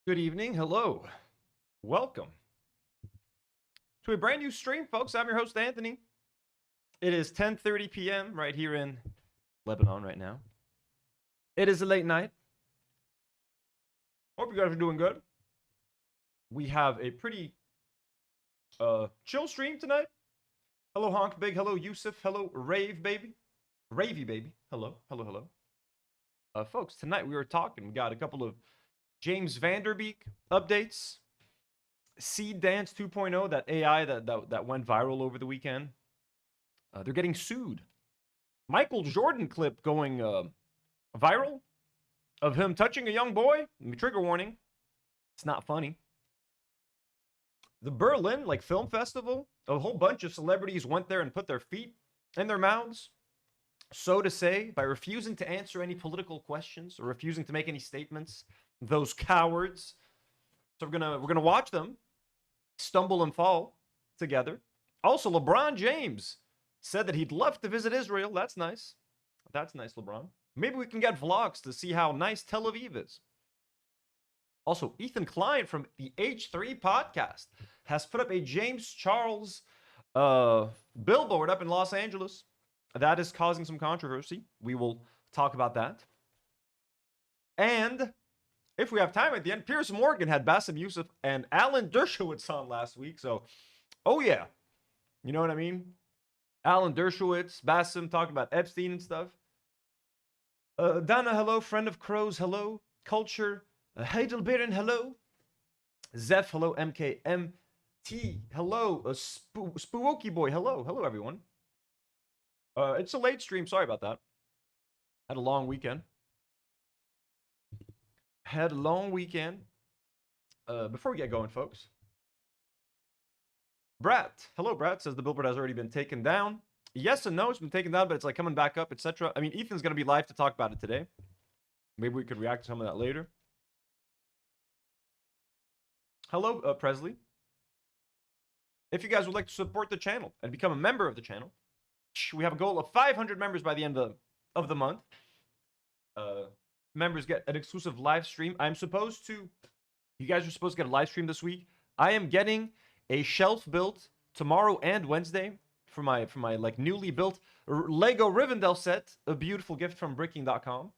Good evening. Hello. Welcome to a brand new stream, folks. I'm your host, Anthony. It is 10:30 p.m. right here in Lebanon right now. It is a late night. Hope you guys are doing good. We have a pretty chill stream tonight. Hello, Honk Big. Hello, Youssef. Hello, Rave Baby. Ravey Baby. Hello. Hello, hello. Folks, tonight we were talking. We got a couple of James Vanderbeek updates. Seed Dance 2.0, that AI that went viral over the weekend. They're getting sued. Michael Jordan clip going viral of him touching a young boy. Trigger warning. It's not funny. The Berlin film festival, a whole bunch of celebrities went there and put their feet in their mouths, so to say, by refusing to answer any political questions or refusing to make any statements. Those cowards. So we're gonna watch them stumble and fall together. Also, LeBron James said that he'd love to visit Israel. That's nice. That's nice, LeBron. Maybe we can get vlogs to see how nice Tel Aviv is. Also, Ethan Klein from the H3 podcast has put up a James Charles billboard up in Los Angeles. That is causing some controversy. We will talk about that. And if we have time at the end, Piers Morgan had Bassem Youssef and Alan Dershowitz on last week. So, oh yeah. You know what I mean? Alan Dershowitz, Bassem talking about Epstein and stuff. Dana, hello. Friend of Crows, hello. Culture, Heidelbeeren, hello. Zeph, hello. MKMT, hello. Spooky Boy, hello. Hello, everyone. It's a late stream. Sorry about that. Had a long weekend. Before we get going, folks. Brat. Hello, Brat. Says the billboard has already been taken down. Yes and no. It's been taken down, but it's coming back up, etc. I mean, Ethan's going to be live to talk about it today. Maybe we could react to some of that later. Hello, Presley. If you guys would like to support the channel and become a member of the channel, we have a goal of 500 members by the end of the month. Members get an exclusive live stream. You guys are supposed to get a live stream this week. I am getting a shelf built tomorrow and Wednesday for my newly built Lego Rivendell set. A beautiful gift from bricking.com.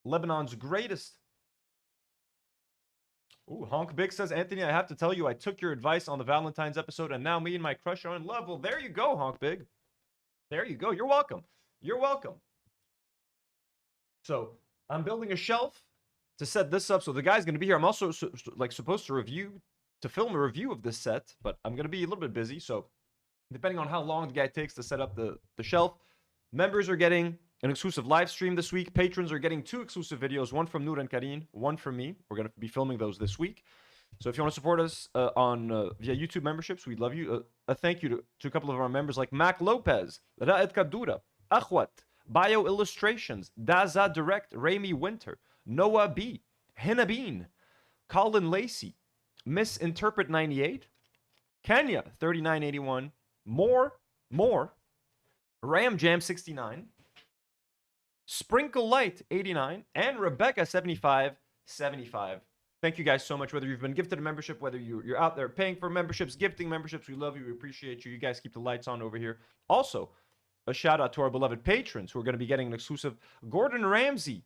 Lebanon's greatest. Ooh, Honk Big says, Anthony, I have to tell you, I took your advice on the Valentine's episode, and now me and my crush are in love. Well, there you go, Honk Big. There you go. You're welcome. You're welcome. So I'm building a shelf to set this up. So the guy's going to be here. I'm also supposed to film a review of this set, but I'm going to be a little bit busy. So depending on how long the guy takes to set up the shelf, members are getting an exclusive live stream this week. Patrons are getting 2 exclusive videos, one from Nour and Karine, one from me. We're going to be filming those this week. So if you want to support us via YouTube memberships, we'd love you. A thank you to a couple of our members like Mac Lopez, Ra'ed Kadura, Akhwat, Bio Illustrations, Daza Direct, Ramy Winter, Noah B, Hinabeen, Colin Lacey, Misinterpret 98, Kenya 3981, More, Ram Jam 69, Sprinkle Light 89, and Rebecca 7575. Thank you guys so much, whether you've been gifted a membership, whether you're out there paying for memberships, gifting memberships. We love you. We appreciate you. You guys keep the lights on over here. Also, a shout out to our beloved patrons who are going to be getting an exclusive Gordon Ramsay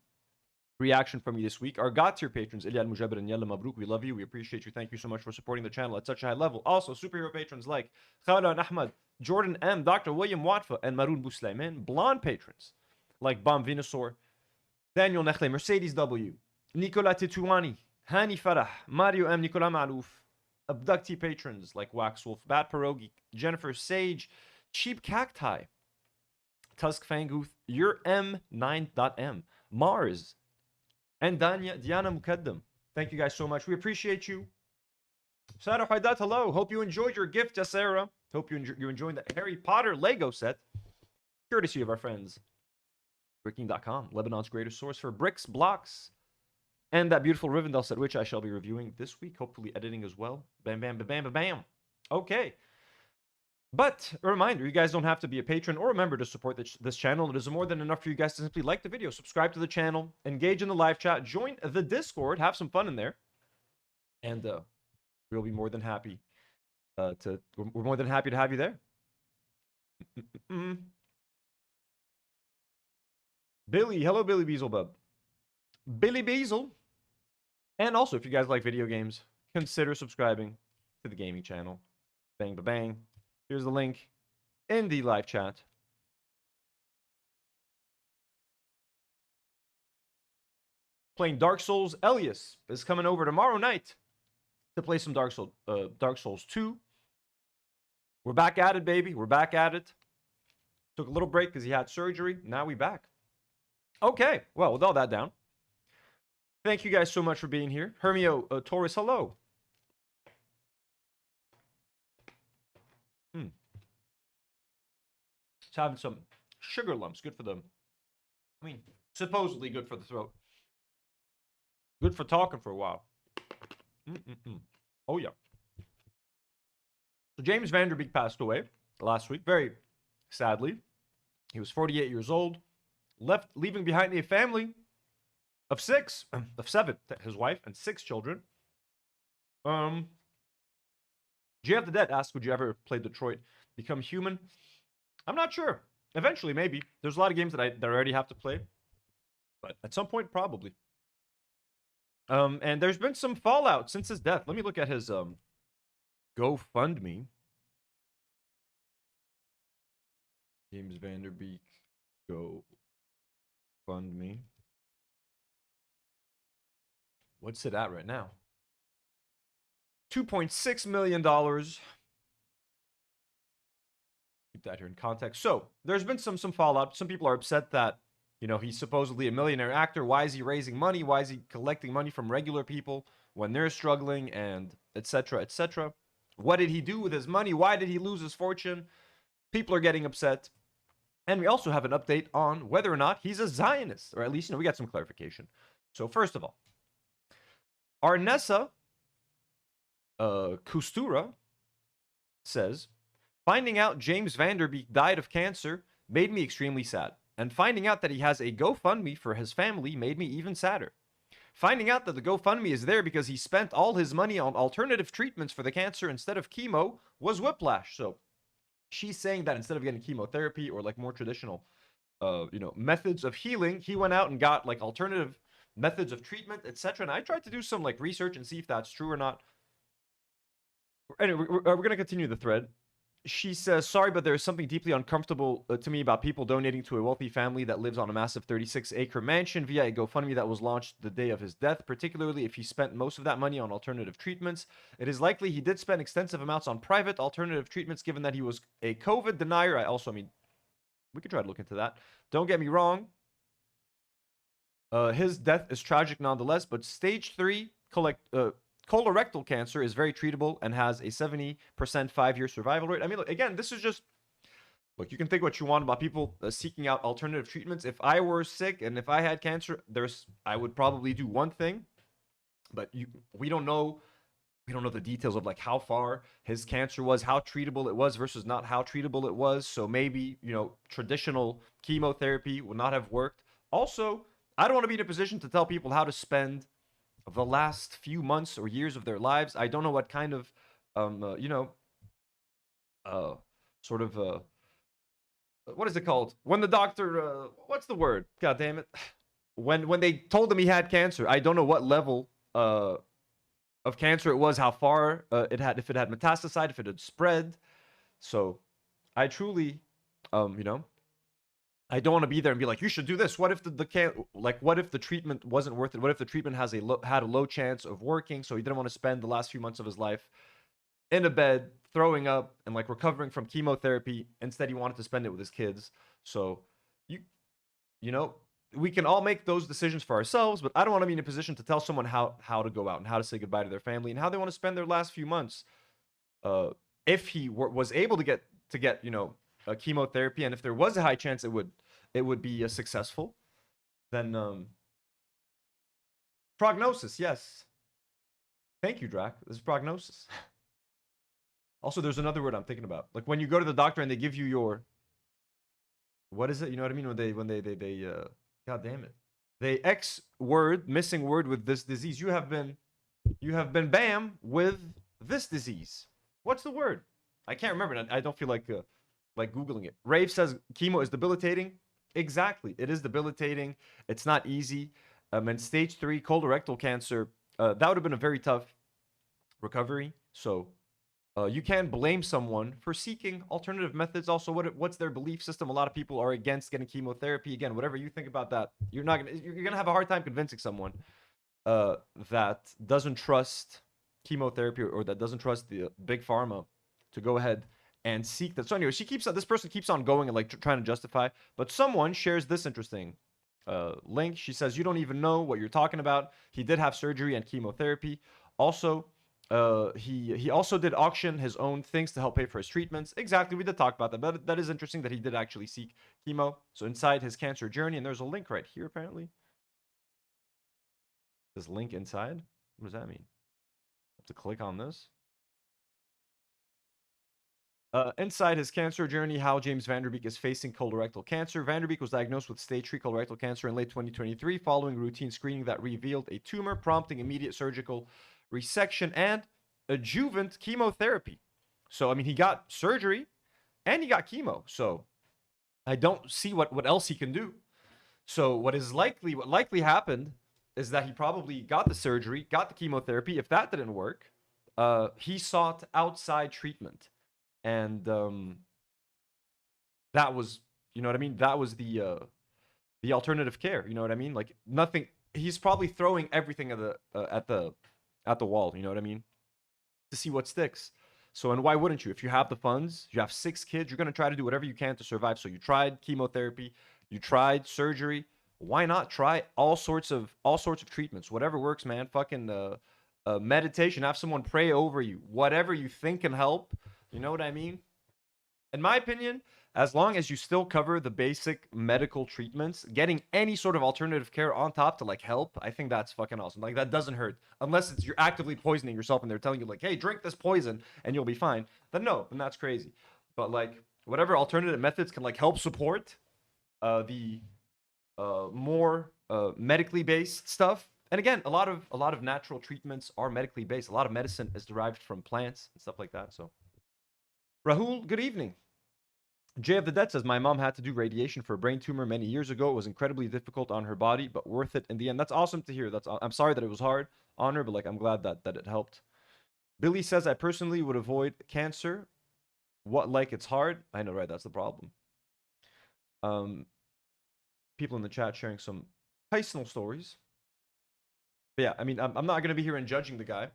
reaction from me this week. Our God tier patrons, Ilya Mujabir and Yalla Mabruk. We love you. We appreciate you. Thank you so much for supporting the channel at such a high level. Also, superhero patrons like Khala and Ahmad, Jordan M, Dr. William Watfa, and Maroon Bouslayman. Blonde patrons like Bam Vinosaur, Daniel Nechle, Mercedes W, Nicola Tituani, Hani Farah, Mario M, Nicola Malouf, abductee patrons like Waxwolf, Bat Pierogi, Jennifer Sage, Cheap Cacti, Tusk Fangooth, Your M9.M, Mars, and Diana Mukaddam. Thank you guys so much. We appreciate you. Sarah Haidat, hello. Hope you enjoyed your gift, Sarah. Hope you're enjoying the Harry Potter Lego set. Courtesy of our friends. Bricking.com, Lebanon's greatest source for bricks, blocks, and that beautiful Rivendell set, which I shall be reviewing this week, hopefully editing as well. Bam, bam, bam, bam, bam. Okay. But a reminder, you guys don't have to be a patron or a member to support this channel. It is more than enough for you guys to simply like the video, subscribe to the channel, engage in the live chat, join the Discord, have some fun in there. And we'll be more than happy we're more than happy to have you there. Billy, hello Billy Beaselbub. Billy Beasel. And also, if you guys like video games, consider subscribing to the gaming channel. Bang ba bang. Here's the link in the live chat. Playing Dark Souls. Elias is coming over tomorrow night to play some Dark Souls 2. We're back at it, baby. We're back at it. Took a little break because he had surgery. Now we back. Okay. Well, with all that down, thank you guys so much for being here. Hermio Taurus, hello. Just having some sugar lumps. Good for them. I mean, supposedly good for the throat. Good for talking for a while. Oh, yeah. So James Van Der Beek passed away last week, very sadly. He was 48 years old, leaving behind a family of seven, his wife and 6 children. J.F. the Dead asked, would you ever play Detroit Become Human? I'm not sure. Eventually, maybe. There's a lot of games that I already have to play. But at some point, probably. And there's been some fallout since his death. Let me look at his GoFundMe. James Van Der Beek GoFundMe. What's it at right now? $2.6 million. Keep that here in context. So there's been some fallout. Some people are upset that, you know, he's supposedly a millionaire actor. Why is he raising money? Why is he collecting money from regular people when they're struggling, and etc., etc.? What did he do with his money? Why did he lose his fortune? People are getting upset. And we also have an update on whether or not he's a Zionist, or at least, you know, we got some clarification. So first of all, Arnessa Kustura says, finding out James Van Der Beek died of cancer made me extremely sad. And finding out that he has a GoFundMe for his family made me even sadder. Finding out that the GoFundMe is there because he spent all his money on alternative treatments for the cancer instead of chemo was whiplash. So she's saying that instead of getting chemotherapy or like more traditional, you know, methods of healing, he went out and got like alternative methods of treatment, etc. And I tried to do some like research and see if that's true or not. Anyway, we're going to continue the thread. She says, sorry, but there is something deeply uncomfortable to me about people donating to a wealthy family that lives on a massive 36-acre mansion via a GoFundMe that was launched the day of his death, particularly if he spent most of that money on alternative treatments. It is likely he did spend extensive amounts on private alternative treatments, given that he was a COVID denier. I mean, we could try to look into that. Don't get me wrong. His death is tragic nonetheless, but stage 3 colorectal cancer is very treatable and has a 70% 5-year survival rate. I mean, look, again, this is just... Look, you can think what you want about people seeking out alternative treatments. If I were sick and if I had cancer, I would probably do one thing. But we don't know the details of like how far his cancer was, how treatable it was versus not how treatable it was. So maybe, you know, traditional chemotherapy would not have worked. Also, I don't want to be in a position to tell people how to spend the last few months or years of their lives. I don't know what kind of, what is it called? When the doctor, what's the word? God damn it. When they told him he had cancer, I don't know what level of cancer it was, how far it had, if it had metastasized, if it had spread. So I truly, I don't want to be there and be like, you should do this. What if what if the treatment wasn't worth it? What if the treatment had a low chance of working? So he didn't want to spend the last few months of his life in a bed, throwing up and like recovering from chemotherapy. Instead, he wanted to spend it with his kids. So you know, we can all make those decisions for ourselves, but I don't want to be in a position to tell someone how to go out and how to say goodbye to their family and how they want to spend their last few months. If he was able to get you know, chemotherapy, and if there was a high chance it would be successful, then prognosis, yes. Thank you, Drac. This is prognosis. Also, there's another word I'm thinking about. Like when you go to the doctor and they give you your, what is it? You know what I mean? When they God damn it. They X word, missing word with this disease. You have been you have been bam with this disease. What's the word? I can't remember. I don't feel like Googling it. Rave says chemo is debilitating. Exactly. It is debilitating. It's not easy. And stage 3 colorectal cancer, that would have been a very tough recovery. So you can blame someone for seeking alternative methods. Also, what's their belief system? A lot of people are against getting chemotherapy. Again, whatever you think about that, you're gonna have a hard time convincing someone that doesn't trust chemotherapy or that doesn't trust the big pharma to go ahead and seek that. So anyway, this person keeps on going and like trying to justify, but someone shares this interesting link. She says, you don't even know what you're talking about. He did have surgery and chemotherapy. Also, he also did auction his own things to help pay for his treatments. Exactly, we did talk about that, but that is interesting that he did actually seek chemo. So inside his cancer journey, and there's a link right here apparently. This link inside? What does that mean? I have to click on this. Inside his cancer journey, how James Van Der Beek is facing colorectal cancer. Van Der Beek was diagnosed with stage 3 colorectal cancer in late 2023 following routine screening that revealed a tumor, prompting immediate surgical resection and adjuvant chemotherapy. So, I mean, he got surgery and he got chemo. So, I don't see what else he can do. So, what likely happened is that he probably got the surgery, got the chemotherapy. If that didn't work, he sought outside treatment. And that was, you know what I mean? That was the alternative care. You know what I mean? Like nothing. He's probably throwing everything at the wall. You know what I mean? To see what sticks. So, and why wouldn't you? If you have the funds, you have 6 kids, you're gonna try to do whatever you can to survive. So you tried chemotherapy, you tried surgery. Why not try all sorts of treatments? Whatever works, man. Fucking meditation. Have someone pray over you. Whatever you think can help. You know what I mean? In my opinion, as long as you still cover the basic medical treatments, getting any sort of alternative care on top to like help, I think that's fucking awesome. Like that doesn't hurt. Unless you're actively poisoning yourself and they're telling you like, hey, drink this poison and you'll be fine. Then no, then that's crazy. But like whatever alternative methods can like help support the more medically based stuff. And again, a lot of natural treatments are medically based. A lot of medicine is derived from plants and stuff like that. So Rahul, good evening. Jay of the Dead says, my mom had to do radiation for a brain tumor many years ago. It was incredibly difficult on her body, but worth it in the end. That's awesome to hear. I'm sorry that it was hard on her, but like I'm glad that it helped. Billy says, I personally would avoid cancer. What, like it's hard? I know, right? That's the problem. People in the chat sharing some personal stories. But yeah, I mean, I'm not going to be here and judging the guy,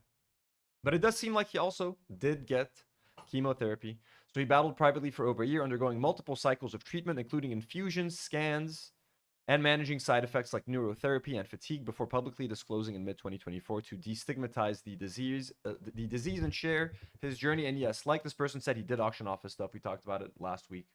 but it does seem like he also did get chemotherapy. So he battled privately for over a year, undergoing multiple cycles of treatment, including infusions, scans, and managing side effects like neurotherapy and fatigue before publicly disclosing in mid-2024 to destigmatize the disease and share his journey. And yes, like this person said, he did auction off his stuff. We talked about it last week.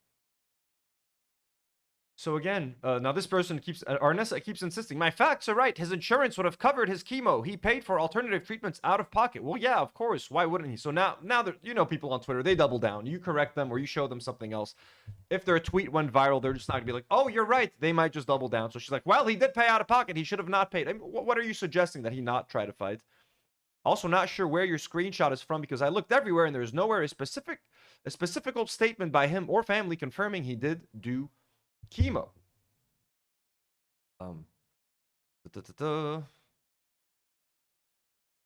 So again, now this person Arnessa keeps insisting, my facts are right. His insurance would have covered his chemo. He paid for alternative treatments out of pocket. Well, yeah, of course. Why wouldn't he? So now that, you know, people on Twitter, they double down. You correct them or you show them something else. If their tweet went viral, they're just not gonna be like, oh, you're right. They might just double down. So she's like, well, he did pay out of pocket. He should have not paid. I mean, what are you suggesting, that he not try to fight? Also, not sure where your screenshot is from because I looked everywhere and there's nowhere a specific statement by him or family confirming he did do chemo.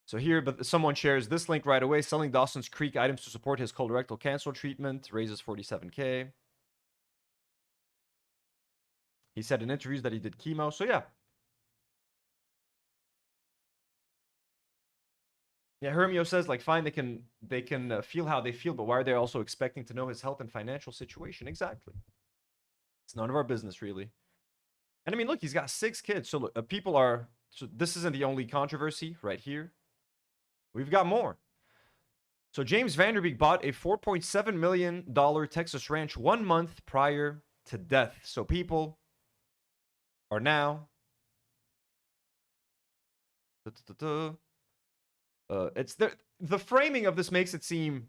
So here, but someone shares this link right away. Selling Dawson's Creek items to support his colorectal cancer treatment raises $47K. He said in interviews that he did chemo. So yeah. Yeah, Hermio says, like, fine, they can feel how they feel, but why are they also expecting to know his health and financial situation? Exactly. It's none of our business, really. And I mean, look, he's got 6 kids. So look, so this isn't the only controversy right here. We've got more. So James Van Der Beek bought a $4.7 million Texas ranch 1 month prior to death. So people are now it's the framing of this makes it seem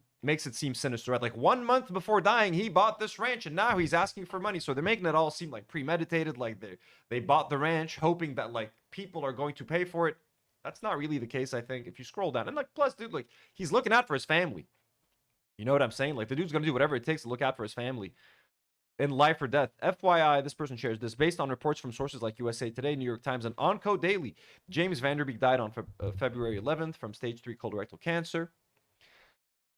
sinister, right? Like 1 month before dying, he bought this ranch and now he's asking for money. So they're making it all seem like premeditated, like they bought the ranch hoping that like people are going to pay for it. That's not really the case, I think, if you scroll down. And like, plus, dude, like, he's looking out for his family. You know what I'm saying? Like, the dude's gonna do whatever it takes to look out for his family in life or death. FYI, this person shares this based on reports from sources like USA Today, New York Times, and OnCo Daily. James Vanderbeek died on February 11th from stage 3 colorectal cancer.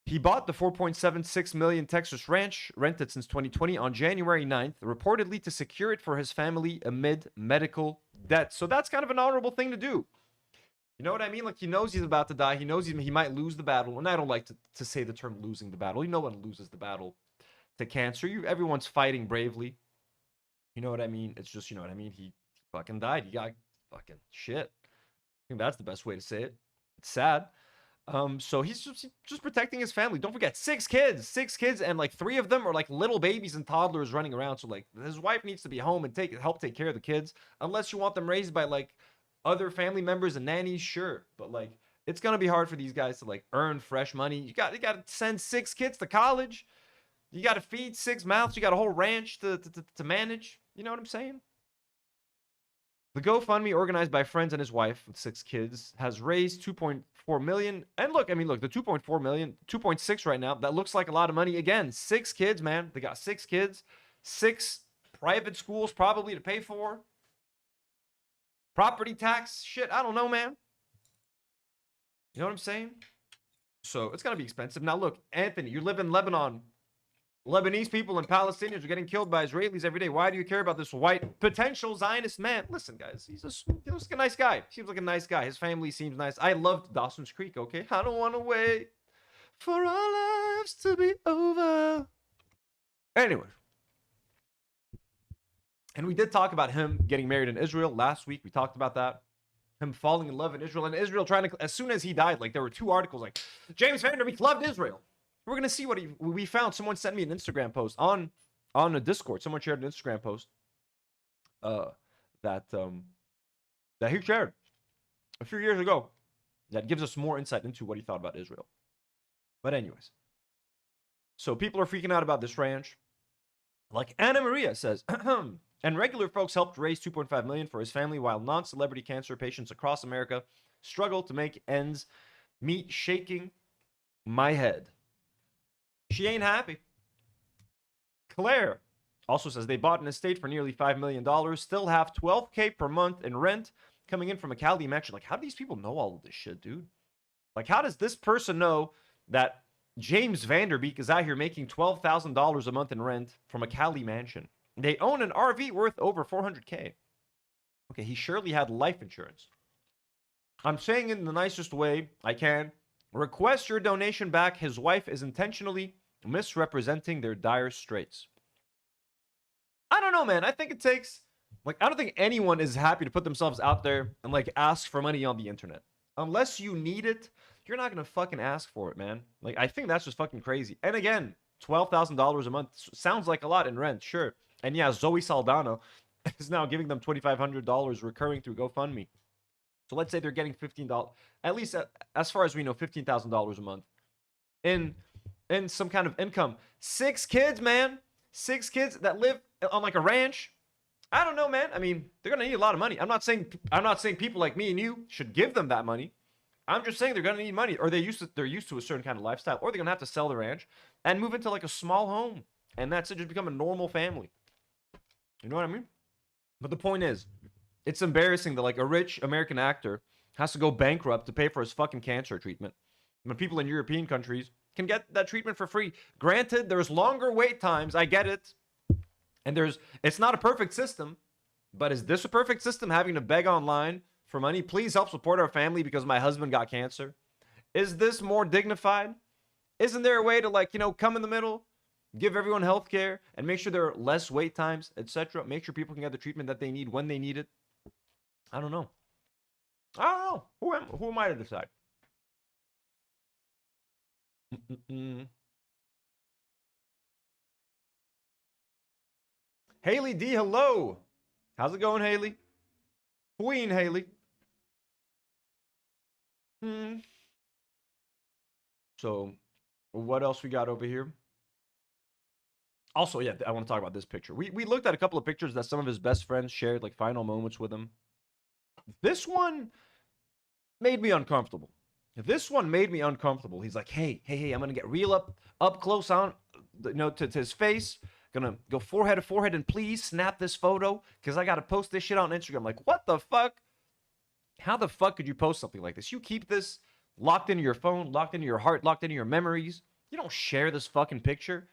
He bought the $4.76 million Texas ranch, rented since 2020, on January 9th, reportedly to secure it for his family amid medical debt. So that's kind of an honorable thing to do. You know what I mean? Like, he knows he's about to die. He knows he might lose the battle. And I don't like to say the term losing the battle. No one loses the battle to cancer. Everyone's fighting bravely. You know what I mean? It's just, you know what I mean? He fucking died. He got fucking shit. I think that's the best way to say it. It's sad. So he's just protecting his family. Don't forget, 6 kids, and like 3 of them are like little babies and toddlers running around. So like, his wife needs to be home and help take care of the kids, unless you want them raised by like other family members and nannies, sure. But like, it's gonna be hard for these guys to like earn fresh money. You got to send 6 kids to college. You got to feed 6 mouths. You got a whole ranch to manage. You know what I'm saying? The GoFundMe, organized by friends and his wife with 6 kids, has raised $2.4 million. And look, I mean, look, the $2.4 million, 2.6 right now, that looks like a lot of money. Again, 6 kids, man. They got 6 kids, 6 private schools probably to pay for. Property tax, shit, I don't know, man. You know what I'm saying? So it's going to be expensive. Now, look, Anthony, you live in Lebanon. Lebanese people and Palestinians are getting killed by Israelis every day. Why do you care about this white potential Zionist man? Listen, guys, he looks like a nice guy. Seems like a nice guy. His family seems nice. I loved Dawson's Creek, okay? I don't want to wait for our lives to be over. Anyway. And we did talk about him getting married in Israel last week. We talked about that. Him falling in love in Israel. And Israel trying to, as soon as he died, like there were 2 articles like, James Vanderbeek loved Israel. We're going to see what we found. Someone sent me an Instagram post on a Discord. Someone shared an Instagram post that he shared a few years ago that gives us more insight into what he thought about Israel. But anyways, so people are freaking out about this ranch. Like Anna Maria says, and regular folks helped raise $2.5 million for his family, while non-celebrity cancer patients across America struggle to make ends meet. Shaking my head. She ain't happy. Claire also says they bought an estate for nearly $5 million, still have $12K per month in rent coming in from a Cali mansion. Like, how do these people know all of this shit, dude? Like, how does this person know that James Vanderbeek is out here making $12,000 a month in rent from a Cali mansion? They own an RV worth over $400K. Okay, he surely had life insurance. I'm saying it in the nicest way I can. Request your donation back. His wife is intentionally misrepresenting their dire straits. I don't know, man. I think it takes, like, I don't think anyone is happy to put themselves out there and, like, ask for money on the internet. Unless you need it, you're not going to fucking ask for it, man. Like, I think that's just fucking crazy. And again, $12,000 a month sounds like a lot in rent, sure. And yeah, Zoe Saldana is now giving them $2,500 recurring through GoFundMe. So let's say they're getting $15, at least as far as we know, $15,000 a month in some kind of income. 6 kids, man. 6 kids that live on like a ranch. I don't know, man. I mean, they're gonna need a lot of money. I'm not saying people like me and you should give them that money. I'm just saying they're gonna need money, or they're used to a certain kind of lifestyle, or they're gonna have to sell the ranch and move into like a small home, and that's it. Just become a normal family. You know what I mean? But the point is, it's embarrassing that like a rich American actor has to go bankrupt to pay for his fucking cancer treatment, when people in European countries can get that treatment for free. Granted, there's longer wait times. I get it. And it's not a perfect system, but is this a perfect system, having to beg online for money? Please help support our family because my husband got cancer. Is this more dignified? Isn't there a way to, like, you know, come in the middle, give everyone health care, and make sure there are less wait times, etc.? Make sure people can get the treatment that they need when they need it. I don't know. Who am I to decide? Haley D, hello. How's it going, Haley? Queen Haley. So, what else we got over here? Also, yeah, I want to talk about this picture. We looked at a couple of pictures that some of his best friends shared, like final moments with him. This one, made me uncomfortable. This one made me uncomfortable. He's like, hey, I'm gonna get real up close on, to his face. Gonna go forehead to forehead and please snap this photo because I gotta post this shit on Instagram. Like, what the fuck? How the fuck could you post something like this? You keep this locked into your phone, locked into your heart, locked into your memories. You don't share this fucking picture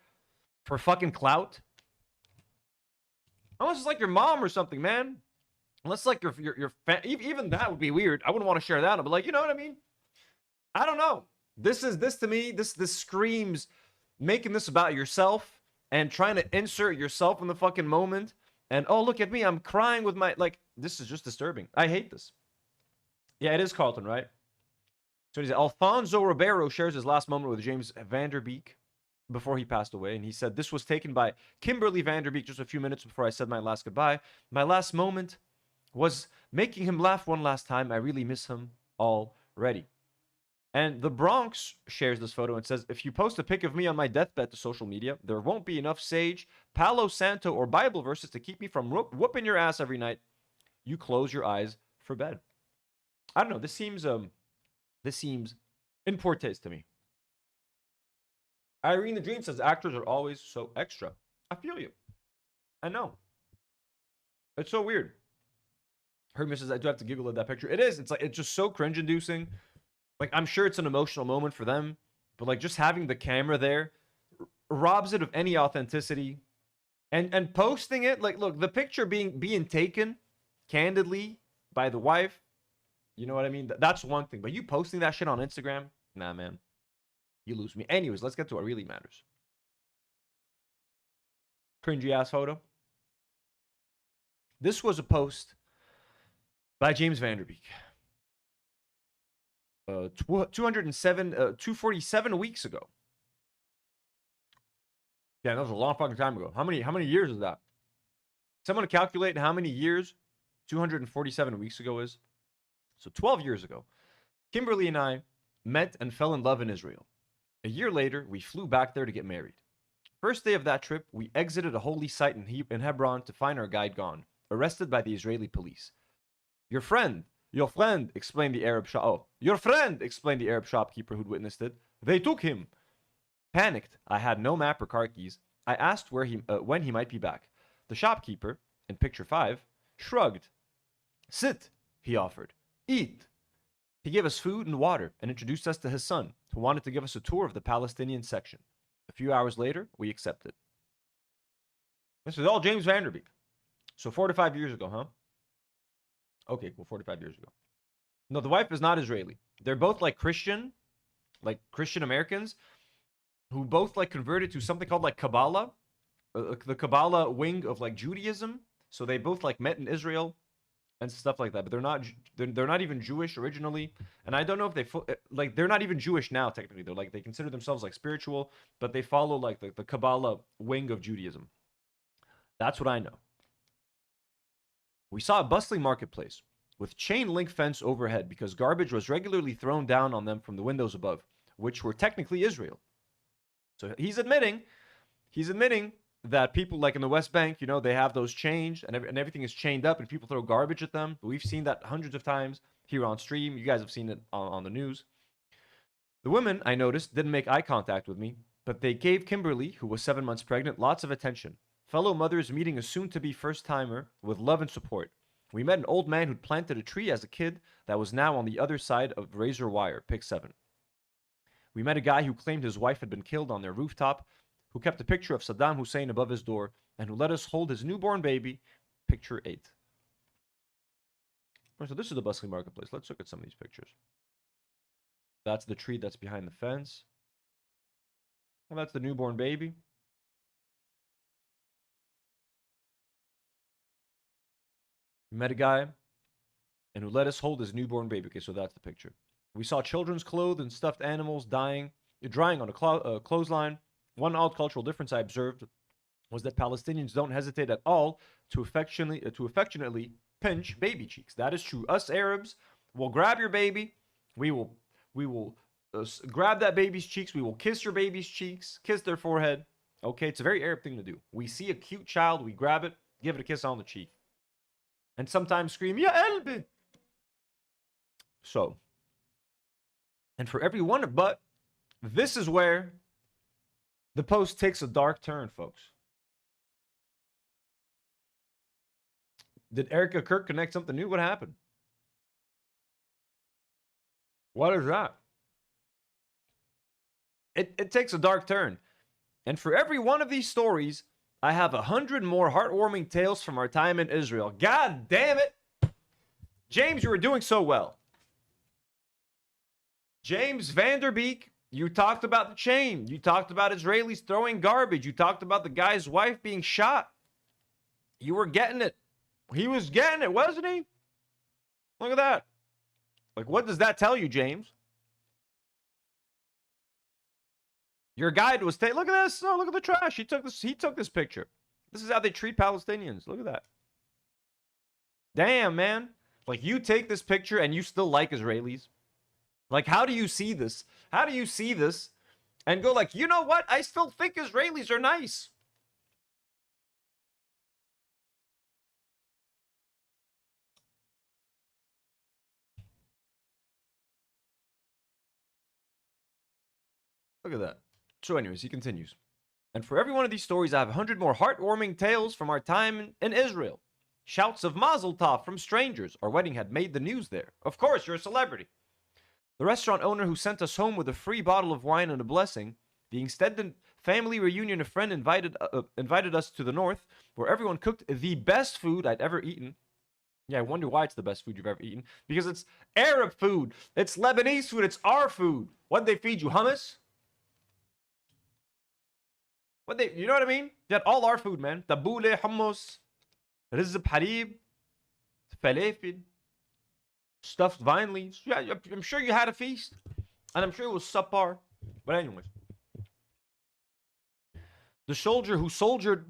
for fucking clout. Unless it's like your mom or something, man. Unless like your even that would be weird. I wouldn't want to share that. But like, you know what I mean? I don't know. This to me, this screams making this about yourself and trying to insert yourself in the fucking moment. And oh, look at me, I'm crying with my like. This is just disturbing. I hate this. Yeah, it is Carlton, right? So he said Alfonso Ribeiro shares his last moment with James Van Der Beek before he passed away, and he said this was taken by Kimberly Van Der Beek just a few minutes before I said my last goodbye. My last moment was making him laugh one last time. I really miss him already. And the Bronx shares this photo and says, if you post a pic of me on my deathbed to social media, there won't be enough sage, Palo Santo, or Bible verses to keep me from whooping your ass every night. You close your eyes for bed. I don't know. This seems in poor taste to me. Irene the Dream says actors are always so extra. I feel you. I know. It's so weird. Hermes says I do have to giggle at that picture. It is. It's like it's just so cringe-inducing. Like I'm sure it's an emotional moment for them, but like just having the camera there robs it of any authenticity. And posting it, like look, the picture being taken candidly by the wife, you know what I mean? That's one thing. But you posting that shit on Instagram, nah, man. You lose me. Anyways, let's get to what really matters. Cringy ass photo. This was a post by James Van Der Beek. 247 weeks ago. Yeah, that was a long fucking time ago. How many years is that? Someone calculate how many years 247 weeks ago is? So 12 years ago, Kimberly and I met and fell in love in Israel. A year later, we flew back there to get married. First day of that trip, we exited a holy site in Hebron to find our guide gone, arrested by the Israeli police. Your friend, explained the Arab shop. Oh, your friend, explained the Arab shopkeeper who'd witnessed it. They took him. Panicked, I had no map or car keys. I asked when he might be back. The shopkeeper, in picture 5, shrugged. Sit, he offered. Eat. He gave us food and water and introduced us to his son, who wanted to give us a tour of the Palestinian section. A few hours later, we accepted. This is all James Van Der Beek. So 4 to 5 years ago, huh? Okay, cool. 45 years ago. No, the wife is not Israeli. They're both like Christian Americans who both like converted to something called like Kabbalah, the Kabbalah wing of like Judaism. So they both like met in Israel and stuff like that. But they're not even Jewish originally. And I don't know if they're not even Jewish now technically. They're like they consider themselves like spiritual, but they follow like the Kabbalah wing of Judaism. That's what I know. We saw a bustling marketplace with chain link fence overhead because garbage was regularly thrown down on them from the windows above, which were technically Israel. So he's admitting that people like in the West Bank, you know, they have those chains and everything is chained up and people throw garbage at them. We've seen that hundreds of times here on stream. You guys have seen it on the news. The women, I noticed, didn't make eye contact with me, but they gave Kimberly, who was 7 months pregnant, lots of attention. Fellow mothers meeting a soon-to-be first-timer with love and support. We met an old man who'd planted a tree as a kid that was now on the other side of razor wire, pick 7. We met a guy who claimed his wife had been killed on their rooftop, who kept a picture of Saddam Hussein above his door, and who let us hold his newborn baby, picture 8. So this is the bustling marketplace. Let's look at some of these pictures. That's the tree that's behind the fence. And that's the newborn baby. We met a guy and who let us hold his newborn baby. Okay, so that's the picture. We saw children's clothes and stuffed animals drying on a clothesline. One odd cultural difference I observed was that Palestinians don't hesitate at all to affectionately pinch baby cheeks. That is true. Us Arabs will grab your baby. We will grab that baby's cheeks. We will kiss your baby's cheeks, kiss their forehead. Okay, it's a very Arab thing to do. We see a cute child, we grab it, give it a kiss on the cheek. And sometimes scream, Ya Elbi! So, And for every one, but this is where the post takes a dark turn, folks. Did Erica Kirk connect something new? What happened? What is that? It takes a dark turn. And for every one of these stories, I have 100 more heartwarming tales from our time in Israel. God damn it. James, you were doing so well. James Vanderbeek, you talked about the chain. You talked about Israelis throwing garbage. You talked about the guy's wife being shot. You were getting it. He was getting it, wasn't he? Look at that. Like, what does that tell you, James? Your guide was look at this. Oh, look at the trash. He took this picture. This is how they treat Palestinians. Look at that. Damn, man. Like, you take this picture and you still like Israelis. Like, how do you see this? How do you see this and go like, you know what? I still think Israelis are nice. Look at that. So anyways, he continues. And for every one of these stories, I have 100 more heartwarming tales from our time in Israel. Shouts of Mazel Tov from strangers. Our wedding had made the news there. Of course, you're a celebrity. The restaurant owner who sent us home with a free bottle of wine and a blessing. The extended family reunion, a friend invited us to the north, where everyone cooked the best food I'd ever eaten. Yeah, I wonder why it's the best food you've ever eaten. Because it's Arab food. It's Lebanese food. It's our food. What'd they feed you? Hummus? You know what I mean? You had all our food, man. Tabbouleh, hummus, rizb harib, falafel, stuffed vine leaves. Yeah, I'm sure you had a feast. And I'm sure it was subpar. But anyways. The soldier who shouldered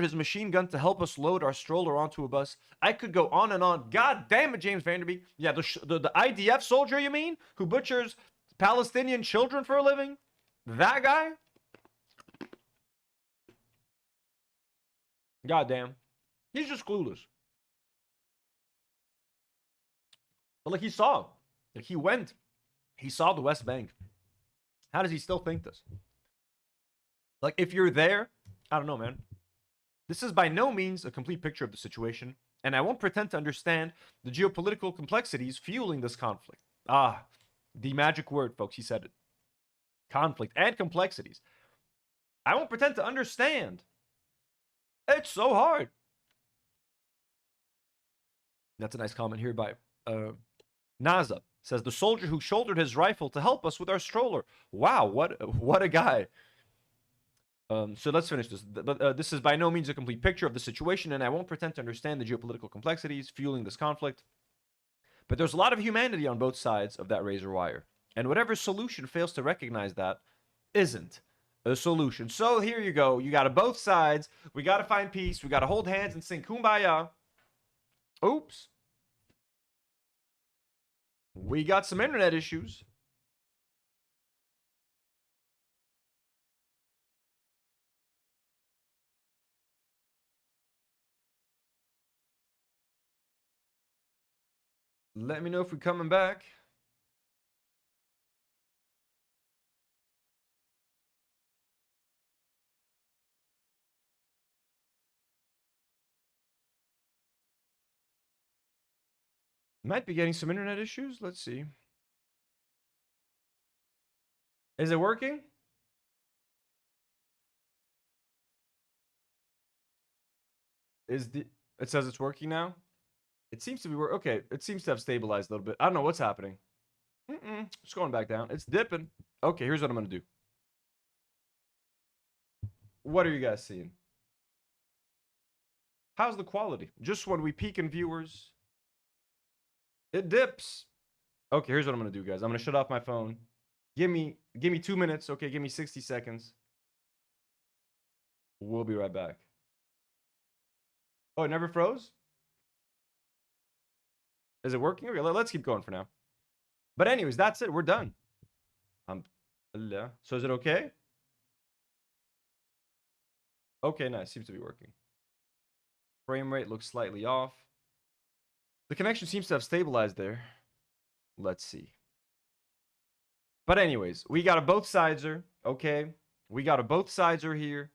his machine gun to help us load our stroller onto a bus. I could go on and on. God damn it, James Vanderbeek. Yeah, the IDF soldier, you mean? Who butchers Palestinian children for a living? That guy? Goddamn. He's just clueless. But like he saw. Like he went. He saw the West Bank. How does he still think this? Like if you're there, I don't know, man. This is by no means a complete picture of the situation, and I won't pretend to understand the geopolitical complexities fueling this conflict. Ah, the magic word, folks. He said it. Conflict and complexities. I won't pretend to understand. It's so hard. That's a nice comment here by Naza. Says the soldier who shouldered his rifle to help us with our stroller. Wow, what a guy. So let's finish this. But this is by no means a complete picture of the situation, and I won't pretend to understand the geopolitical complexities fueling this conflict. But there's a lot of humanity on both sides of that razor wire. And whatever solution fails to recognize that isn't a solution. So here you go. You got to both sides. We got to find peace. We got to hold hands and sing Kumbaya. Oops. We got some internet issues. Let me know if we're coming back. Might be getting some internet issues. Let's see. Is it working? It says it's working now? It seems to be okay. It seems to have stabilized a little bit. I don't know what's happening. It's going back down. It's dipping. Okay, here's what I'm gonna do. What are you guys seeing? How's the quality? Just when we peak in viewers, it dips. Okay, here's what I'm gonna do, guys. I'm gonna shut off my phone. Give me 2 minutes. Okay, give me 60 seconds. We'll be right back. Oh, it never froze? Is it working? Okay, let's keep going for now. But anyways, that's it. We're done. So is it okay? Okay, nice. Seems to be working. Frame rate looks slightly off. The connection seems to have stabilized there. Let's see. But anyways, we got a both sideser, okay? We got a both sideser here.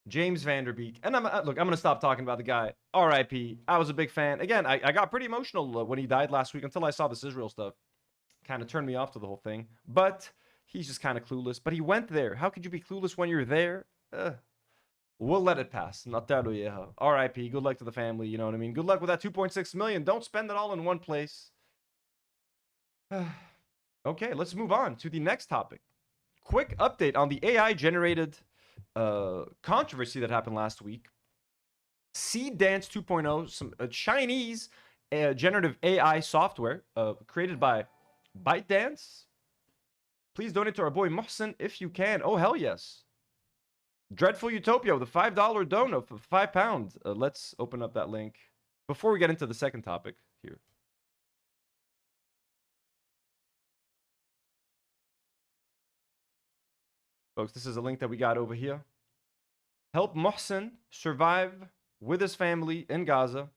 James Vanderbeek. And look, I'm going to stop talking about the guy. R.I.P. I was a big fan. Again, I got pretty emotional when he died last week until I saw this Israel stuff. Kind of turned me off to the whole thing. But he's just kind of clueless. But he went there. How could you be clueless when you're there? We'll let it pass. R.I.P. Good luck to the family. You know what I mean? Good luck with that 2.6 million. Don't spend it all in one place. Okay, let's move on to the next topic. Quick update on the AI-generated controversy that happened last week. Seed Dance 2.0, some Chinese generative AI software created by ByteDance. Please donate to our boy Mohsen if you can. Oh, hell yes. Dreadful Utopia with a $5 dono for £5. Let's open up that link before we get into the second topic here. Folks, this is a link that we got over here. Help Mohsen survive with his family in Gaza.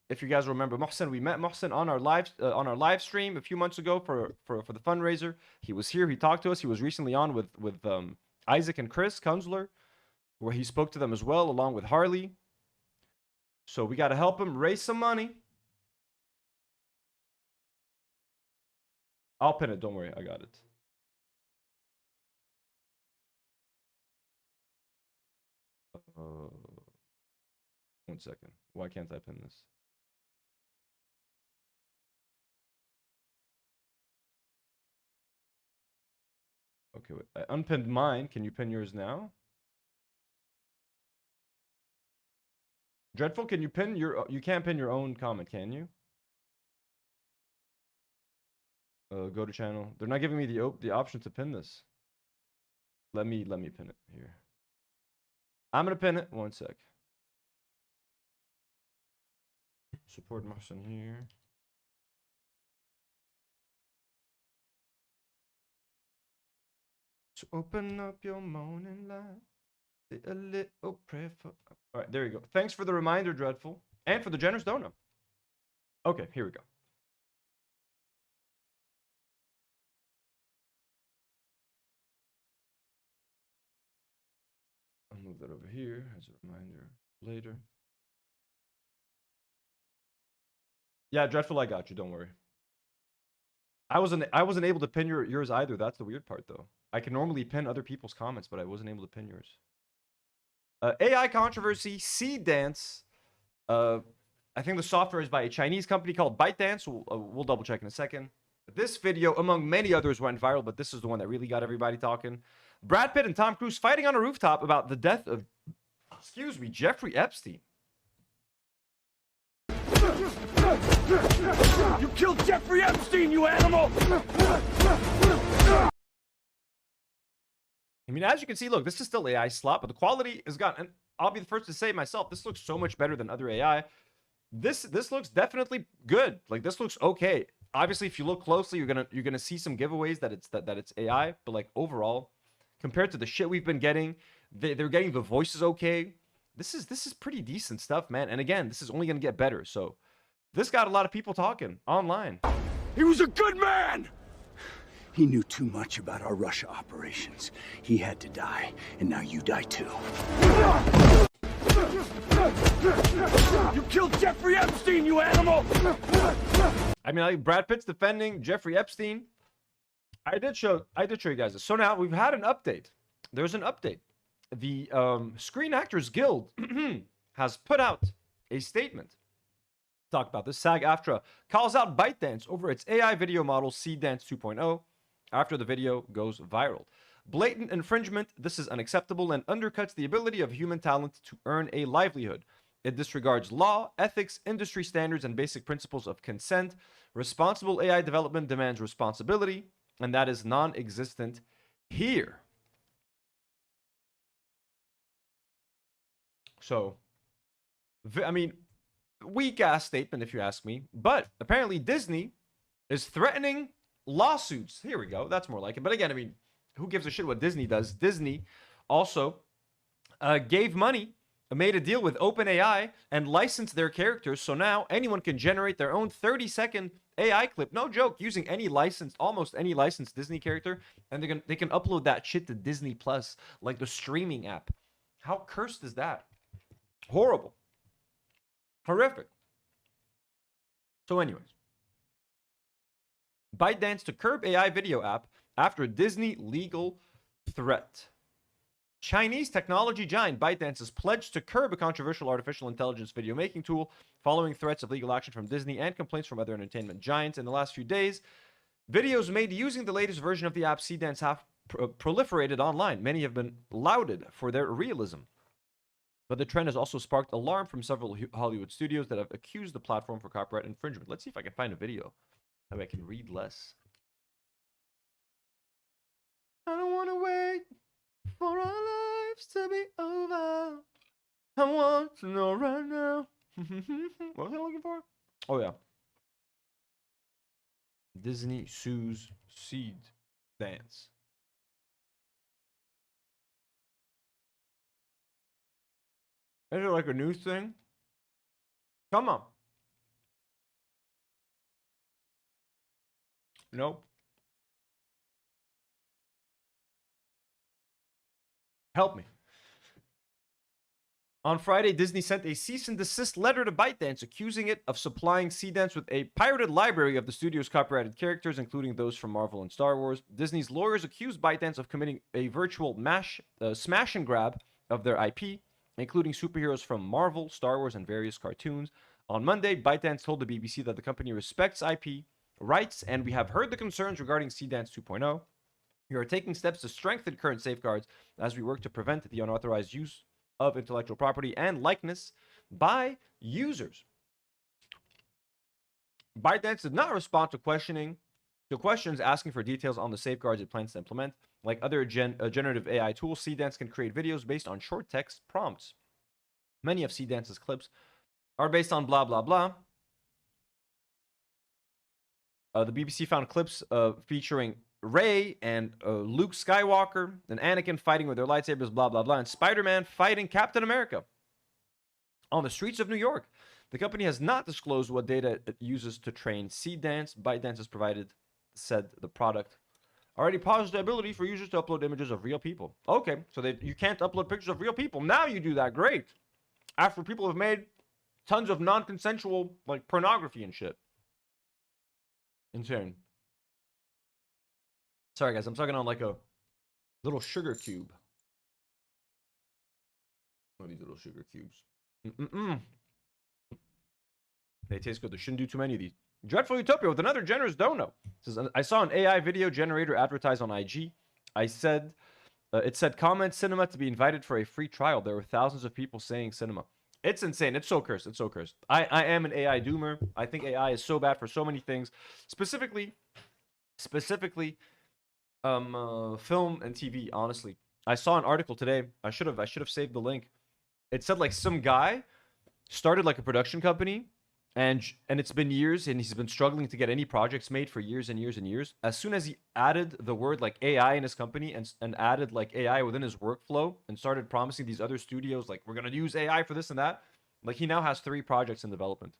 If you guys remember Mohsen, we met Mohsen on our live stream a few months ago for the fundraiser. He was here. He talked to us. He was recently on with Isaac and Chris Kunzler, where he spoke to them as well, along with Harley. So we got to help him raise some money. I'll pin it. Don't worry. I got it. One second. Why can't I pin this? Okay, wait. I unpinned mine. Can you pin yours now? Dreadful, can you pin your... You can't pin your own comment, can you? Go to channel. They're not giving me the option to pin this. Let me pin it here. I'm gonna pin it. One sec. Support Mohsen here. So open up your morning light. Say a little prayer for... All right, there you go. Thanks for the reminder, Dreadful. And for the generous donor. Okay, here we go. I'll move that over here as a reminder later. Yeah, Dreadful, I got you. Don't worry. I wasn't able to pin yours either. That's the weird part, though. I can normally pin other people's comments, but I wasn't able to pin yours. AI controversy, Seed Dance. I think the software is by a Chinese company called ByteDance. We'll double check in a second. This video, among many others, went viral, but this is the one that really got everybody talking. Brad Pitt and Tom Cruise fighting on a rooftop about the death of, Jeffrey Epstein. You killed Jeffrey Epstein, you animal! I mean, as you can see, look, this is still AI slop, but the quality has gotten, and I'll be the first to say myself, this looks so much better than other AI. This looks definitely good. Like, this looks okay. Obviously, if you look closely, you're gonna see some giveaways that it's AI, but like overall, compared to the shit we've been getting, they're getting the voices okay. This is pretty decent stuff, man. And again, this is only gonna get better. So this got a lot of people talking online. He was a good man! He knew too much about our Russia operations. He had to die, and now you die too. You killed Jeffrey Epstein, you animal! I mean, like Brad Pitt's defending Jeffrey Epstein. I did show you guys this. So now we've had an update. There's an update. The Screen Actors Guild has put out a statement. Talk about this. SAG-AFTRA calls out ByteDance over its AI video model Seed Dance 2.0 after the video goes viral. Blatant infringement. This is unacceptable and undercuts the ability of human talent to earn a livelihood. It disregards law, ethics, industry standards, and basic principles of consent. Responsible AI development demands responsibility, and that is non-existent here. So, I mean, weak-ass statement if you ask me, but apparently Disney is threatening lawsuits. Here we go. That's more like it. But again, I mean, who gives a shit what Disney does? Disney also gave money made a deal with OpenAI and licensed their characters, so now anyone can generate their own 30-second AI clip, no joke, using almost any licensed Disney character, and they can upload that shit to Disney Plus, like the streaming app. How cursed is that? Horrible. Horrific. So anyways, ByteDance to curb AI video app after Disney legal threat. Chinese technology giant ByteDance has pledged to curb a controversial artificial intelligence video making tool following threats of legal action from Disney and complaints from other entertainment giants. In the last few days, videos made using the latest version of the app Seedance have proliferated online. Many have been lauded for their realism. But the trend has also sparked alarm from several Hollywood studios that have accused the platform for copyright infringement. Let's see if I can find a video. That way I can read less. I don't want to wait for our lives to be over. I want to know right now. What was I looking for? Oh, yeah. Disney sues Seed Dance. Is it like a news thing? Come on. Nope. Help me. On Friday, Disney sent a cease and desist letter to ByteDance, accusing it of supplying Seedance with a pirated library of the studio's copyrighted characters, including those from Marvel and Star Wars. Disney's lawyers accused ByteDance of committing a virtual smash and grab of their IP, including superheroes from Marvel, Star Wars, and various cartoons. On Monday, ByteDance told the BBC that the company respects IP rights, and we have heard the concerns regarding Seedance 2.0. We are taking steps to strengthen current safeguards as we work to prevent the unauthorized use of intellectual property and likeness by users. ByteDance did not respond to questions asking for details on the safeguards it plans to implement. Like other generative AI tools, Seedance can create videos based on short text prompts. Many of Seedance's clips are based on blah, blah, blah. The BBC found clips featuring Rey and Luke Skywalker and Anakin fighting with their lightsabers, blah, blah, blah, and Spider-Man fighting Captain America on the streets of New York. The company has not disclosed what data it uses to train Seedance. ByteDance has said the product already pauses the ability for users to upload images of real people. Okay, so you can't upload pictures of real people. Now you do that. Great. After people have made tons of non-consensual, like, pornography and shit. Insane. Sorry, guys. I'm talking on, like, a little sugar cube. One of these little sugar cubes. They taste good. They shouldn't do too many of these. Dreadful Utopia with another generous dono. It says, I saw an AI video generator advertised on IG. It said comment cinema to be invited for a free trial. There were thousands of people saying cinema. It's insane. It's so cursed. It's so cursed. I am an AI doomer. I think AI is so bad for so many things. Specifically, film and TV, honestly. I saw an article today. I should have saved the link. It said, like, some guy started, like, a production company, and it's been years, and he's been struggling to get any projects made for years and years and years. As soon as he added the word, like, AI in his company and added, like, AI within his workflow and started promising these other studios, like, we're gonna use AI for this and that, like, he now has 3 projects in development.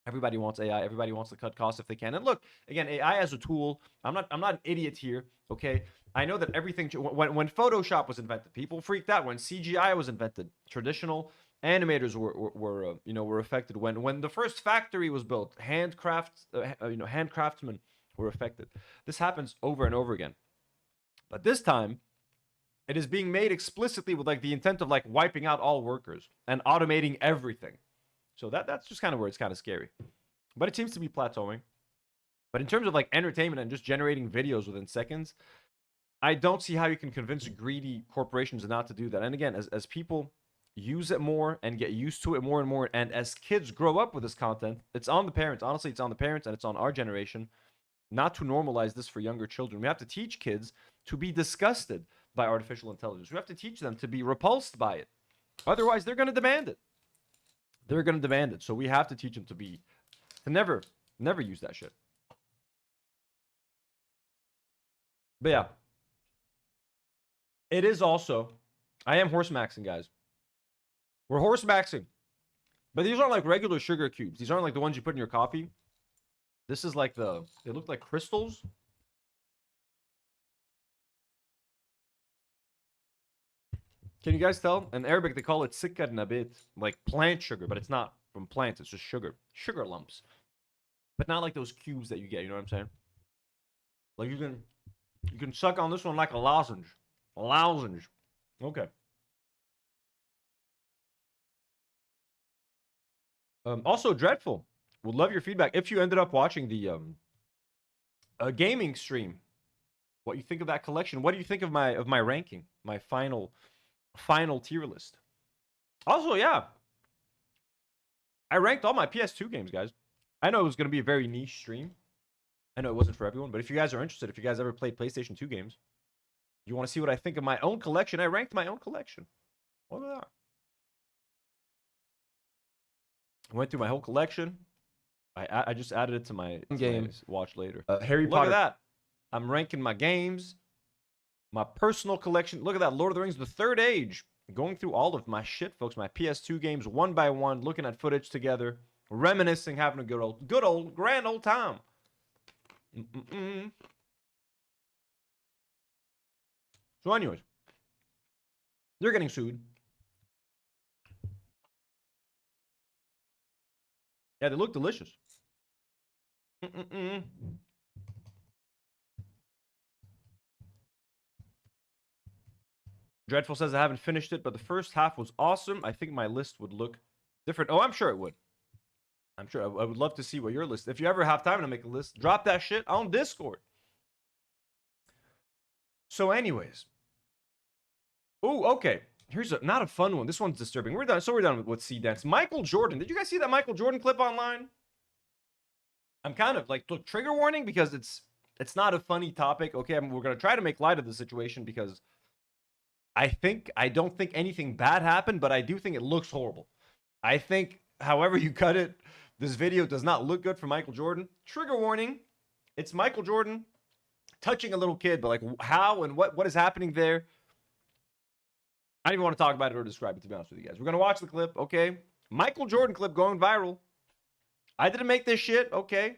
Everybody wants AI. Everybody wants to cut costs if they can. And look, again, AI as a tool. I'm not an idiot here. Okay, I know that everything. When Photoshop was invented, people freaked out. When CGI was invented, traditional animators were affected. When the first factory was built, handcraftsmen were affected. This happens over and over again. But this time, it is being made explicitly with, like, the intent of, like, wiping out all workers and automating everything. So that's just kind of where it's kind of scary. But it seems to be plateauing. But in terms of, like, entertainment and just generating videos within seconds, I don't see how you can convince greedy corporations not to do that. And again, as people use it more and get used to it more and more, and as kids grow up with this content, it's on the parents. Honestly, it's on the parents and it's on our generation not to normalize this for younger children. We have to teach kids to be disgusted by artificial intelligence. We have to teach them to be repulsed by it. Otherwise, they're going to demand it. They're going to demand it. So we have to teach them to never use that shit. But yeah. It is also, I am horse maxing, guys. We're horsebacking. But these aren't like regular sugar cubes. These aren't like the ones you put in your coffee. This is like they look like crystals. Can you guys tell? In Arabic, they call it sikkar nabit, like plant sugar, but it's not from plants. It's just sugar. Sugar lumps. But not like those cubes that you get. You know what I'm saying? Like you can suck on this one like a lozenge. A lozenge. Okay. Also, Dreadful. Would love your feedback. If you ended up watching the gaming stream, what you think of that collection? What do you think of my ranking? My final tier list. Also, yeah. I ranked all my PS2 games, guys. I know it was going to be a very niche stream. I know it wasn't for everyone, but if you guys are interested, if you guys ever played PlayStation 2 games, you want to see what I think of my own collection, I ranked my own collection. Look at that. I went through my whole collection. I just added it to my games. Watch later. Harry Potter. Look at that. I'm ranking my games, my personal collection. Look at that. Lord of the Rings, The Third Age. Going through all of my shit, folks. My PS2 games one by one, looking at footage together, reminiscing, having a good old, grand old time. So anyways, they're getting sued. Yeah, they look delicious. Dreadful says I haven't finished it, but the first half was awesome. I think my list would look different. Oh, I'm sure it would. I'm sure. I would love to see what your list. If you ever have time to make a list, drop that shit on Discord. So anyways. Oh, okay. Here's not a fun one. This one's disturbing. We're done. So we're done with Sea Dance. Michael Jordan. Did you guys see that Michael Jordan clip online? I'm kind of like, look, trigger warning, because it's not a funny topic. Okay, we're gonna try to make light of the situation because I don't think anything bad happened, but I do think it looks horrible. I think, however you cut it, this video does not look good for Michael Jordan. Trigger warning. It's Michael Jordan touching a little kid, but like how and what is happening there? I don't even want to talk about it or describe it, to be honest with you guys. We're going to watch the clip, okay? Michael Jordan clip going viral. I didn't make this shit, okay?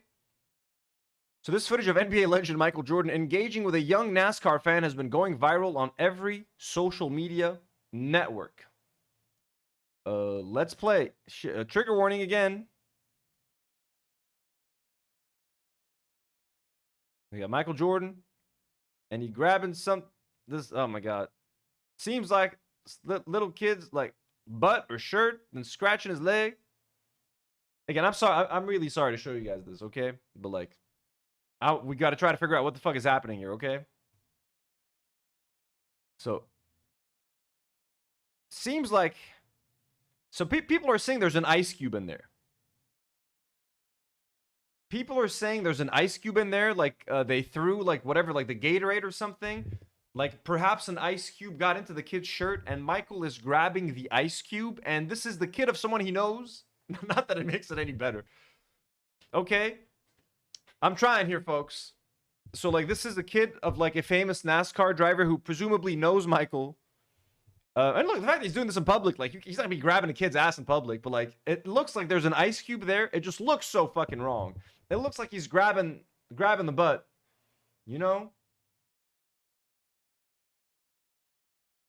So this footage of NBA legend Michael Jordan engaging with a young NASCAR fan has been going viral on every social media network. Let's play. Trigger warning again. We got Michael Jordan, and he grabbing oh my God. Seems like little kids like butt or shirt and scratching his leg. Again, I'm sorry. I'm really sorry to show you guys this, okay? But like, we got to try to figure out what the fuck is happening here, okay? So, seems like, so people are saying there's an ice cube in there. People are saying there's an ice cube in there, like they threw like whatever, like the Gatorade or something. Like perhaps an ice cube got into the kid's shirt and Michael is grabbing the ice cube, and this is the kid of someone he knows. Not that it makes it any better. Okay? I'm trying here, folks. So like this is the kid of like a famous NASCAR driver who presumably knows Michael. And look, the fact that he's doing this in public, like he's not gonna be grabbing a kid's ass in public, but like it looks like there's an ice cube there. It just looks so fucking wrong. It looks like he's grabbing the butt. You know?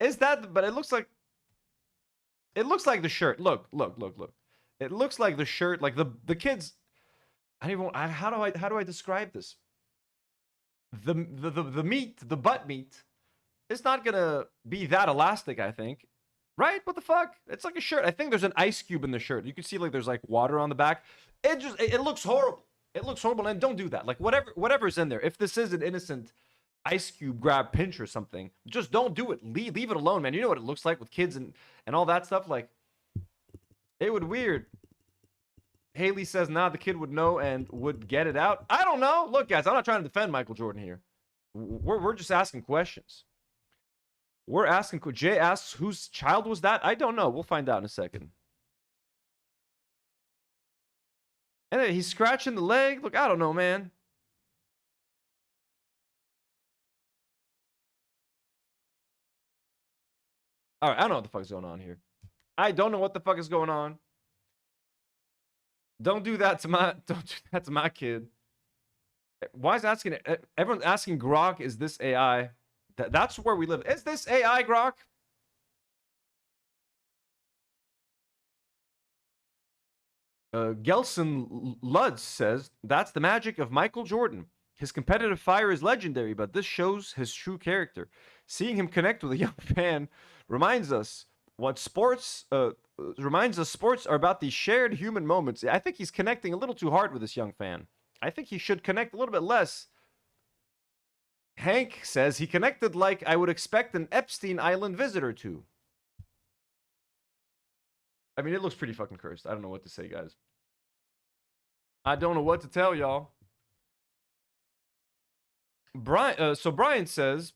Is that, but it looks like the shirt. Look. It looks like the shirt, like the kids. How do I describe this? The meat, the butt meat, it's not gonna be that elastic, I think. Right? What the fuck? It's like a shirt. I think there's an ice cube in the shirt. You can see like there's like water on the back. It looks horrible. It looks horrible, and don't do that. Like whatever's in there. If this is an innocent ice cube grab pinch or something, just don't do it. Leave it alone, man. You know what it looks like with kids and all that stuff. Like it would weird. Haley says, nah, the kid would know and would get it out. I don't know. Look, guys, I'm not trying to defend Michael Jordan here. We're just asking questions. We're asking. Jay asks, whose child was that? I don't know. We'll find out in a second. And then he's scratching the leg. Look, I don't know, man. All right, I don't know what the fuck's going on here. I don't know what the fuck is going on. Don't do that to my kid. Why is asking everyone's asking Grok, is this AI? That's where we live. Is this AI, Grok? Gelson Lutz says, that's the magic of Michael Jordan. His competitive fire is legendary, but this shows his true character. Seeing him connect with a young fan reminds us sports are about these shared human moments. I think he's connecting a little too hard with this young fan. I think he should connect a little bit less. Hank says he connected like I would expect an Epstein Island visitor to. I mean, it looks pretty fucking cursed. I don't know what to say, guys. I don't know what to tell y'all. Brian says,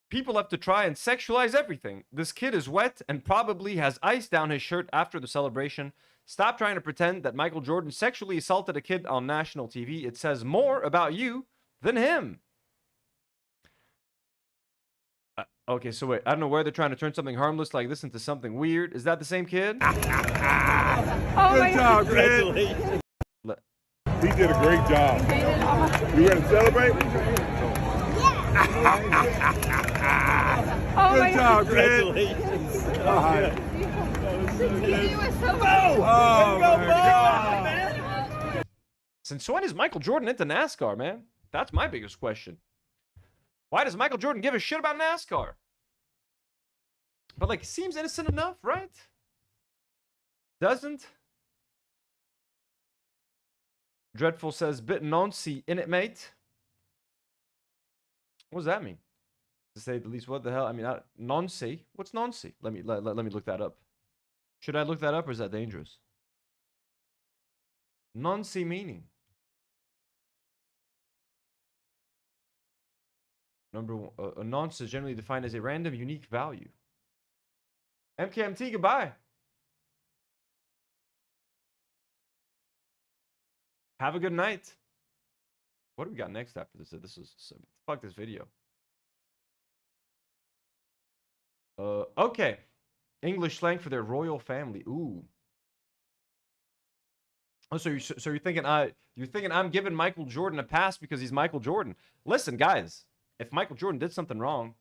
people have to try and sexualize everything. This kid is wet and probably has ice down his shirt after the celebration. Stop trying to pretend that Michael Jordan sexually assaulted a kid on national TV. It says more about you than him. Okay, so wait. I don't know where they're trying to turn something harmless like this into something weird. Is that the same kid? Good job, man. He did a great job. You ready to celebrate? Good job, congratulations. Oh, my God. Since when is Michael Jordan into NASCAR, man? That's my biggest question. Why does Michael Jordan give a shit about NASCAR? But, like, seems innocent enough, right? Doesn't? Dreadful says, bit noncy in it, mate. What does that mean? To say the least, what the hell? I mean, noncy? What's noncy? Let me look that up. Should I look that up or is that dangerous? Noncy meaning. Number one, a nonce is generally defined as a random, unique value. MKMT, goodbye. Have a good night. What do we got next after this? This is fuck this video. Okay. English slang for their royal family. Ooh. Oh, so you're thinking I'm giving Michael Jordan a pass because he's Michael Jordan. Listen, guys. If Michael Jordan did something wrong,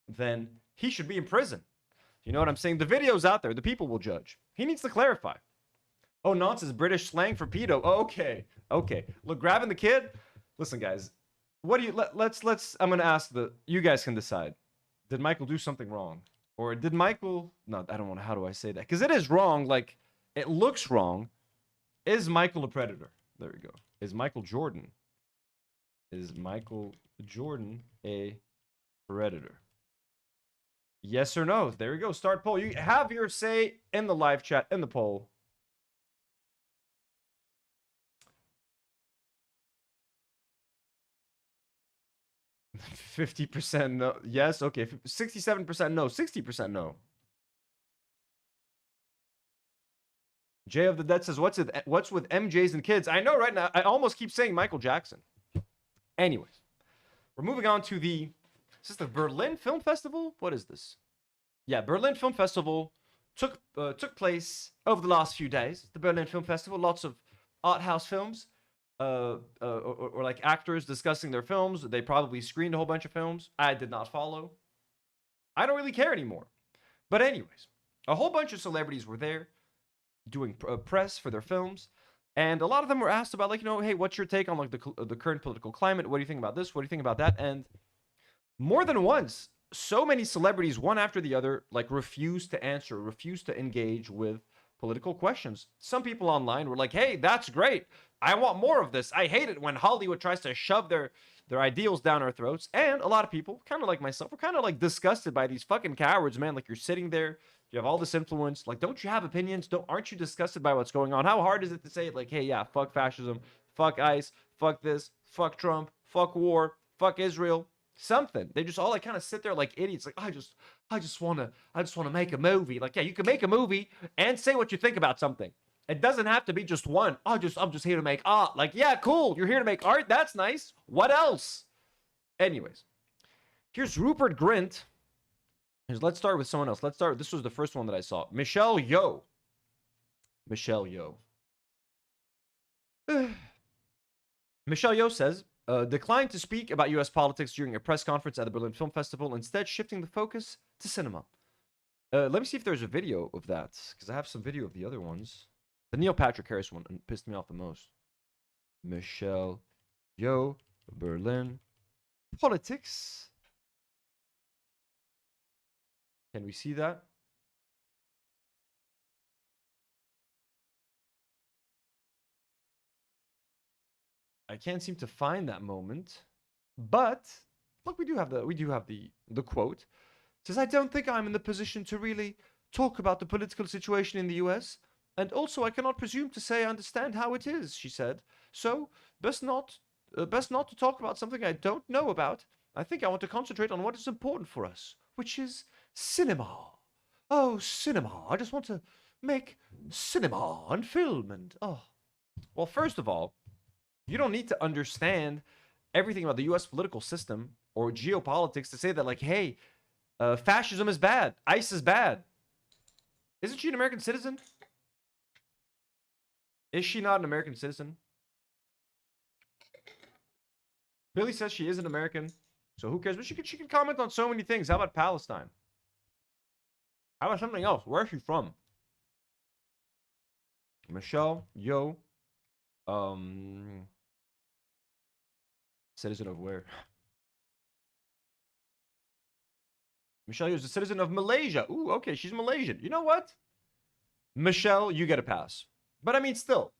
then he should be in prison. You know what I'm saying? The video's out there. The people will judge. He needs to clarify. Oh, nonce is British slang for pedo. Oh, okay. Okay. Look, grabbing the kid. Listen, guys. What do you... Let's... I'm going to ask you guys can decide. Did Michael do something wrong? Or did Michael... No, I don't want to... How do I say that? Because it is wrong. Like, it looks wrong. Is Michael a predator? There we go. Is Michael Jordan a predator? Yes or no? There we go. Start poll. You have your say in the live chat, in the poll. %50% no. Yes. Okay. 67% no. 60% no. Jay of the Dead says, what's with MJs and kids? I know right now. I almost keep saying Michael Jackson. Anyways, we're moving on to is this the Berlin Film Festival? What is this? Yeah, Berlin Film Festival took place over the last few days. The Berlin Film Festival, lots of art house films, or like actors discussing their films. They probably screened a whole bunch of films. I did not follow. I don't really care anymore. But anyways, a whole bunch of celebrities were there doing press for their films. And a lot of them were asked about, like, hey, what's your take on like the current political climate? What do you think about this? What do you think about that? And more than once, so many celebrities, one after the other, like refused to answer, refused to engage with political questions. Some people online were like, hey, that's great. I want more of this. I hate it when Hollywood tries to shove their ideals down our throats. And a lot of people, kind of like myself, were kind of like disgusted by these fucking cowards, man. Like, you're sitting there. You have all this influence. Like, don't you have opinions? Aren't you disgusted by what's going on? How hard is it to say, like, hey, yeah, fuck fascism, fuck ICE, fuck this, fuck Trump, fuck war, fuck Israel, something. They just all like kind of sit there like idiots. Like, I just want to make a movie. Like, yeah, you can make a movie and say what you think about something. It doesn't have to be just one. I'm just here to make art. Like, yeah, cool. You're here to make art. That's nice. What else? Anyways, here's Rupert Grint. Let's start with someone else. Let's start. This was the first one that I saw. Michelle Yeoh. Michelle Yeoh. Michelle Yeoh says, declined to speak about U.S. politics during a press conference at the Berlin Film Festival, instead shifting the focus to cinema. Let me see if there's a video of that, because I have some video of the other ones. The Neil Patrick Harris one pissed me off the most. Michelle Yeoh, Berlin politics. Can we see that? I can't seem to find that moment, but look, we do have the quote. It says, "I don't think I'm in the position to really talk about the political situation in the U.S. and also I cannot presume to say I understand how it is," she said. "So best not to talk about something I don't know about. I think I want to concentrate on what is important for us, which is cinema. Oh, cinema! I just want to make cinema and film and oh." Well, first of all, you don't need to understand everything about the U.S. political system or geopolitics to say that, like, hey, fascism is bad. ICE is bad. Isn't she an American citizen? Is she not an American citizen? Billy says she is an American, so who cares? But she can comment on so many things. How about Palestine? How about something else? Where is she from? Michelle Yeoh. Citizen of where? Michelle Yeoh is a citizen of Malaysia. Ooh, okay, she's Malaysian. You know what? Michelle, you get a pass. But I mean, still,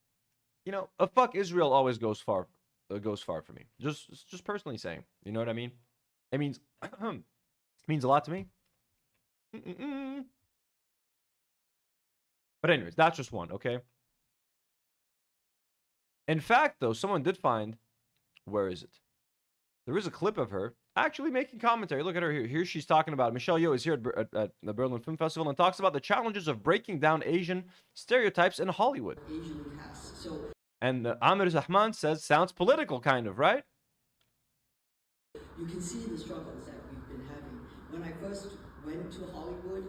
you know, a fuck Israel always goes far for me. Just personally saying. You know what I mean? It means means a lot to me. But anyways, that's just one, okay? In fact, though, someone did find, where is it? There is a clip of her actually making commentary. Look at her here. Here she's talking about, Michelle Yeoh is here at the Berlin Film Festival and talks about the challenges of breaking down Asian stereotypes in Hollywood. Asian cast. So, and Amir Zahman says, sounds political, kind of, right? you can see the struggles that we've been having. When I first went to Hollywood,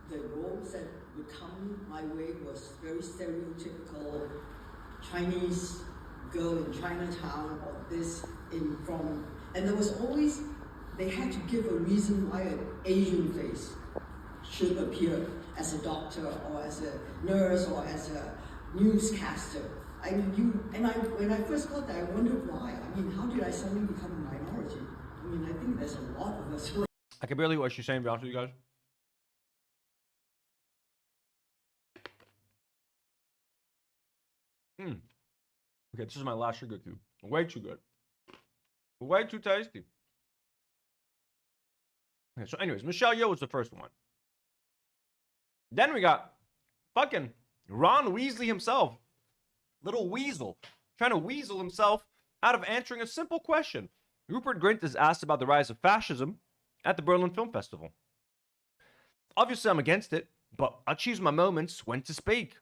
the roles that would come my way was very stereotypical Chinese girl in Chinatown or this and there was always, they had to give a reason why an Asian face should appear as a doctor or as a nurse or as a newscaster. I mean, when I first got there, I wondered why. I mean, how did I suddenly become a minority? I mean, I think there's a lot of us who... I can barely hear what she's saying, to be honest with you guys. Okay, this is my last sugar cube. Way too good. Way too tasty. Okay, so anyways, Michelle Yeoh was the first one. Then we got fucking Ron Weasley himself. Little weasel. Trying to weasel himself out of answering a simple question. Rupert Grint is asked about the rise of fascism at the Berlin Film Festival. Obviously, I'm against it, but I'll choose my moments when to speak.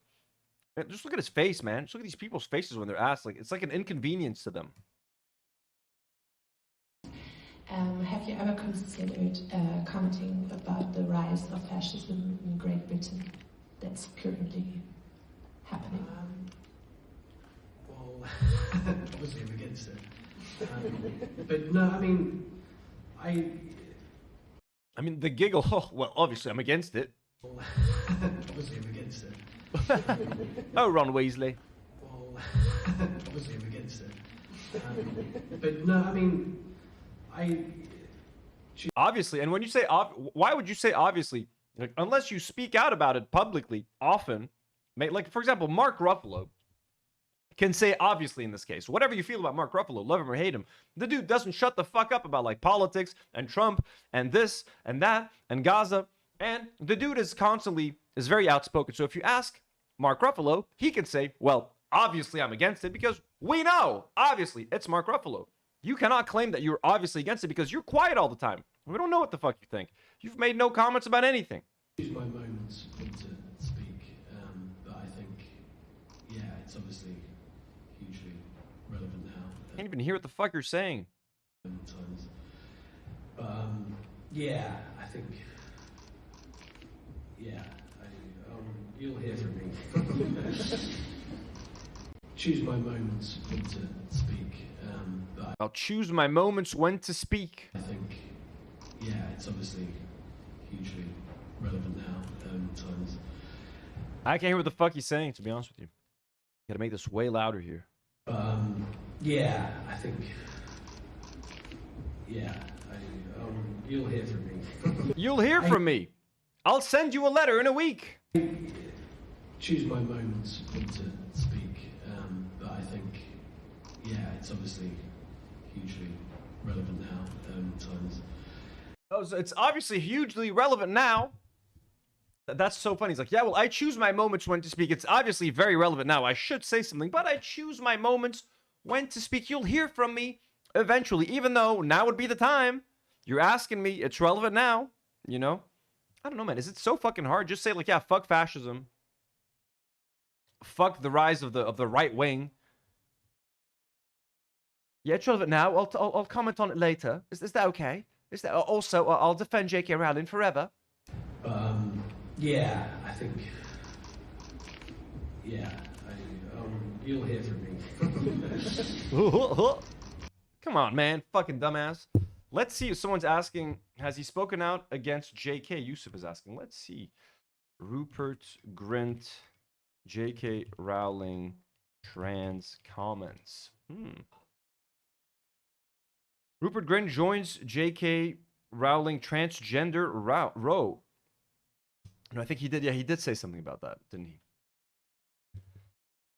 Man, just look at his face, man. Just look at these people's faces when they're asked. Like, it's like an inconvenience to them. Have you ever considered commenting about the rise of fascism in Great Britain that's currently happening? Well, obviously I'm against it. But no, I mean, the giggle. Oh, well, obviously I'm against it. Well, obviously I'm against it. Oh, Ron Weasley. Well, obviously I'm against it. But no, obviously, and when you say why would you say obviously? Like, unless you speak out about it publicly often, like for example, Mark Ruffalo can say obviously in this case. Whatever you feel about Mark Ruffalo, love him or hate him, the dude doesn't shut the fuck up about like politics and Trump and this and that and Gaza, and the dude is very outspoken. So if you ask Mark Ruffalo, he can say, well, obviously I'm against it because we know obviously it's Mark Ruffalo. You cannot claim that you're obviously against it because you're quiet all the time. We don't know what the fuck you think. You've made no comments about anything. Use my moments to speak, but I think, yeah, it's obviously hugely relevant now. I can't even hear what the fuck you're saying. Times. But, yeah, I think yeah, you'll hear from me. Choose my moments when to speak. But I'll choose my moments when to speak. I think, yeah, it's obviously hugely relevant now. Times. I can't hear what the fuck he's saying, to be honest with you. Gotta make this way louder here. Yeah, I think. Yeah, you'll hear from me. You'll hear from me. I'll send you a letter in a week. Choose my moments when to speak. But I think, yeah, it's obviously hugely relevant now. Times. Oh, so it's obviously hugely relevant now. That's so funny. He's like, yeah, well, I choose my moments when to speak. It's obviously very relevant now. I should say something, but I choose my moments when to speak. You'll hear from me eventually, even though now would be the time. You're asking me. It's relevant now, you know? I don't know, man. Is it so fucking hard? Just say, like, yeah, fuck fascism. Fuck the rise of the right wing. Yeah, it's relevant now. I'll comment on it later. Is that okay? Is that also? I'll defend J.K. Rowling forever. Yeah, I think. Yeah, you'll hear from me. Come on, man. Fucking dumbass. Let's see if someone's asking, has he spoken out against J.K.? Youssef is asking. Let's see. Rupert Grint, J.K. Rowling, trans comments. Rupert Grint joins J.K. Rowling transgender row. No, I think he did. Yeah, he did say something about that, didn't he?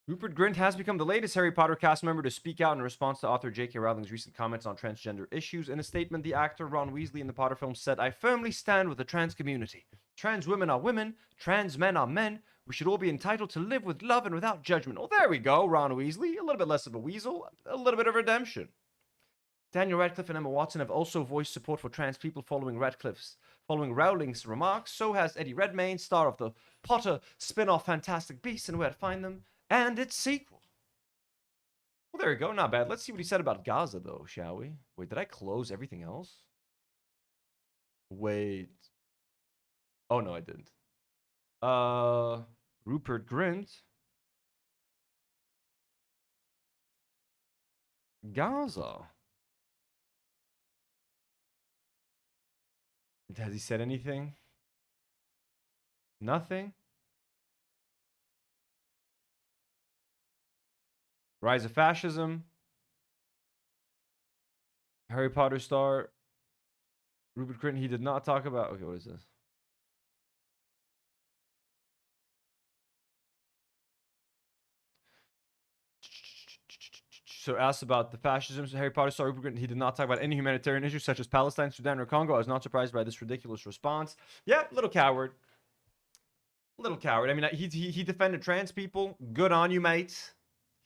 Rupert Grint has become the latest Harry Potter cast member to speak out in response to author J.K. Rowling's recent comments on transgender issues. In a statement, the actor Ron Weasley in the Potter film said, I firmly stand with the trans community. Trans women are women. Trans men are men. We should all be entitled to live with love and without judgment. Oh, there we go, Ron Weasley. A little bit less of a weasel. A little bit of redemption. Daniel Radcliffe and Emma Watson have also voiced support for trans people following Rowling's remarks. So has Eddie Redmayne, star of the Potter spin-off Fantastic Beasts and Where to Find Them, and its sequel. Well, there you go. Not bad. Let's see what he said about Gaza, though, shall we? Wait, did I close everything else? Wait. Oh, no, I didn't. Rupert Grint. Gaza. Has he said anything? Nothing? Rise of fascism. Harry Potter star. Rupert Grint, he did not talk about... Okay, what is this? So asked about the fascism. Harry Potter star Rupert Grint, he did not talk about any humanitarian issues such as Palestine, Sudan, or Congo. I was not surprised by this ridiculous response. Yep, little coward. Little coward. I mean, he defended trans people. Good on you, mate.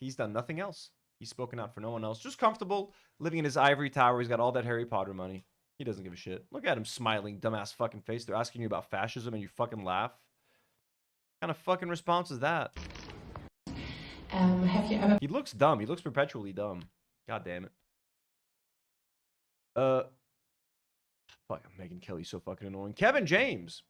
He's done nothing else. He's spoken out for no one else. Just comfortable living in his ivory tower. He's got all that Harry Potter money. He doesn't give a shit. Look at him smiling, dumbass fucking face. They're asking you about fascism and you fucking laugh. What kind of fucking response is that? Have you ever... He looks dumb. He looks perpetually dumb. God damn it. Fuck, Megyn Kelly's so fucking annoying. Kevin James.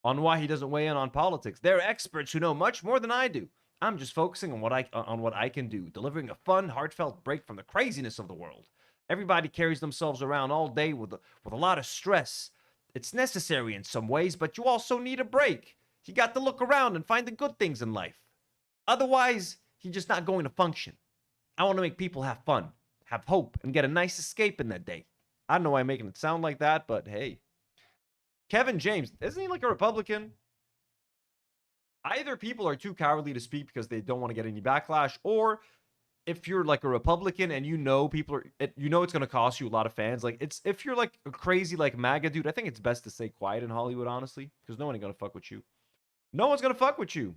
On why he doesn't weigh in on politics. They're experts who know much more than I do. I'm just focusing on what I can do. Delivering a fun, heartfelt break from the craziness of the world. Everybody carries themselves around all day with a lot of stress. It's necessary in some ways, but you also need a break. You got to look around and find the good things in life. Otherwise, you're just not going to function. I want to make people have fun, have hope, and get a nice escape in their day. I don't know why I'm making it sound like that, but hey. Kevin James, isn't he like a Republican? Either people are too cowardly to speak because they don't want to get any backlash, or if you're like a Republican and you know people are, you know it's going to cost you a lot of fans. Like, it's if you're like a crazy like MAGA dude, I think it's best to stay quiet in Hollywood, honestly, because no one ain't going to fuck with you. No one's going to fuck with you.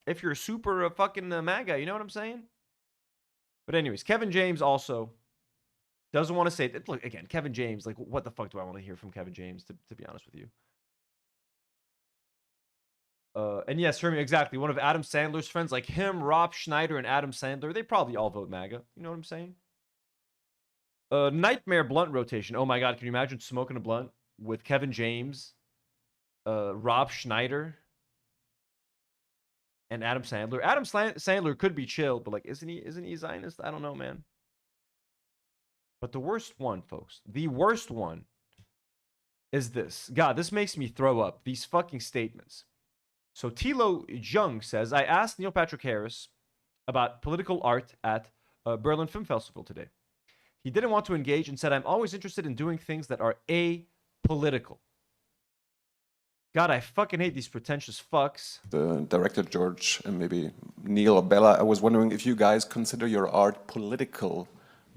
If you're super fucking MAGA, you know what I'm saying? But anyways, Kevin James also doesn't want to say that. Look, again, Kevin James, like, what the fuck do I want to hear from Kevin James, to be honest with you? And yes, Hermie, exactly. One of Adam Sandler's friends, like him, Rob Schneider, and Adam Sandler, they probably all vote MAGA. You know what I'm saying? Nightmare blunt rotation. Oh my god, can you imagine smoking a blunt with Kevin James Rob Schneider and Adam Sandler. Adam Sandler could be chill, but like, isn't he a Zionist? I don't know, man. But the worst one, folks, the worst one is this. God, this makes me throw up. These fucking statements. So Tilo Jung says, I asked Neil Patrick Harris about political art at Berlin Film Festival today. He didn't want to engage and said, I'm always interested in doing things that are apolitical. God, I fucking hate these pretentious fucks. The director, George, and maybe Neil or Bella, I was wondering if you guys consider your art political,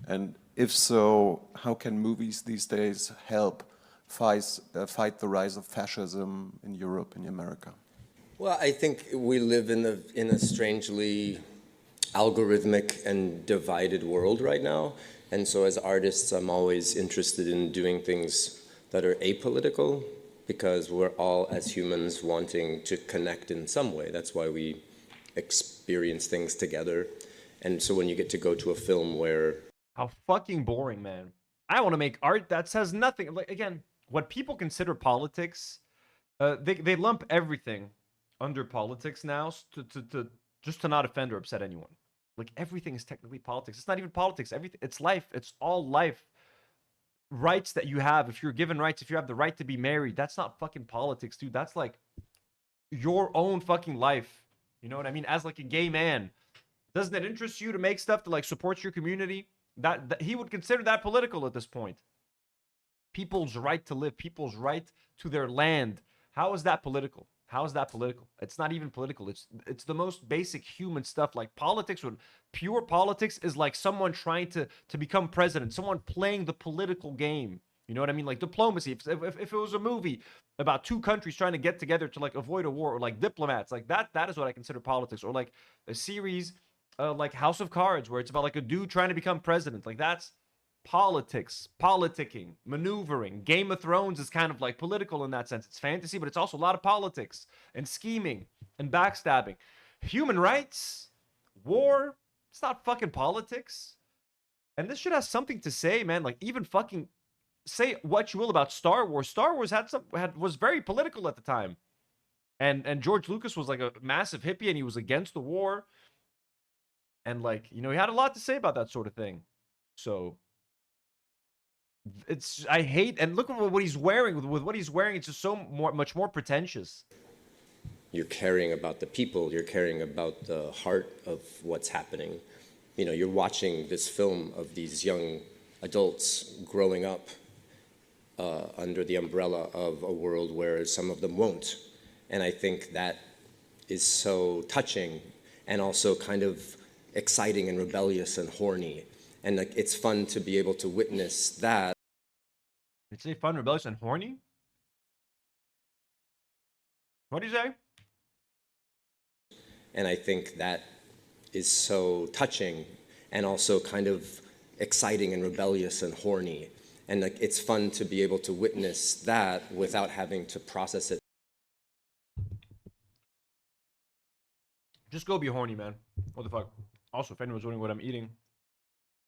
and if so, how can movies these days help fight the rise of fascism in Europe and America? Well, I think we live in a strangely algorithmic and divided world right now. And so as artists, I'm always interested in doing things that are apolitical, because we're all, as humans, wanting to connect in some way. That's why we experience things together. And so when you get to go to a film where... How fucking boring, man. I want to make art that says nothing. Like, again, what people consider politics, they lump everything under politics now to just to not offend or upset anyone. Like, everything is technically politics. It's not even politics. Everything, it's life. It's all life. Rights that you have, if you're given rights, if you have the right to be married, that's not fucking politics, dude. That's like your own fucking life. You know what I mean? As like a gay man, doesn't it interest you to make stuff to like support your community? That he would consider that political at this point. People's right to live, people's right to their land. How is that political? How is that political? It's not even political. It's the most basic human stuff. Like politics, pure politics is like someone trying to become president, someone playing the political game. You know what I mean? Like diplomacy. If it was a movie about two countries trying to get together to like avoid a war, or like diplomats, like that is what I consider politics. Or like a series like House of Cards, where it's about like a dude trying to become president. Like that's politics, politicking, maneuvering. Game of Thrones is kind of like political in that sense. It's fantasy, but it's also a lot of politics and scheming and backstabbing. Human rights, war, it's not fucking politics. And this shit has something to say, man. Like, even fucking say what you will about Star Wars. Star Wars was very political at the time. And George Lucas was like a massive hippie, and he was against the war. And like, you know, he had a lot to say about that sort of thing. So I hate, and look at what he's wearing. With what he's wearing, it's just much more pretentious. You're caring about the people, you're caring about the heart of what's happening. You know, you're watching this film of these young adults growing up under the umbrella of a world where some of them won't. And I think that is so touching, and also kind of exciting and rebellious and horny. And like, it's fun to be able to witness that. Did you say fun, rebellious, and horny? What do you say? And I think that is so touching, and also kind of exciting and rebellious and horny. And like, it's fun to be able to witness that without having to process it. Just go be horny, man. What the fuck? Also, if anyone's wondering what I'm eating,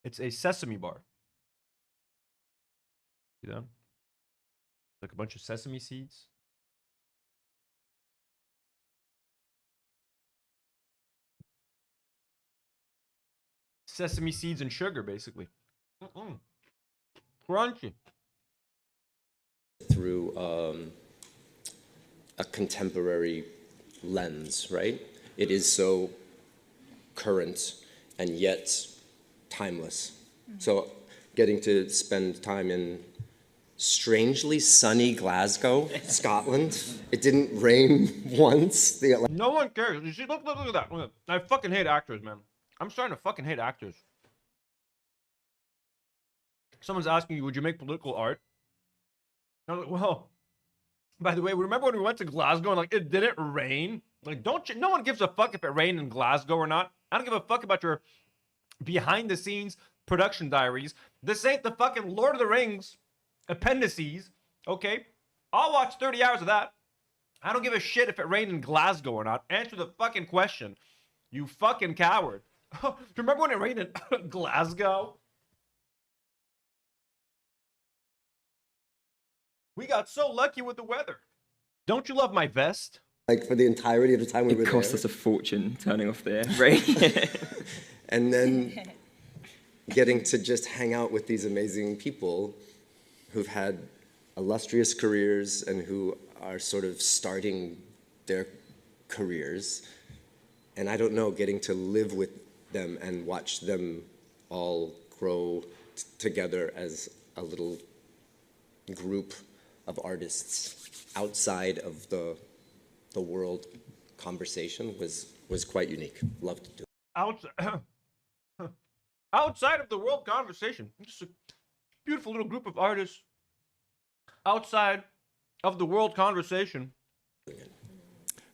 it's a sesame bar. See that? Like a bunch of sesame seeds. Sesame seeds and sugar, basically. Crunchy. Through a contemporary lens, right? It is so current and yet timeless. So getting to spend time in strangely sunny Glasgow, Scotland. It didn't rain once. No one cares. You see, look at that. Look at that. I fucking hate actors, man. I'm starting to fucking hate actors. Someone's asking you, would you make political art? I'm like, well, by the way, remember when we went to Glasgow and like it didn't rain? Like, no one gives a fuck if it rained in Glasgow or not. I don't give a fuck about your behind the scenes production diaries. This ain't the fucking Lord of the Rings appendices, okay? I'll watch 30 hours of that. I don't give a shit if it rained in Glasgow or not. Answer the fucking question, you fucking coward. Do you remember when it rained in Glasgow? We got so lucky with the weather. Don't you love my vest? Like for the entirety of the time we were there. It cost us a fortune turning off the air. And then getting to just hang out with these amazing people who've had illustrious careers and who are sort of starting their careers. And I don't know, getting to live with them and watch them all grow together as a little group of artists outside of the world conversation was quite unique. Loved to do it. Outside of the world conversation, just a beautiful little group of artists outside of the world conversation.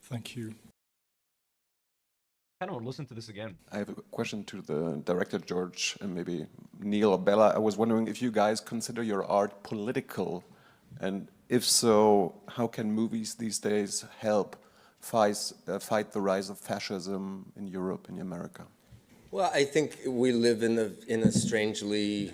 Thank you. I don't want to listen to this again. I have a question to the director, George, and maybe Neil or Bella. I was wondering if you guys consider your art political, and if so, how can movies these days help fight the rise of fascism in Europe and America? Well, I think we live in a strangely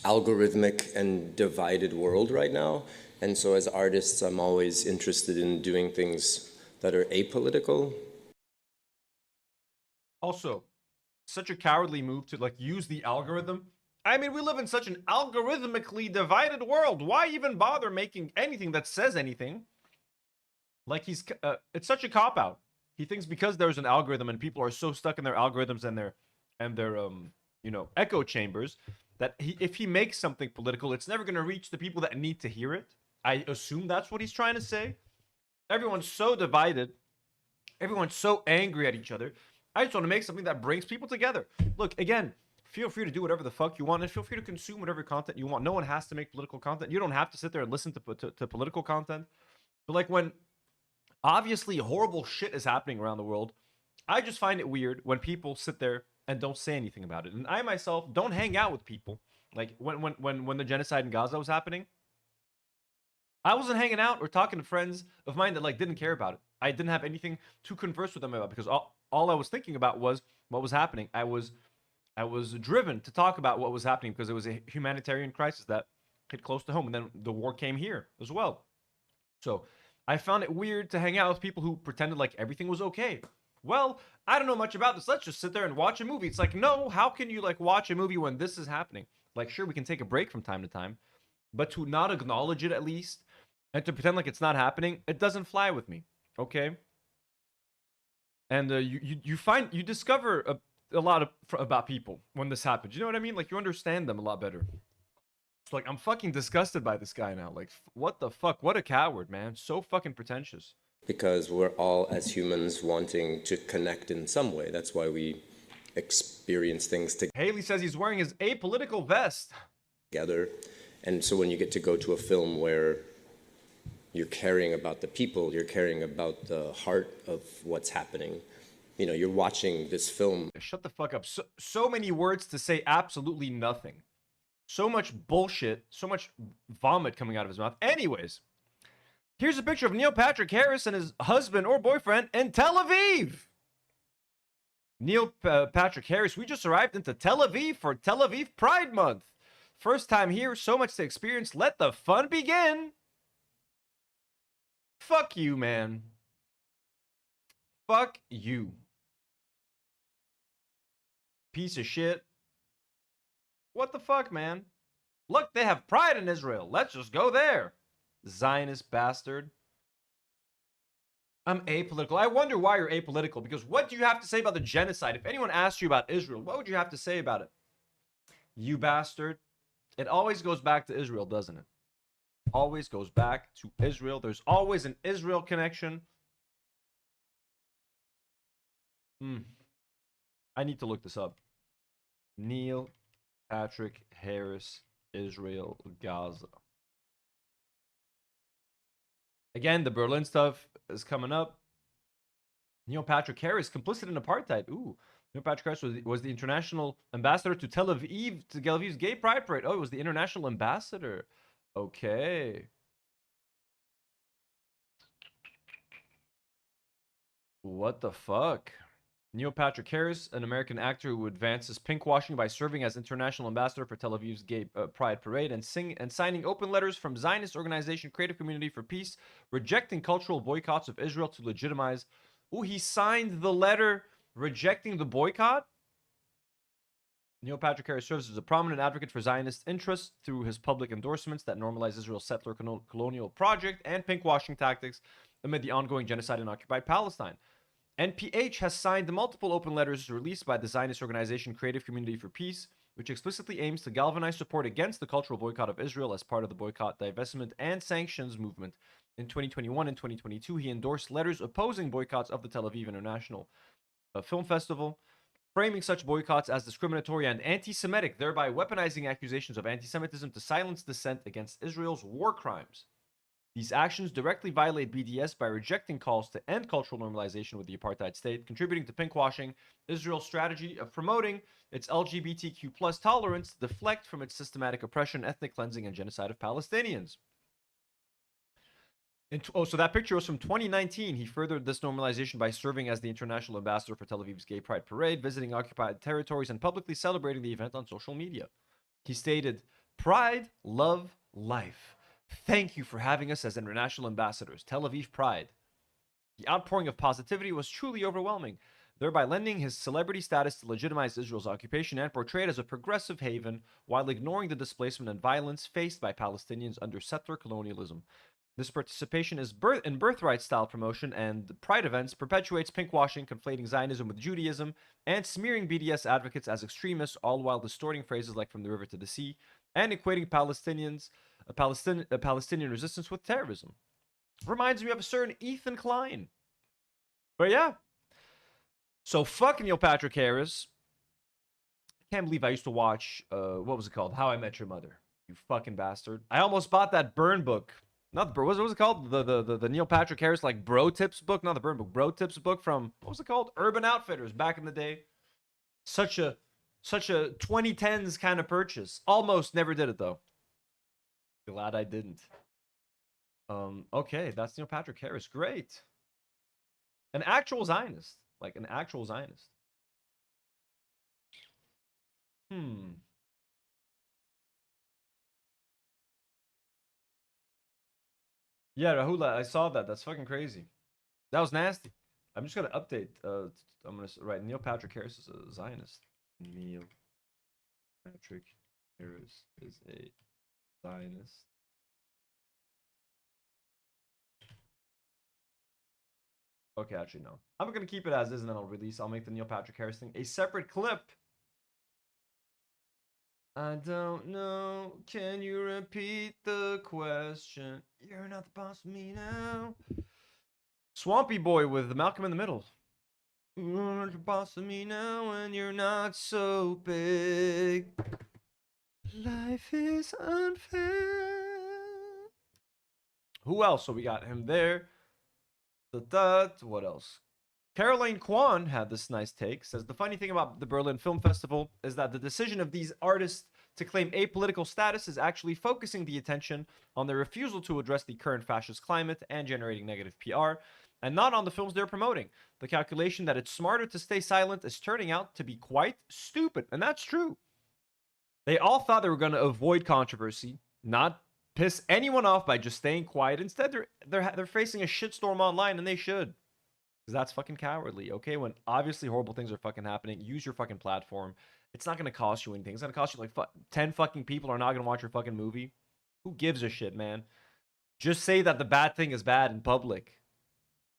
algorithmic and divided world right now. And so as artists, I'm always interested in doing things that are apolitical. Also, such a cowardly move to like use the algorithm. I mean, we live in such an algorithmically divided world. Why even bother making anything that says anything? Like it's such a cop-out. He thinks because there's an algorithm and people are so stuck in their algorithms and their you know, echo chambers that if he makes something political, it's never going to reach the people that need to hear it. I assume that's what he's trying to say. Everyone's so divided. Everyone's so angry at each other. I just want to make something that brings people together. Look, again, feel free to do whatever the fuck you want and feel free to consume whatever content you want. No one has to make political content. You don't have to sit there and listen to political content. But like when obviously horrible shit is happening around the world, I just find it weird when people sit there and don't say anything about it. And I myself don't hang out with people. Like when the genocide in Gaza was happening, I wasn't hanging out or talking to friends of mine that like didn't care about it. I didn't have anything to converse with them about because all I was thinking about was what was happening. I was driven to talk about what was happening because it was a humanitarian crisis that hit close to home, and then the war came here as well. So I found it weird to hang out with people who pretended like everything was okay. Well, I don't know much about this. Let's just sit there and watch a movie. It's like, no, how can you like watch a movie when this is happening? Like, sure, we can take a break from time to time, but to not acknowledge it at least and to pretend like it's not happening, it doesn't fly with me. Okay. And you discover a lot about people when this happens. You know what I mean? Like you understand them a lot better. It's like I'm fucking disgusted by this guy now. Like what the fuck? What a coward, man. So fucking pretentious. Because we're all as humans wanting to connect in some way. That's why we experience things Haley says he's wearing his apolitical vest together. And so when you get to go to a film where you're caring about the people, you're caring about the heart of what's happening. You know, you're watching this film. Shut the fuck up. So many words to say absolutely nothing. So much bullshit, so much vomit coming out of his mouth. Anyways, here's a picture of Neil Patrick Harris and his husband or boyfriend in Tel Aviv. Neil Patrick Harris, we just arrived into Tel Aviv for Tel Aviv Pride Month. First time here, so much to experience. Let the fun begin. Fuck you, man. Fuck you. Piece of shit. What the fuck, man? Look, they have pride in Israel. Let's just go there. Zionist bastard. I'm apolitical. I wonder why you're apolitical, because what do you have to say about the genocide? If anyone asked you about Israel, what would you have to say about it? You bastard. It always goes back to Israel, doesn't it? Always goes back to Israel. There's always an Israel connection. I need to look this up. Neil Patrick Harris, Israel, Gaza. Again, the Berlin stuff is coming up. Neil Patrick Harris, complicit in apartheid. Ooh. Neil Patrick Harris was the international ambassador to Tel Aviv's gay pride parade. Oh, it was the international ambassador. Okay. What the fuck? Neil Patrick Harris, an American actor who advances pinkwashing by serving as international ambassador for Tel Aviv's Gay Pride Parade and signing open letters from Zionist organization Creative Community for Peace, rejecting cultural boycotts of Israel to legitimize. Oh, he signed the letter rejecting the boycott? Neil Patrick Harris serves as a prominent advocate for Zionist interests through his public endorsements that normalize Israel's settler colonial project and pinkwashing tactics amid the ongoing genocide in occupied Palestine. NPH has signed multiple open letters released by the Zionist organization Creative Community for Peace, which explicitly aims to galvanize support against the cultural boycott of Israel as part of the boycott, divestment, and sanctions movement. In 2021 and 2022, he endorsed letters opposing boycotts of the Tel Aviv International Film Festival, framing such boycotts as discriminatory and anti-Semitic, thereby weaponizing accusations of anti-Semitism to silence dissent against Israel's war crimes. These actions directly violate BDS by rejecting calls to end cultural normalization with the apartheid state, contributing to pinkwashing Israel's strategy of promoting its LGBTQ plus tolerance to deflect from its systematic oppression, ethnic cleansing, and genocide of Palestinians. So that picture was from 2019. He furthered this normalization by serving as the international ambassador for Tel Aviv's Gay Pride Parade, visiting occupied territories, and publicly celebrating the event on social media. He stated, "Pride, love, life. Thank you for having us as international ambassadors. Tel Aviv Pride." The outpouring of positivity was truly overwhelming, thereby lending his celebrity status to legitimize Israel's occupation and portray it as a progressive haven while ignoring the displacement and violence faced by Palestinians under settler colonialism. This participation is in birthright-style promotion and pride events perpetuates pinkwashing, conflating Zionism with Judaism, and smearing BDS advocates as extremists, all while distorting phrases like "from the river to the sea" and equating Palestinian resistance with terrorism. Reminds me of a certain Ethan Klein. But yeah. So fuck Neil Patrick Harris. I can't believe I used to watch, what was it called? How I Met Your Mother. You fucking bastard. I almost bought that Burn book. Not the Burn, what was it called? The Neil Patrick Harris, like, Bro Tips book? Not the Burn book. Bro Tips book from, what was it called? Urban Outfitters back in the day. Such a 2010s kind of purchase. Almost never did it, though. Glad I didn't. Okay, that's Neil Patrick Harris. Great. An actual Zionist. Like, an actual Zionist. Yeah, Rahula, I saw that. That's fucking crazy. That was nasty. I'm just gonna update. I'm gonna write Neil Patrick Harris is a Zionist. Neil Patrick Harris is a Zionist. Okay, actually, no. I'm going to keep it as is, and then I'll make the Neil Patrick Harris thing a separate clip. I don't know. Can you repeat the question? You're not the boss of me now. Swampy Boy with Malcolm in the Middle. You're not the boss of me now, and you're not so big. Life is unfair. Who else? So we got him there. What else? Caroline Kwan had this nice take. Says, the funny thing about the Berlin Film Festival is that the decision of these artists to claim apolitical status is actually focusing the attention on their refusal to address the current fascist climate and generating negative PR, and not on the films they're promoting. The calculation that it's smarter to stay silent is turning out to be quite stupid. And that's true. They all thought they were going to avoid controversy, not piss anyone off by just staying quiet. Instead, they're facing a shitstorm online, and they should. Because that's fucking cowardly, okay? When obviously horrible things are fucking happening, use your fucking platform. It's not going to cost you anything. It's going to cost you like 10 fucking people are not going to watch your fucking movie. Who gives a shit, man? Just say that the bad thing is bad in public.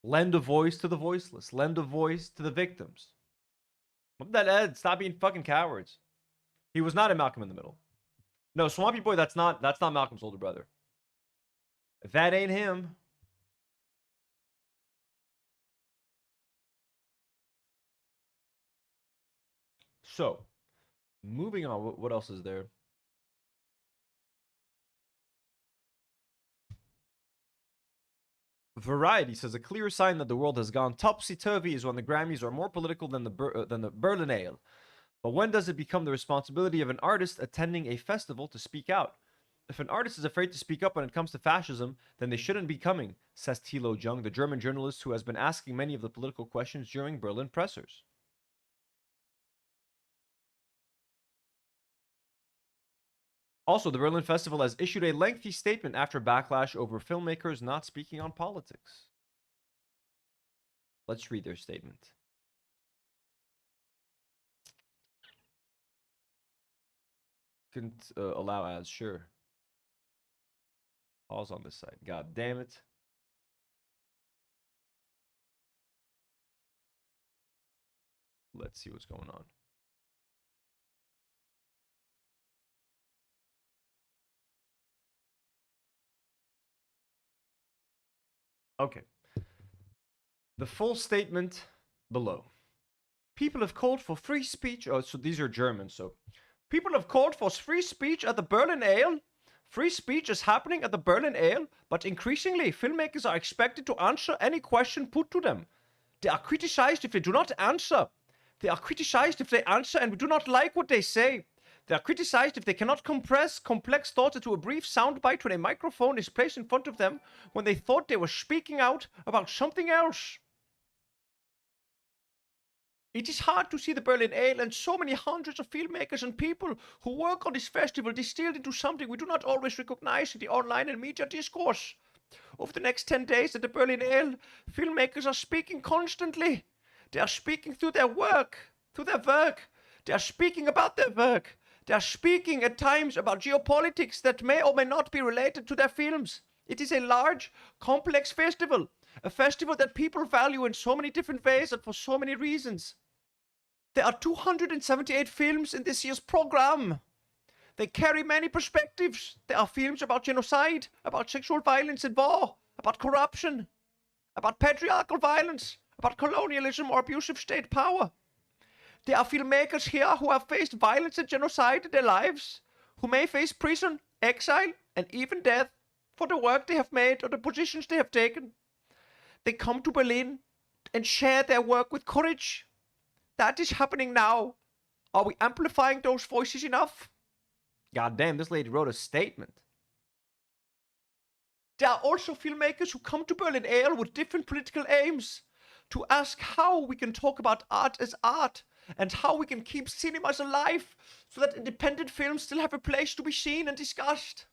Lend a voice to the voiceless. Lend a voice to the victims. What that Ed? Stop being fucking cowards. He was not in Malcolm in the Middle. No, Swampy Boy, that's not Malcolm's older brother. If that ain't him. So, moving on, what else is there? Variety says a clear sign that the world has gone topsy-turvy is when the Grammys are more political than the Berlinale. But when does it become the responsibility of an artist attending a festival to speak out? If an artist is afraid to speak up when it comes to fascism, then they shouldn't be coming, says Thilo Jung, the German journalist who has been asking many of the political questions during Berlin pressers. Also, the Berlin Festival has issued a lengthy statement after backlash over filmmakers not speaking on politics. Let's read their statement. Couldn't allow ads, sure. Pause on this side. God damn it. Let's see what's going on. Okay. The full statement below. People have called for free speech. Oh, so these are German. So people have called for free speech at the Berlin Ale. Free speech is happening at the Berlin Ale, but increasingly filmmakers are expected to answer any question put to them. They are criticized if they do not answer. They are criticized if they answer and we do not like what they say. They are criticized if they cannot compress complex thoughts into a brief soundbite when a microphone is placed in front of them when they thought they were speaking out about something else. It is hard to see the Berlin Ale and so many hundreds of filmmakers and people who work on this festival distilled into something we do not always recognize in the online and media discourse. Over the next 10 days at the Berlin Ale, filmmakers are speaking constantly. They are speaking through their work, through their work. They are speaking about their work. They are speaking at times about geopolitics that may or may not be related to their films. It is a large, complex festival. A festival that people value in so many different ways and for so many reasons. There are 278 films in this year's program. They carry many perspectives. There are films about genocide, about sexual violence and war, about corruption, about patriarchal violence, about colonialism or abusive state power. There are filmmakers here who have faced violence and genocide in their lives, who may face prison, exile, and even death for the work they have made or the positions they have taken. They come to Berlin and share their work with courage. That is happening now. Are we amplifying those voices enough? God damn, this lady wrote a statement. There are also filmmakers who come to Berlin Ale with different political aims to ask how we can talk about art as art and how we can keep cinemas alive so that independent films still have a place to be seen and discussed.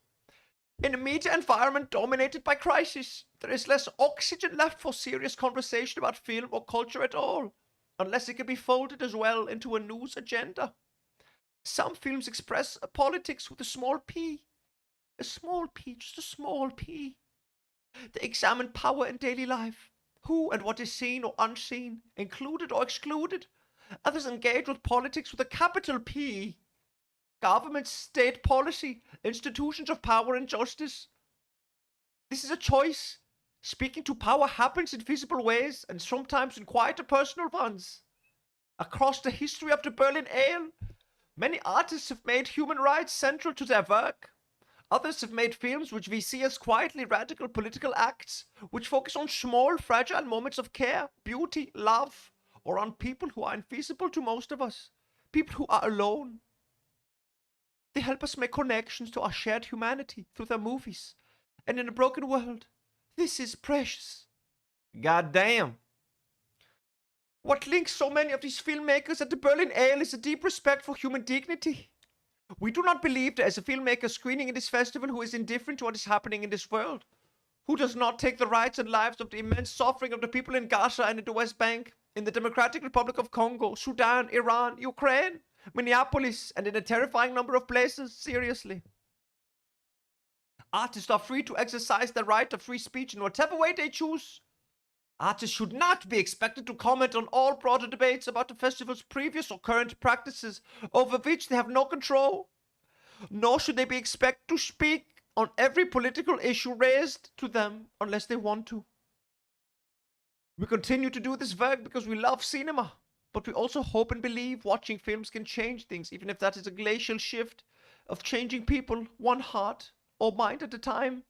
In a media environment dominated by crisis, there is less oxygen left for serious conversation about film or culture at all, unless it can be folded as well into a news agenda. Some films express politics with a small p. A small p, just a small p. They examine power in daily life, who and what is seen or unseen, included or excluded. Others engage with politics with a capital P. Government, state policy, institutions of power and justice. This is a choice. Speaking to power happens in visible ways and sometimes in quieter personal ones. Across the history of the Berlin Ale, many artists have made human rights central to their work. Others have made films which we see as quietly radical political acts, which focus on small, fragile moments of care, beauty, love, or on people who are invisible to most of us, people who are alone. They help us make connections to our shared humanity through their movies. And in a broken world, this is precious. God damn. What links so many of these filmmakers at the Berlin Ale is a deep respect for human dignity. We do not believe there is a filmmaker screening in this festival who is indifferent to what is happening in this world, who does not take the rights and lives of the immense suffering of the people in Gaza and in the West Bank, in the Democratic Republic of Congo, Sudan, Iran, Ukraine, Minneapolis, and in a terrifying number of places, seriously. Artists are free to exercise their right of free speech in whatever way they choose. Artists should not be expected to comment on all broader debates about the festival's previous or current practices over which they have no control. Nor should they be expected to speak on every political issue raised to them unless they want to. We continue to do this work because we love cinema, but we also hope and believe watching films can change things, even if that is a glacial shift of changing people one heart or mind at a time.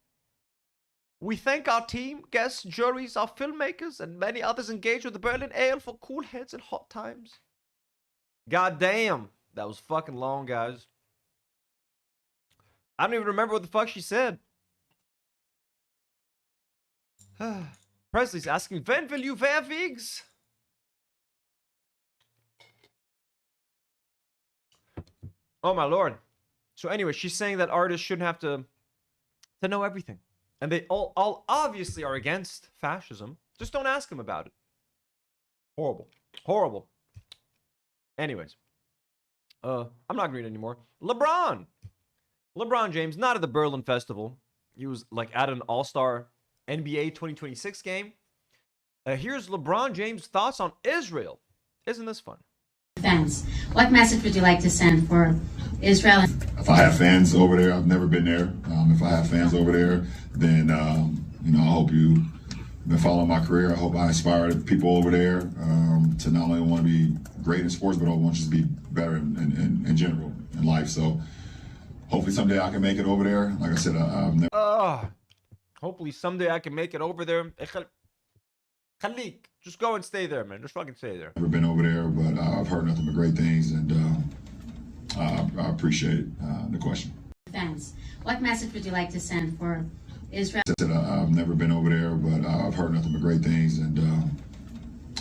We thank our team, guests, juries, our filmmakers, and many others engaged with the Berlin Ale for cool heads and hot times. God damn, that was fucking long, guys. I don't even remember what the fuck she said. Presley's asking, when will you wear wigs? Oh my lord. So anyway, she's saying that artists shouldn't have to know everything. And they all obviously are against fascism. Just don't ask them about it. Horrible. Horrible. Anyways. I'm not gonna read anymore. LeBron James, not at the Berlin Festival. He was like at an All-Star NBA 2026 game. Here's LeBron James' thoughts on Israel. Isn't this fun? Fans, what message would you like to send for Israel? If I have fans over there, I've never been there. If I have fans over there, then you know, I hope you've been following my career. I hope I inspire people over there to not only want to be great in sports, but I want you to be better in general in life. So hopefully someday I can make it over there. Like I said, I've never. Hopefully someday I can make it over there. Khalik, just go and stay there, man. Just fucking stay there. Never been over there, but I've heard nothing but great things, and I appreciate the question. Fans, what message would you like to send for Israel? I said I've never been over there, but I've heard nothing but great things, and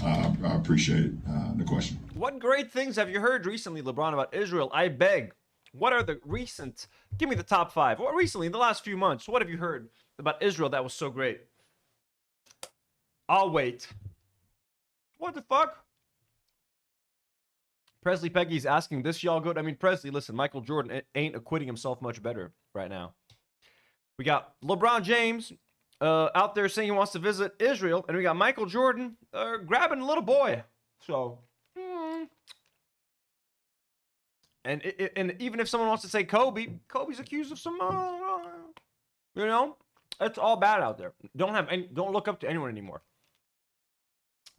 I appreciate the question. What great things have you heard recently, LeBron, about Israel? I beg. What are the recent? Give me the top 5. What recently, in the last few months, what have you heard about Israel that was so great? I'll wait. What the fuck? Presley Peggy's asking, this y'all good? I mean, Presley, listen, Michael Jordan ain't acquitting himself much better right now. We got LeBron James out there saying he wants to visit Israel, and we got Michael Jordan grabbing a little boy. So, and even if someone wants to say Kobe's accused of some, you know, it's all bad out there. Don't look up to anyone anymore.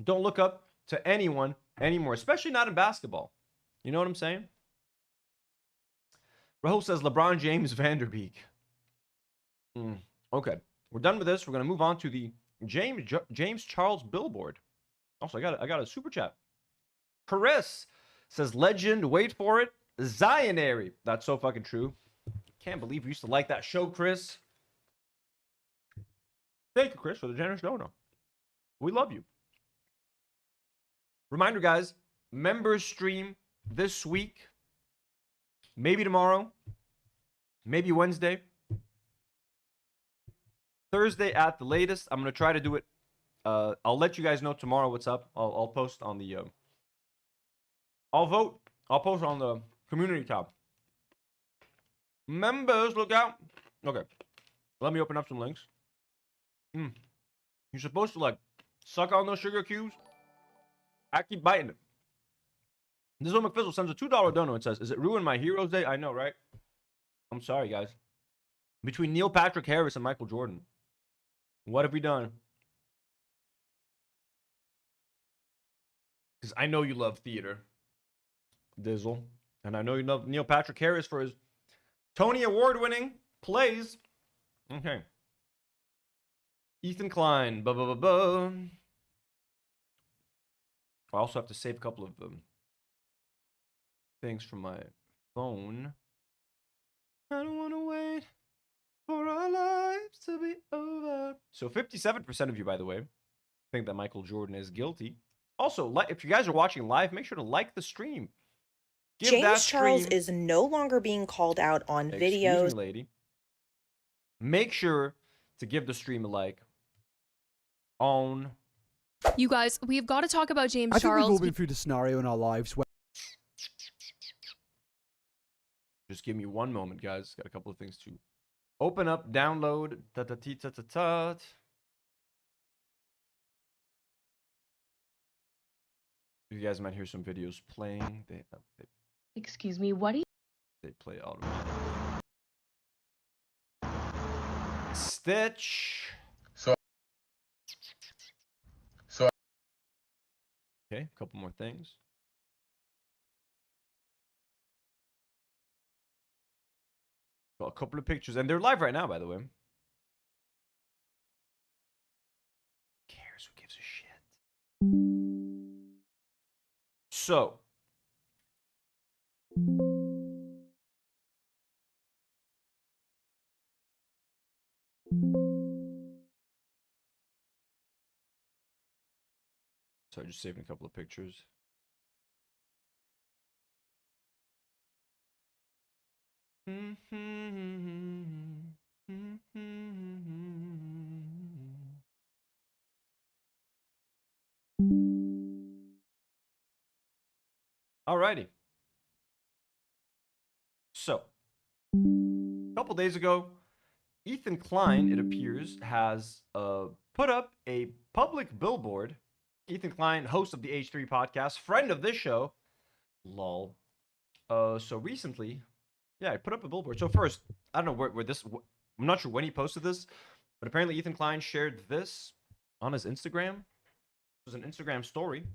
Don't look up to anyone anymore, especially not in basketball. You know what I'm saying? Rahul says LeBron James Vanderbeek. Okay, we're done with this. We're gonna move on to the James Charles Billboard. Also, I got a super chat. Chris says legend. Wait for it. Zionary. That's so fucking true. Can't believe you used to like that show, Chris. Thank you, Chris, for the generous donor. We love you. Reminder, guys, members stream this week, maybe tomorrow, maybe Wednesday, Thursday at the latest. I'm going to try to do it. I'll let you guys know tomorrow what's up. I'll post on the, I'll vote. I'll post on the community tab. Members, look out. Okay. Let me open up some links. You're supposed to, like, suck on those sugar cubes. I keep biting it. This one McFizzle sends a $2 dono and says, is it ruined my Heroes Day? I know, right? I'm sorry, guys. Between Neil Patrick Harris and Michael Jordan, what have we done? Because I know you love theater, Dizzle. And I know you love Neil Patrick Harris for his Tony Award-winning plays. Okay. Ethan Klein. I also have to save a couple of things from my phone. I don't want to wait for our lives to be over. So 57% of you, by the way, think that Michael Jordan is guilty. Also, if you guys are watching live, make sure to like the stream. Give James Charles is no longer being called out on videos. Excuse me, lady. Make sure to give the stream a like. You guys, we've got to talk about James Charles. I think we've all been through the scenario in our lives where... Just give me one moment, guys. Got a couple of things to open up, download. You guys might hear some videos playing. Excuse me, what do you... They play automatically. Stitch. Okay, a couple more things. Got a couple of pictures, and they're live right now, by the way. Who cares? Who gives a shit? So. Sorry, just saving a couple of pictures. Alrighty. So, a couple days ago, Ethan Klein, it appears, has put up a public billboard. Ethan Klein, host of the H3 podcast, friend of this show. Lol. So recently, yeah, I put up a billboard. So first, I don't know where this, I'm not sure when he posted this, but apparently Ethan Klein shared this on his Instagram. It was an Instagram story.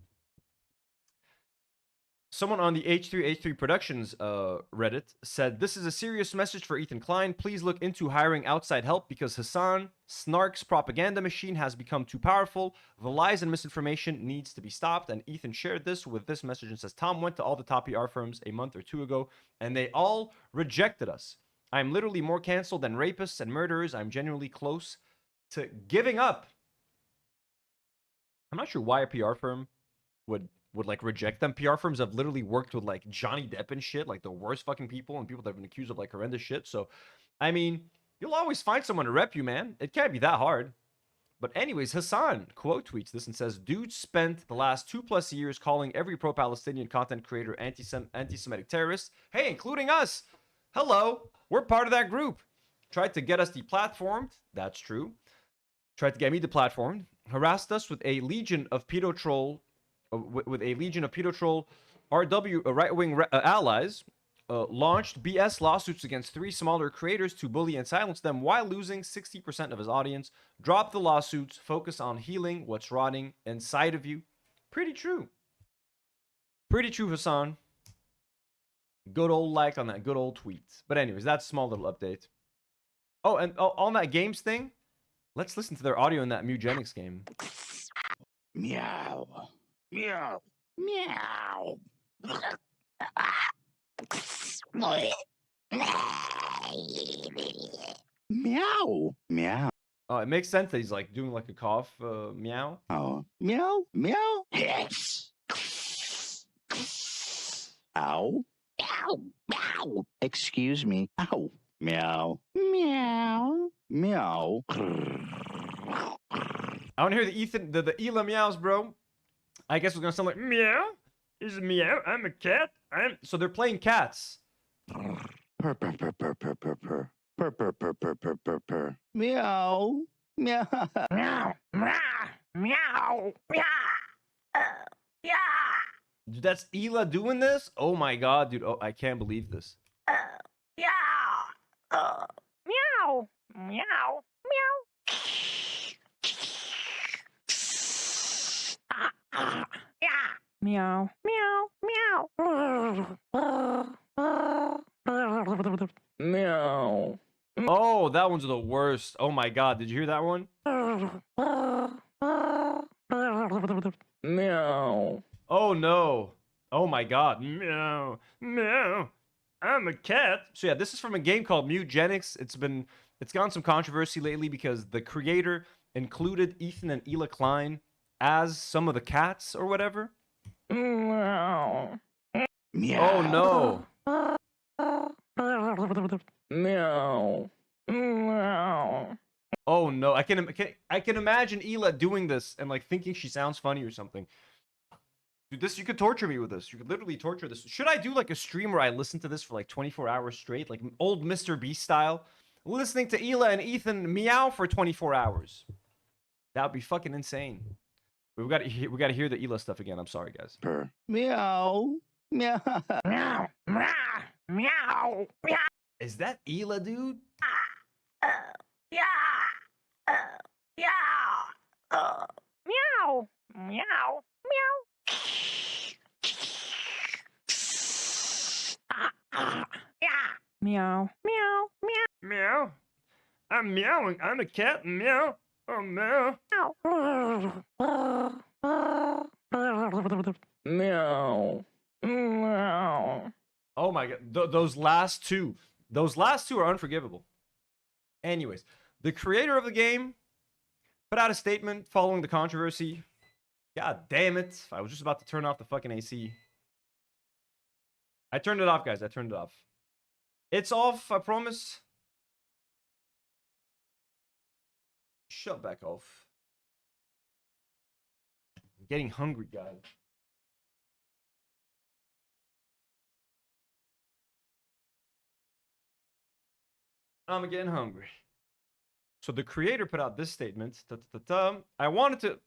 Someone on the H3 Productions Reddit said, "This is a serious message for Ethan Klein. Please look into hiring outside help because Hassan Snark's propaganda machine has become too powerful. The lies and misinformation needs to be stopped." And Ethan shared this with this message and says, "Tom went to all the top PR firms a month or two ago and they all rejected us. I'm literally more canceled than rapists and murderers. I'm genuinely close to giving up." I'm not sure why a PR firm would like reject them. PR firms have literally worked with like Johnny Depp and shit, like the worst fucking people and people that have been accused of like horrendous shit. So, I mean, you'll always find someone to rep you, man. It can't be that hard. But anyways, Hassan quote tweets this and says, "Dude spent the last 2+ years calling every pro-Palestinian content creator anti-Semitic terrorists. Hey, including us. Hello, we're part of that group. Tried to get us deplatformed. That's true. Tried to get me deplatformed. Harassed us with a legion of pedo troll RW right-wing allies, launched BS lawsuits against 3 smaller creators to bully and silence them while losing 60% of his audience. Dropped the lawsuits, focus on healing what's rotting inside of you." Pretty true. Pretty true, Hassan. Good old like on that good old tweet. But anyways, that's a small little update. Oh, and on that games thing, let's listen to their audio in that Mugenics game. Meow. Meow. Meow. Meow. Meow. Oh, it makes sense that he's like doing like a cough, meow. Oh. Meow. Meow. Ow. Meow. Meow. Excuse me. Ow. Meow. Meow. Meow. I want to hear the Ela meows, bro. I guess it's gonna sound like meow. Is it meow? I'm a cat. So they're playing cats. Purr, purr, purr, purr, purr, purr, purr. Purr, purr, purr, purr, purr, purr, purr. Meow. Meow. Meow. Meow. Meow. Yeah. Dude, that's Ela doing this? Oh my god, dude. Oh, I can't believe this. Yeah. Meow. Meow. Meow. Yeah. Meow. Meow. Meow. Meow. Oh, that one's the worst. Oh my god, did you hear that one? Meow. Oh no. Oh my god. Meow. Meow. I'm a cat. So yeah, this is from a game called Mugenics. It's gotten some controversy lately because the creator included Ethan and Ela Klein as some of the cats or whatever. Meow. Oh no. Meow. Meow. Oh no. I can imagine Ela doing this and like thinking she sounds funny or something. Dude, you could torture me with this. You could literally torture this. Should I do like a stream where I listen to this for like 24 hours straight, like old Mr. Beast style, listening to Ela and Ethan meow for 24 hours? That would be fucking insane. We got to hear the Ela stuff again. I'm sorry, guys. Purr. Meow. Meow. Meow. Meow. Meow. Meow. Is that Ela, dude? Yeah. Yeah. Meow. Meow. Meow. Yeah. Meow. Meow. Meow. Meow. I'm meowing. I'm a cat. Meow. Oh, meow. Meow. Meow. Oh my god. Those last two are unforgivable. Anyways, the creator of the game put out a statement following the controversy. God damn it. I was just about to turn off the fucking AC. I turned it off, guys. I turned it off. It's off, I promise. Shut back off. I'm getting hungry, guys. I'm getting hungry. So the creator put out this statement. I wanted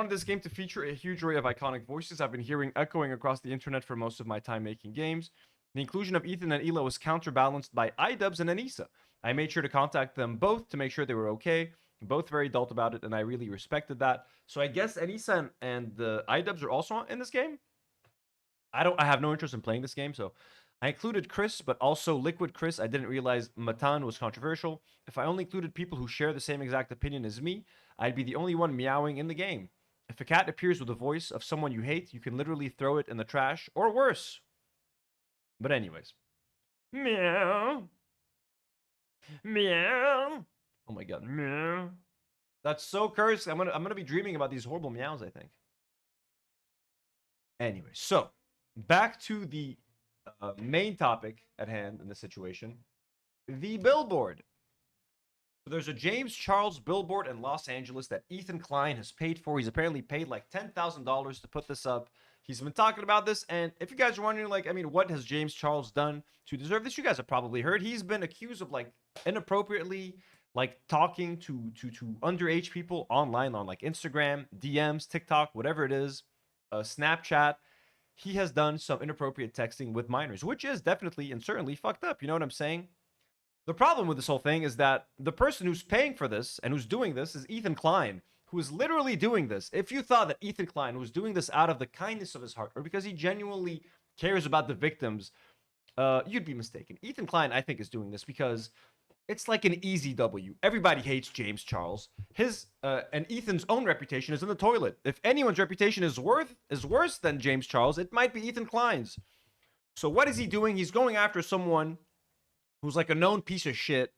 this game to feature a huge array of iconic voices I've been hearing echoing across the internet for most of my time making games. The inclusion of Ethan and Hila was counterbalanced by iDubbbz and Anissa. I made sure to contact them both to make sure they were okay. Both very adult about it, and I really respected that. So I guess Anissa and the iDubbbz are also in this game. I have no interest in playing this game, so I included Chris, but also Liquid Chris. I didn't realize Matan was controversial. If I only included people who share the same exact opinion as me, I'd be the only one meowing in the game. If a cat appears with the voice of someone you hate, you can literally throw it in the trash, or worse. But anyways. Meow. Meow. Oh my god. Meow. That's so cursed. I'm gonna be dreaming about these horrible meows, I think. Anyway, so back to the main topic at hand in this situation. The billboard. So there's a James Charles billboard in Los Angeles that Ethan Klein has paid for. He's apparently paid like $10,000 to put this up. He's been talking about this, and if you guys are wondering, like, I mean, what has James Charles done to deserve this? You guys have probably heard. He's been accused of, like, inappropriately, like, talking to underage people online on, like, Instagram, DMs, TikTok, whatever it is, Snapchat. He has done some inappropriate texting with minors, which is definitely and certainly fucked up. You know what I'm saying? The problem with this whole thing is that the person who's paying for this and who's doing this is Ethan Klein, who is literally doing this. If you thought that Ethan Klein was doing this out of the kindness of his heart or because he genuinely cares about the victims, you'd be mistaken. Ethan Klein, I think, is doing this because it's like an easy W. Everybody hates James Charles. His and Ethan's own reputation is in the toilet. If anyone's reputation is worse than James Charles, it might be Ethan Klein's. So what is he doing? He's going after someone who's like a known piece of shit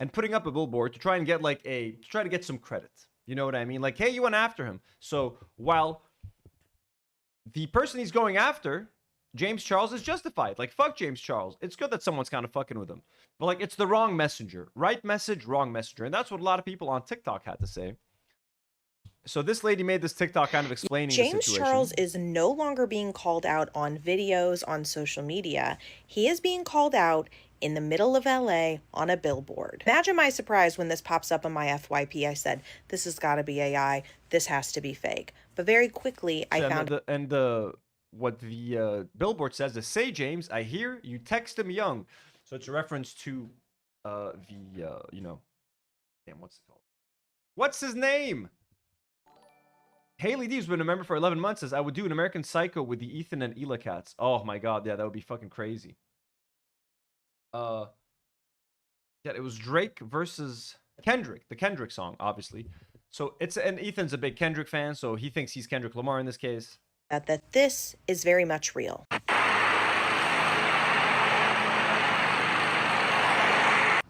and putting up a billboard to try and get to get some credit. You know what I mean? Like, hey, you went after him. So while the person he's going after, James Charles, is justified. Like, fuck James Charles. It's good that someone's kind of fucking with him. But, like, it's the wrong messenger. Right message, wrong messenger. And that's what a lot of people on TikTok had to say. So this lady made this TikTok kind of explaining the situation. James Charles is no longer being called out on videos on social media. He is being called out in the middle of LA on a billboard. Imagine my surprise when this pops up on my FYP. I said, this has got to be AI. This has to be fake. But very quickly, I found... What the billboard says is, say, James, I hear you text him young. So it's a reference to you know... Damn, what's it called? What's his name? Haley D, who's been a member for 11 months, says, I would do an American Psycho with the Ethan and Hila cats. Oh my god, yeah, that would be fucking crazy. Yeah, it was Drake versus Kendrick, the Kendrick song, obviously. So and Ethan's a big Kendrick fan, so he thinks he's Kendrick Lamar in this case. That this is very much real.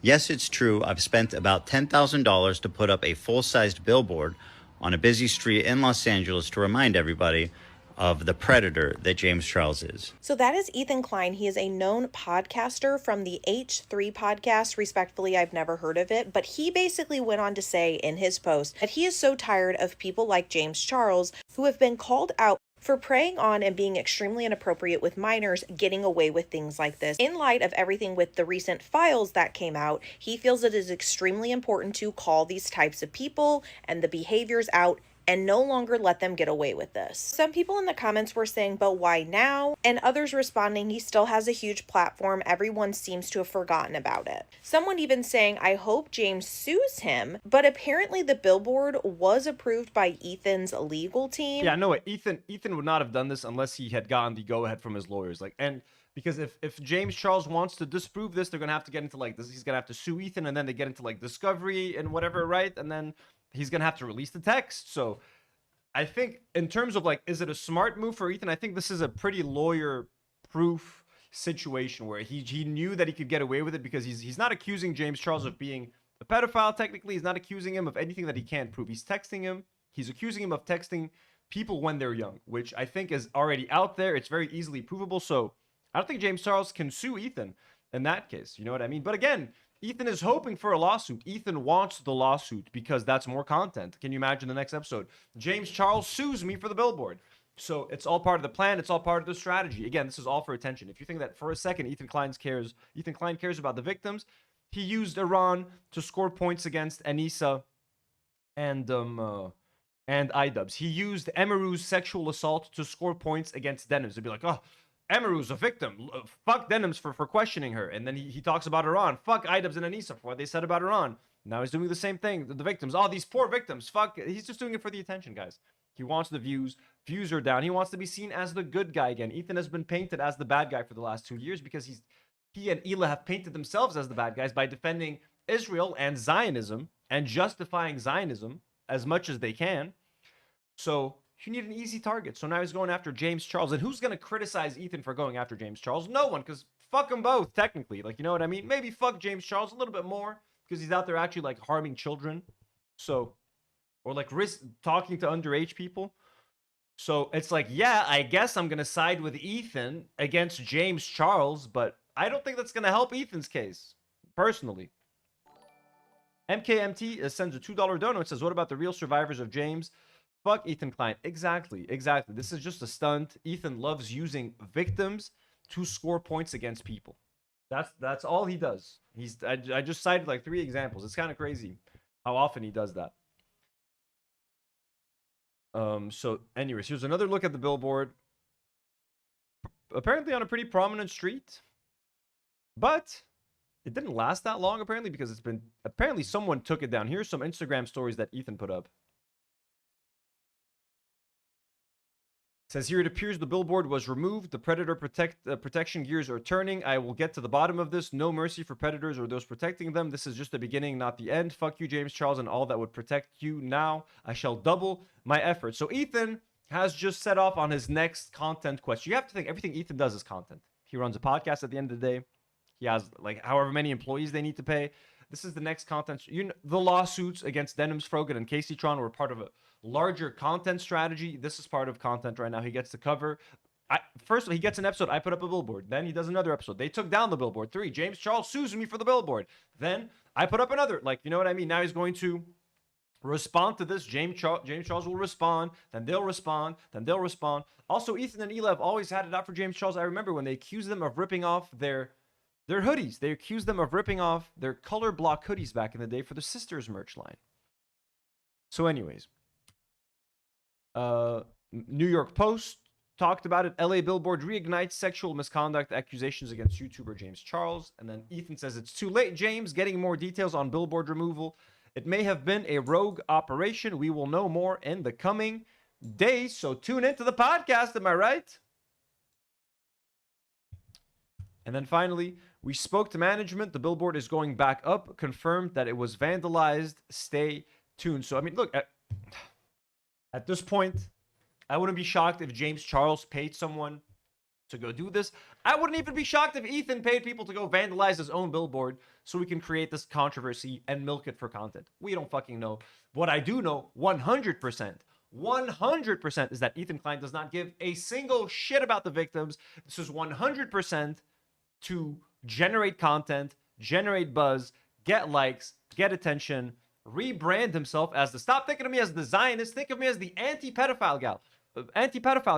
Yes, it's true. I've spent about $10,000 to put up a full-sized billboard on a busy street in Los Angeles to remind everybody of the predator that James Charles is. So that is Ethan Klein. He is a known podcaster from the H3 podcast. Respectfully, I've never heard of it, but he basically went on to say in his post that he is so tired of people like James Charles who have been called out for preying on and being extremely inappropriate with minors, getting away with things like this. In light of everything with the recent files that came out, he feels it is extremely important to call these types of people and the behaviors out and no longer let them get away with this. Some people in the comments were saying, but why now? And others responding, he still has a huge platform. Everyone seems to have forgotten about it. Someone even saying, I hope James sues him, but apparently the billboard was approved by Ethan's legal team. Yeah, no, Ethan would not have done this unless he had gotten the go-ahead from his lawyers. Because if James Charles wants to disprove this, they're gonna have to get into like this. He's gonna have to sue Ethan, and then they get into like discovery and whatever, right? And then he's gonna have to release the text. So I think in terms of like, is it a smart move for Ethan? I think this is a pretty lawyer-proof situation where he knew that he could get away with it because he's not accusing James Charles of being a pedophile. Technically, he's not accusing him of anything that he can't prove. He's texting him. He's accusing him of texting people when they're young, which I think is already out there. It's very easily provable. So I don't think James Charles can sue Ethan. in that case. You know what I mean? But again, Ethan is hoping for a lawsuit. Ethan wants the lawsuit because that's more content. Can you imagine the next episode? James Charles sues me for the billboard. So it's all part of the plan. It's all part of the strategy. Again, this is all for attention. If you think that for a second Ethan Klein cares about the victims, he used Iran to score points against Anissa and iDubbbz. He used Emiru's sexual assault to score points against Denims. They'd be like, oh, Emiru's a victim. Fuck Denims for questioning her. And then he talks about Iran. Fuck iDubbbz and Anissa for what they said about Iran. Now he's doing the same thing. The victims. Oh, these poor victims. Fuck. He's just doing it for the attention, guys. He wants the views. Views are down. He wants to be seen as the good guy again. Ethan has been painted as the bad guy for the last 2 years because he and Hila have painted themselves as the bad guys by defending Israel and Zionism and justifying Zionism as much as they can. So you need an easy target. So now he's going after James Charles. And who's going to criticize Ethan for going after James Charles? No one, because fuck them both, technically. Like, you know what I mean? Maybe fuck James Charles a little bit more because he's out there actually, like, harming children. So, or, like, risk talking to underage people. So it's like, yeah, I guess I'm going to side with Ethan against James Charles, but I don't think that's going to help Ethan's case, personally. MKMT sends a $2 dono. It says, what about the real survivors of James? Fuck Ethan Klein. Exactly. This is just a stunt. Ethan loves using victims to score points against people. That's all he does. I just cited like 3 examples. It's kind of crazy how often he does that. So anyways, here's another look at the billboard. Apparently on a pretty prominent street. But it didn't last that long apparently because apparently someone took it down. Here's some Instagram stories that Ethan put up. It says here, it appears the billboard was removed. The predator protection gears are turning. I will get to the bottom of this. No mercy for predators or those protecting them. This is just the beginning, not the end. Fuck you, James Charles, and all that would protect you now. I shall double my efforts. So Ethan has just set off on his next content quest. You have to think everything Ethan does is content. He runs a podcast at the end of the day. He has like however many employees they need to pay. This is the next content. The lawsuits against Denims, Frogan, and Casey Tron were part of a larger content strategy. This is part of content right now. He gets to cover. First, he gets an episode. I put up a billboard. Then he does another episode. They took down the billboard. 3. James Charles sues me for the billboard. Then I put up another. Like, you know what I mean? Now he's going to respond to this. James Charles will respond. Then they'll respond. Then they'll respond. Also, Ethan and Hila have always had it out for James Charles. I remember when they accused them of ripping off their hoodies. They accused them of ripping off their color block hoodies back in the day for the Sisters merch line. So anyways, New York Post talked about it. LA Billboard reignites sexual misconduct accusations against YouTuber James Charles. And then Ethan says, it's too late, James. Getting more details on billboard removal. It may have been a rogue operation. We will know more in the coming days. So tune into the podcast. Am I right? And then finally, we spoke to management. The billboard is going back up. Confirmed that it was vandalized. Stay tuned. So, I mean, look, at this point, I wouldn't be shocked if James Charles paid someone to go do this. I wouldn't even be shocked if Ethan paid people to go vandalize his own billboard so we can create this controversy and milk it for content. We don't fucking know. What I do know 100%, 100% is that Ethan Klein does not give a single shit about the victims. This is 100% to generate content, generate buzz, get likes, get attention, rebrand himself as the, stop thinking of me as the Zionist, think of me as the anti-pedophile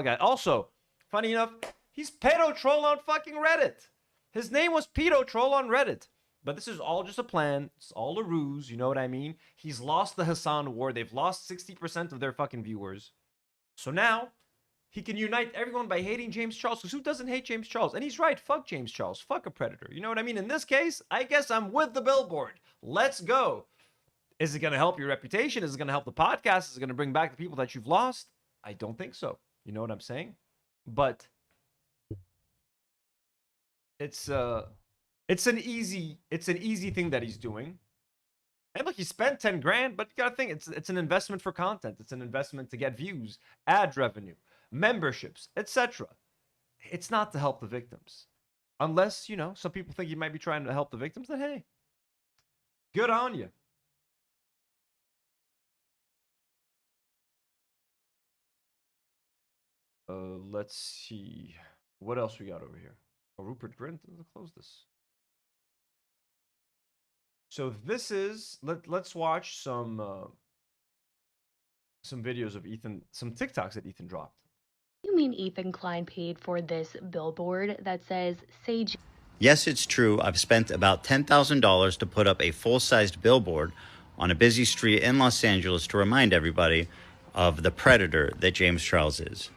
guy. Also, funny enough, he's pedo troll on fucking Reddit. His name was pedo troll on Reddit. But this is all just a plan. It's all a ruse, you know what I mean? He's lost the Hassan war. They've lost 60% of their fucking viewers. So now, he can unite everyone by hating James Charles. Because who doesn't hate James Charles? And he's right. Fuck James Charles. Fuck a predator. You know what I mean? In this case, I guess I'm with the billboard. Let's go. Is it going to help your reputation? Is it going to help the podcast? Is it going to bring back the people that you've lost? I don't think so. You know what I'm saying? But it's an easy thing that he's doing. And look, he spent 10 grand, but you got to think it's an investment for content. It's an investment to get views, ad revenue, memberships, etc. It's not to help the victims. Unless, you know, some people think you might be trying to help the victims, then hey, good on you. Let's see. What else we got over here? Oh, Rupert Grint. Let's close this. So this is let's watch some videos of Ethan, some TikToks that Ethan dropped. You mean Ethan Klein paid for this billboard that says "Say"? Yes, it's true. I've spent about $10,000 to put up a full-sized billboard on a busy street in Los Angeles to remind everybody of the predator that James Charles is.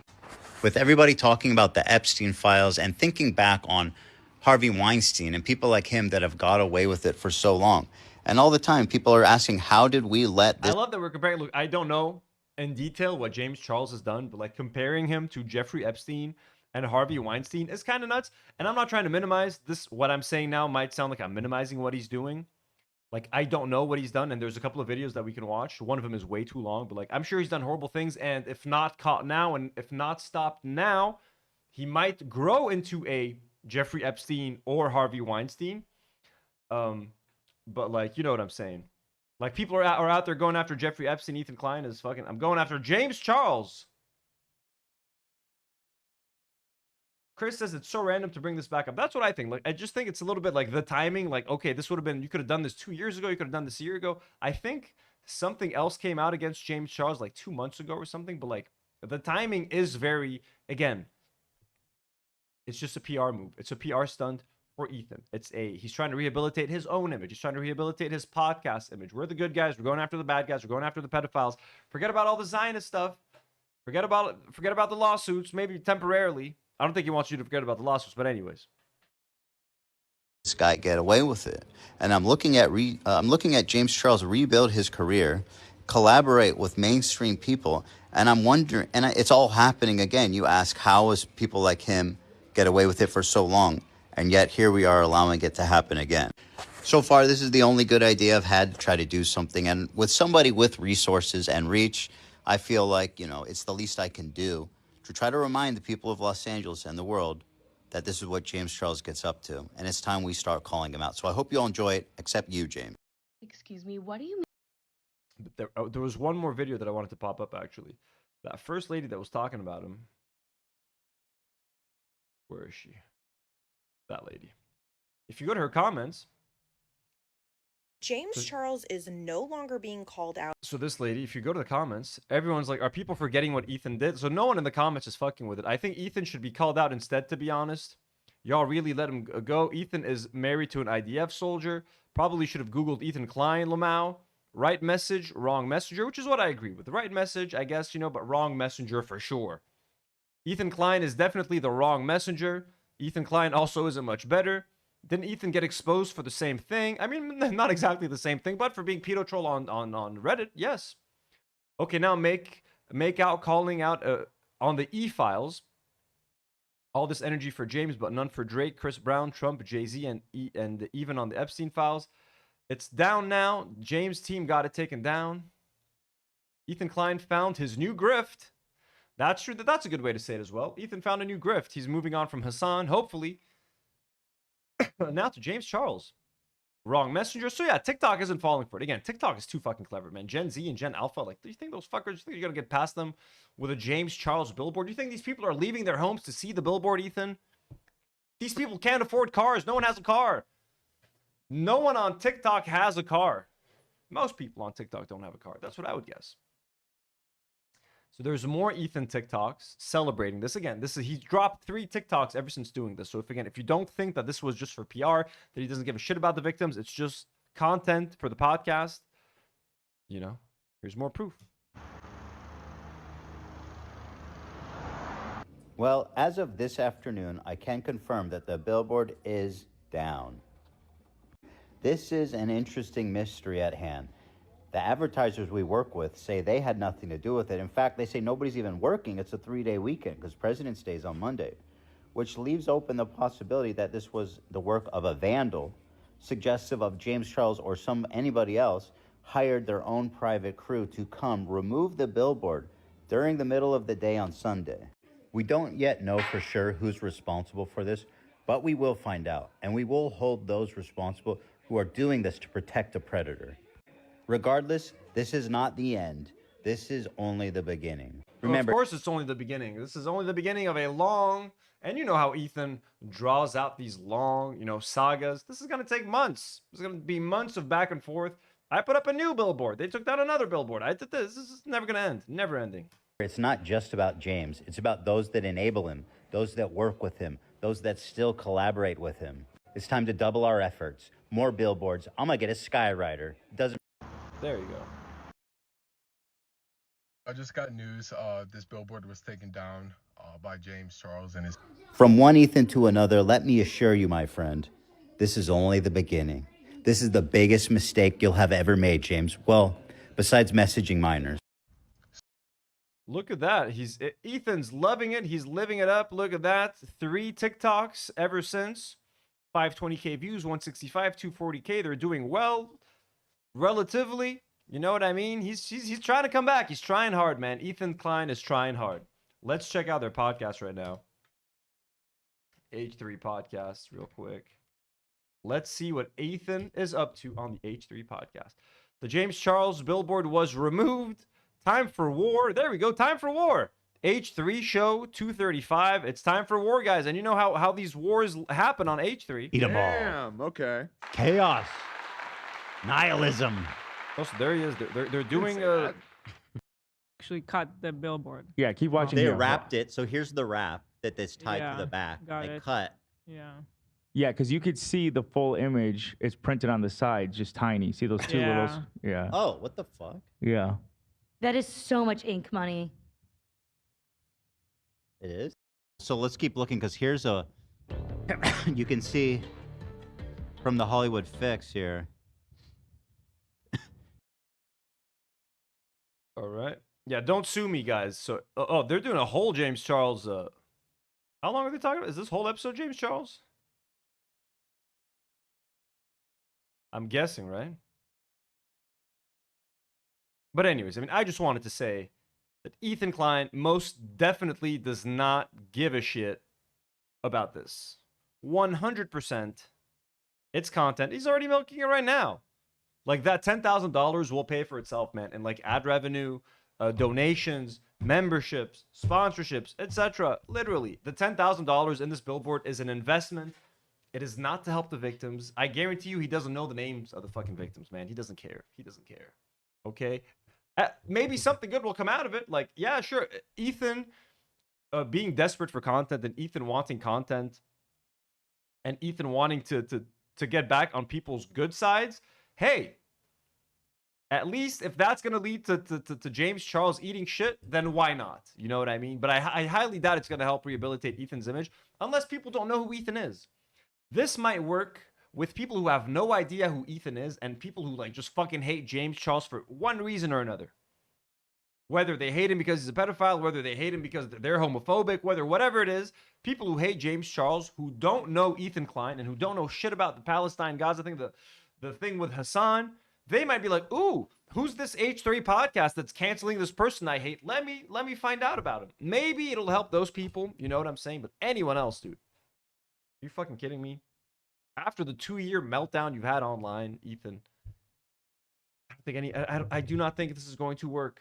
With everybody talking about the Epstein files and thinking back on Harvey Weinstein and people like him that have got away with it for so long. And all the time, people are asking, how did we let this... I love that we're comparing. Look, I don't know in detail what James Charles has done, but like comparing him to Jeffrey Epstein and Harvey Weinstein is kind of nuts. And I'm not trying to minimize this. What I'm saying now might sound like I'm minimizing what he's doing. Like, I don't know what he's done, and there's a couple of videos that we can watch. One of them is way too long, but like, I'm sure he's done horrible things, and if not caught now, and if not stopped now, he might grow into a Jeffrey Epstein or Harvey Weinstein. But like, you know what I'm saying? Like, people are out there going after Jeffrey Epstein. Ethan Klein is fucking, I'm going after James Charles. Chris says it's so random to bring this back up. That's what I think. Like, I just think it's a little bit like the timing. Like, okay, this would have been, you could have done this 2 years ago. You could have done this a year ago. I think something else came out against James Charles like 2 months ago or something. But like, the timing is very, again, it's just a PR move. It's a PR stunt for Ethan. He's trying to rehabilitate his own image. He's trying to rehabilitate his podcast image. We're the good guys. We're going after the bad guys. We're going after the pedophiles. Forget about all the Zionist stuff. Forget about the lawsuits, maybe temporarily. I don't think he wants you to forget about the lawsuits, but anyways. This guy get away with it. And I'm looking at James Charles rebuild his career, collaborate with mainstream people, and I'm wondering, and it's all happening again. You ask, how is people like him get away with it for so long? And yet here we are allowing it to happen again. So far, this is the only good idea I've had to try to do something. And with somebody with resources and reach, I feel like, you know, it's the least I can do to try to remind the people of Los Angeles and the world that this is what James Charles gets up to. And it's time we start calling him out. So I hope you all enjoy it, except you, James. Excuse me, what do you mean? But there was one more video that I wanted to pop up, actually. That first lady that was talking about him. Where is she? That lady. If you go to her comments, James Charles is no longer being called out. So this lady, if you go to the comments, everyone's like, are people forgetting what Ethan did? So no one in the comments is fucking with it. I think Ethan should be called out instead, to be honest. Y'all really let him go. Ethan is married to an IDF soldier. Probably should have Googled Ethan Klein, Lamau. Right message, wrong messenger, which is what I agree with. The right message, I guess, you know, but wrong messenger for sure. Ethan Klein is definitely the wrong messenger. Ethan Klein also isn't much better. Didn't Ethan get exposed for the same thing? I mean, not exactly the same thing, but for being pedo troll on Reddit, yes. Okay, now make out calling out on the E-files. All this energy for James, but none for Drake, Chris Brown, Trump, Jay-Z, and even on the Epstein files. It's down now. James' team got it taken down. Ethan Klein found his new grift. That's true. That's a good way to say it as well. Ethan found a new grift. He's moving on from Hassan, hopefully. Now to James Charles. Wrong messenger. So yeah, TikTok isn't falling for it. Again, TikTok is too fucking clever, man. Gen Z and Gen Alpha, like, do you think those fuckers, do you think you're gonna get past them with a James Charles billboard? Do you think these people are leaving their homes to see the billboard, Ethan? These people can't afford cars. No one has a car. No one on TikTok has a car. Most people on TikTok don't have a car. That's what I would guess. So there's more Ethan TikToks celebrating this. Again, he dropped 3 TikToks ever since doing this. So if you don't think that this was just for PR, that he doesn't give a shit about the victims, it's just content for the podcast, you know, here's more proof. Well, as of this afternoon, I can confirm that the billboard is down. This is an interesting mystery at hand. The advertisers we work with say they had nothing to do with it. In fact, they say nobody's even working. It's a 3-day weekend because President's Day is on Monday, which leaves open the possibility that this was the work of a vandal, suggestive of James Charles or anybody else hired their own private crew to come remove the billboard during the middle of the day on Sunday. We don't yet know for sure who's responsible for this, but we will find out, and we will hold those responsible who are doing this to protect a predator. Regardless, this is not the end. This is only the beginning. Remember, of course, it's only the beginning. This is only the beginning of a long, and you know how Ethan draws out these long, sagas. This is gonna take months. This is gonna be months of back and forth. I put up a new billboard. They took down another billboard. I did this. This is never gonna end. Never ending. it's not just about James. It's about those that enable him, those that work with him, those that still collaborate with him. It's time to double our efforts. More billboards. I'm gonna get a Skyrider. Doesn't. There you go. I just got news. This billboard was taken down by James Charles and his. From one Ethan to another, let me assure you, my friend, this is only the beginning. This is the biggest mistake you'll have ever made, James. Well, besides messaging minors. Look at that. Ethan's loving it. He's living it up. Look at that. 3 TikToks ever since. 520K views, 165, 240K. They're doing well, relatively. You know what I mean? He's trying to come back. He's trying hard, man. Ethan Klein is trying hard. Let's check out their podcast right now. H3 podcast, real quick. Let's see what Ethan is up to on the H3 podcast. The James Charles billboard was removed. Time for war. There we go. Time for war. H3 show 235. It's time for war, guys. And you know how these wars happen on H3. Eat 'em all. Damn, okay. Chaos. Nihilism. Oh, so there he is. They're doing Actually cut the billboard. Yeah, keep watching. They here. wrapped it. So here's the wrap that's tied Yeah, to the back. got They it. cut. Yeah. Yeah, because you could see the full image. It's printed on the side, just tiny. See those two Yeah. little. Yeah. Oh, what the fuck? Yeah. That is so much ink money. It is. So let's keep looking because here's a. You can see from the Hollywood Fix here. all right. Yeah, don't sue me, guys. So, they're doing a whole James Charles. How long are they talking about? Is this whole episode James Charles? I'm guessing, right? But anyways, I mean, I just wanted to say that Ethan Klein most definitely does not give a shit about this. 100%. It's content. He's already milking it right now. Like that $10,000 will pay for itself, man. And like ad revenue, donations, memberships, sponsorships, etc. Literally, the $10,000 in this billboard is an investment. It is not to help the victims. I guarantee you he doesn't know the names of the fucking victims, man. He doesn't care. He doesn't care. Okay? Maybe something good will come out of it. Like, yeah, sure. Ethan being desperate for content and Ethan wanting content and Ethan wanting to get back on people's good sides. Hey, at least if that's going to lead to James Charles eating shit, then why not? You know what I mean? But I highly doubt it's going to help rehabilitate Ethan's image unless people don't know who Ethan is. This might work with people who have no idea who Ethan is and people who like just fucking hate James Charles for one reason or another. Whether they hate him because he's a pedophile, whether they hate him because they're homophobic, whatever it is, people who hate James Charles, who don't know Ethan Klein and who don't know shit about the Palestine-Gaza thing, the thing with Hassan, they might be like, ooh, who's this H3 podcast that's canceling this person I hate? Let me find out about him. Maybe it'll help those people, you know what I'm saying? But anyone else, dude. Are you fucking kidding me? After the 2-year meltdown you've had online, Ethan, I do not think this is going to work.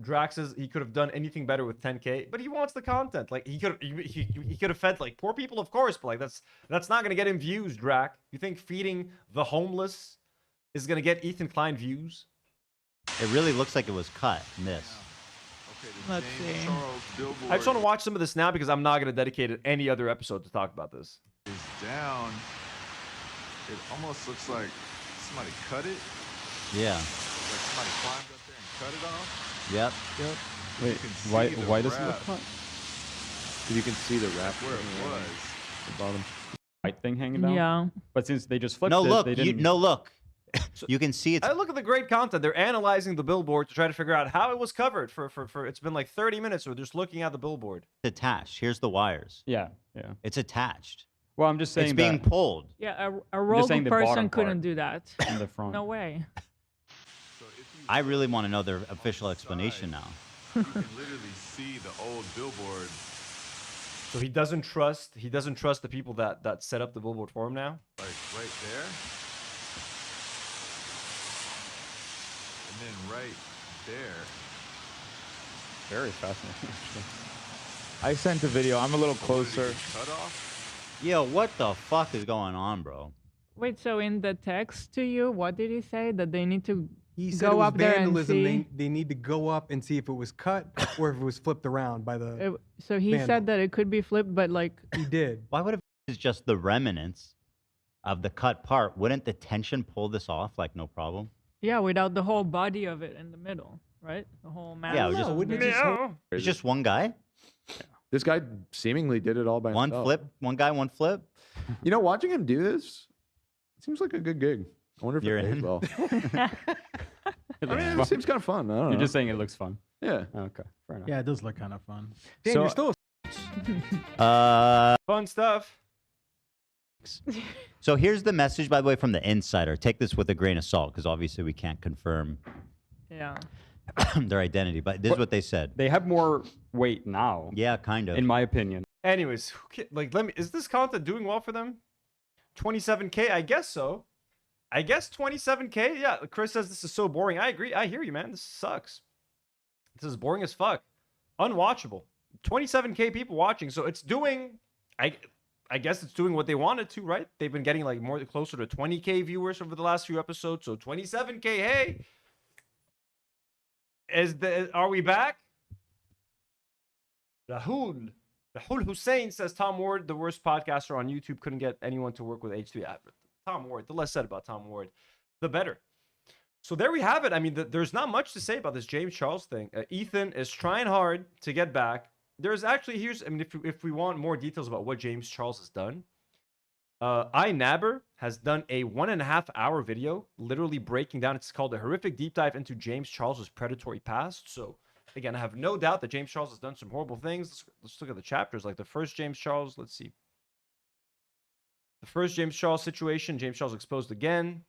Drax says he could have done anything better with 10K, but he wants the content. Like he could have fed like poor people, of course, but like that's not gonna get him views, Drac. You think feeding the homeless is gonna get Ethan Klein views? It really looks like it was cut. Miss. Let's see. I just want to watch some of this now because I'm not gonna dedicate any other episode to talk about this. Is down. It almost looks like somebody cut it. Yeah. Like somebody climbed up there and cut it off. Yep. Wait, why does it look cut? Because you can see the wrap where it was. The bottom white thing hanging down. Yeah. But since they just flipped No, it, look. they didn't. No, look. You can see it's. I look at the great content. They're analyzing the billboard to try to figure out how it was covered for it's been like 30 minutes. We're just looking at the billboard. Attached. Here's the wires. Yeah. It's attached. Well, I'm just saying it's being pulled. Yeah, a rogue saying the person bottom couldn't part do that. in the front. No way. I really want to know their official explanation now. You can literally see the old billboard. So he doesn't trust the people that set up the billboard for him now? Like right there. And then right there. Very fascinating, actually. I sent a video. I'm a little closer. Cut off? Yo, what the fuck is going on, bro? Wait, so in the text to you, what did he say? That they need to He said it go was up there and vandalism. see? They need to go up and see if it was cut or if it was flipped around by the. So he vandal. said that it could be flipped, but like He did. Why would it is just the remnants of the cut part? Wouldn't the tension pull this off like no problem? yeah, without the whole body of it in the middle, right? The whole mass. Yeah, it was just, wouldn't it just it's just one guy. This guy seemingly did it all by One himself. flip, one guy, one flip. You know, watching him do this seems like a good gig. I wonder if You're it pays in? well. It I looks mean, fun. it seems kind of fun. I don't know. You're just saying it looks fun. Yeah. Okay, fair enough. Yeah, it does look kind of fun. Dan, So- you're still. Fun stuff. So here's the message, by the way, from the insider. Take this with a grain of salt, because obviously we can't confirm Yeah. their identity. But this is what they said. They have more weight now, Yeah, kind of. in my opinion. Anyways, like, is this content doing well for them? 27K, I guess so. I guess 27K. Yeah, Chris says this is so boring. I agree. I hear you, man. This sucks. This is boring as fuck. Unwatchable. 27K people watching, so it's doing. I guess it's doing what they wanted to, right? They've been getting like more closer to 20K viewers over the last few episodes, so 27K. Hey, are we back? Rahul Hussein says Tom Ward, the worst podcaster on YouTube, couldn't get anyone to work with H3. Tom Ward, the less said about Tom Ward, the better. So there we have it. I mean, there's not much to say about this James Charles thing. Ethan is trying hard to get back. There's actually, if we want more details about what James Charles has done, I Nabber has done a 1.5 hour video, literally breaking down. It's called A Horrific Deep Dive into James Charles's Predatory Past. So again, I have no doubt that James Charles has done some horrible things. Let's look at the chapters. Like the first James Charles, let's see. The first James Charles situation, James Charles exposed again.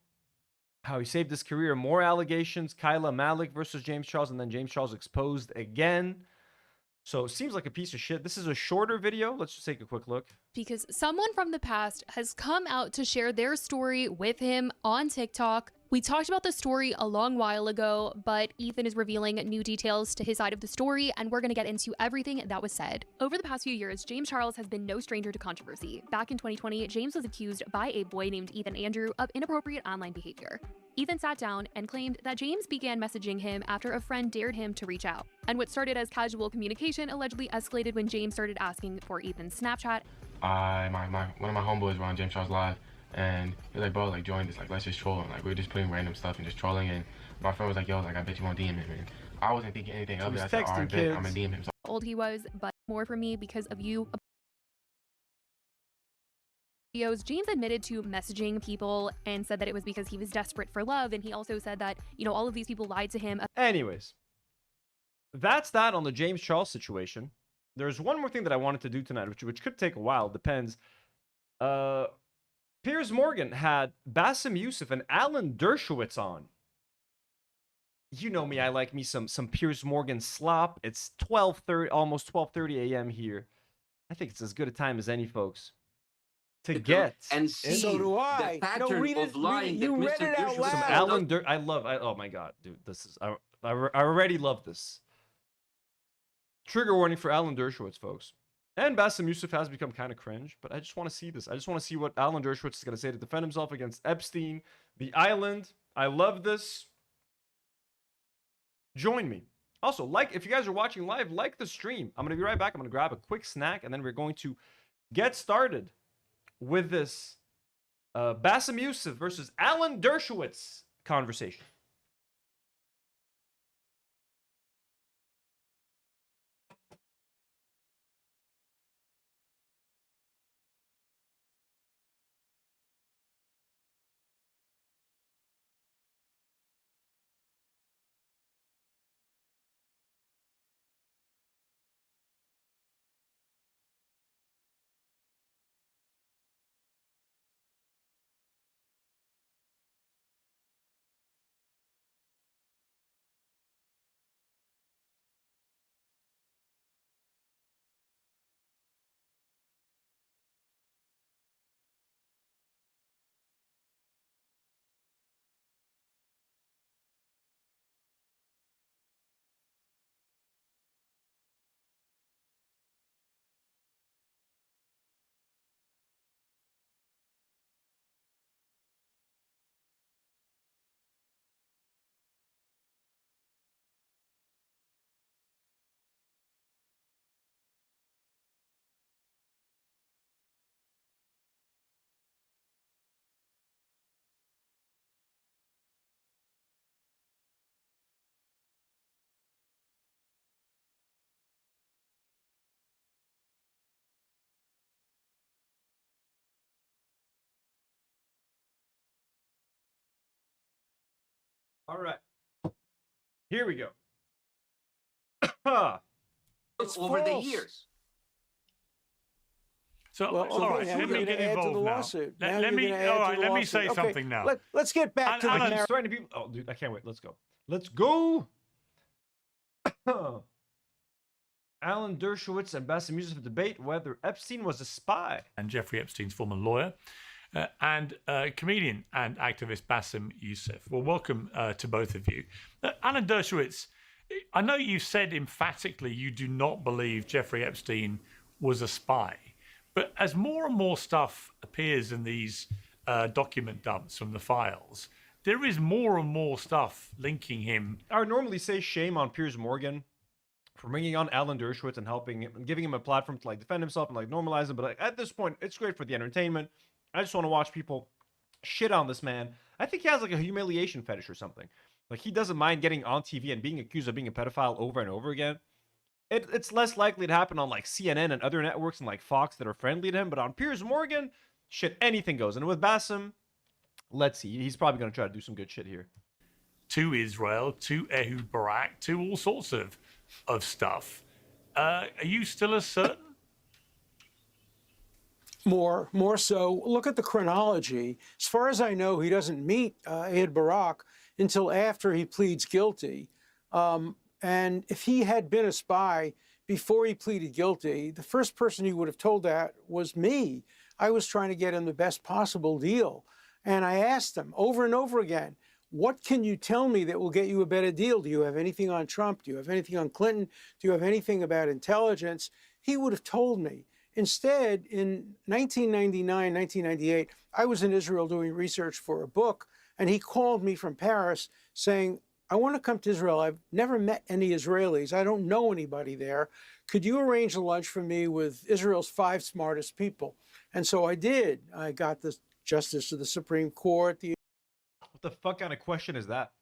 How he saved his career, more allegations. Kyla Malik versus James Charles, and then James Charles exposed again. So it seems like a piece of shit. This is a shorter video. Let's just take a quick look. Because someone from the past has come out to share their story with him on TikTok. We talked about the story a long while ago, but Ethan is revealing new details to his side of the story, and we're going to get into everything that was said. Over the past few years, James Charles has been no stranger to controversy. Back in 2020, James was accused by a boy named Ethan Andrew of inappropriate online behavior. Ethan sat down and claimed that James began messaging him after a friend dared him to reach out. And what started as casual communication allegedly escalated when James started asking for Ethan's Snapchat. One of my homeboys were on James Charles Live, and he was like, bro, like, join this, like, let's just troll. And, like, we were just putting random stuff and just trolling, and my friend was like, yo, like, I bet you won't DM him, and I wasn't thinking anything of it. I said, all right, bet I'm gonna DM him. So Old he was, but more for me because of you. James admitted to messaging people and said that it was because he was desperate for love, and he also said that, you know, all of these people lied to him. Anyways, that's that on the James Charles situation. There's one more thing that I wanted to do tonight, which could take a while. Depends. Piers Morgan had Bassem Youssef and Alan Dershowitz on. You know me, I like me some Piers Morgan slop. It's 12:30, almost 12:30 a.m. here. I think it's as good a time as any, folks. To get and see so do I. the pattern of lying you that read Mr. it out Dershowitz loud. some has Alan done. oh my god, dude, this is I already love this. Trigger warning for Alan Dershowitz, folks. And Bassem Youssef has become kind of cringe, but I just want to see this. I just want to see what Alan Dershowitz is going to say to defend himself against Epstein, the island. I love this. Join me. Also, like, if you guys are watching live, like the stream. I'm going to be right back. I'm going to grab a quick snack, and then we're going to get started with this Bassem Youssef versus Alan Dershowitz conversation. All right. Here we go. It's over the years. So, Well, all right, now let you're me gonna get add to the involved now. lawsuit. Let, Now let you're me, gonna add all to right, the let me lawsuit. say Okay, something now. Let's get back to the I'm threatening people. Oh, dude, I can't wait. Let's go. Let's go. Alan Dershowitz and Bassem Youssef debate whether Epstein was a spy. And Jeffrey Epstein's former lawyer, and comedian and activist Bassem Youssef. Well, welcome to both of you. Alan Dershowitz, I know you said emphatically you do not believe Jeffrey Epstein was a spy, but as more and more stuff appears in these document dumps from the files, there is more and more stuff linking him. I would normally say shame on Piers Morgan for bringing on Alan Dershowitz and helping him and giving him a platform to like defend himself and like normalize him. But like, at this point, it's great for the entertainment. I just want to watch people shit on this man. I think he has like a humiliation fetish or something. Like he doesn't mind getting on TV and being accused of being a pedophile over and over again. It's less likely to happen on like CNN and other networks and like Fox that are friendly to him. But on Piers Morgan, shit, anything goes. And with Bassem, let's see. He's probably going to try to do some good shit here. To Israel, to Ehud Barak, to all sorts of stuff. Are you still as certain? More so. Look at the chronology. As far as I know, he doesn't meet Ehud Barak until after he pleads guilty. And if he had been a spy before he pleaded guilty, the first person he would have told that was me. I was trying to get him the best possible deal. And I asked him over and over again, what can you tell me that will get you a better deal? Do you have anything on Trump? Do you have anything on Clinton? Do you have anything about intelligence? He would have told me. Instead, in 1999, 1998, I was in Israel doing research for a book, and he called me from Paris saying, I want to come to Israel. I've never met any Israelis. I don't know anybody there. Could you arrange a lunch for me with Israel's 5 smartest people? And so I did. I got the Justice of the Supreme Court. What the fuck kind of question is that?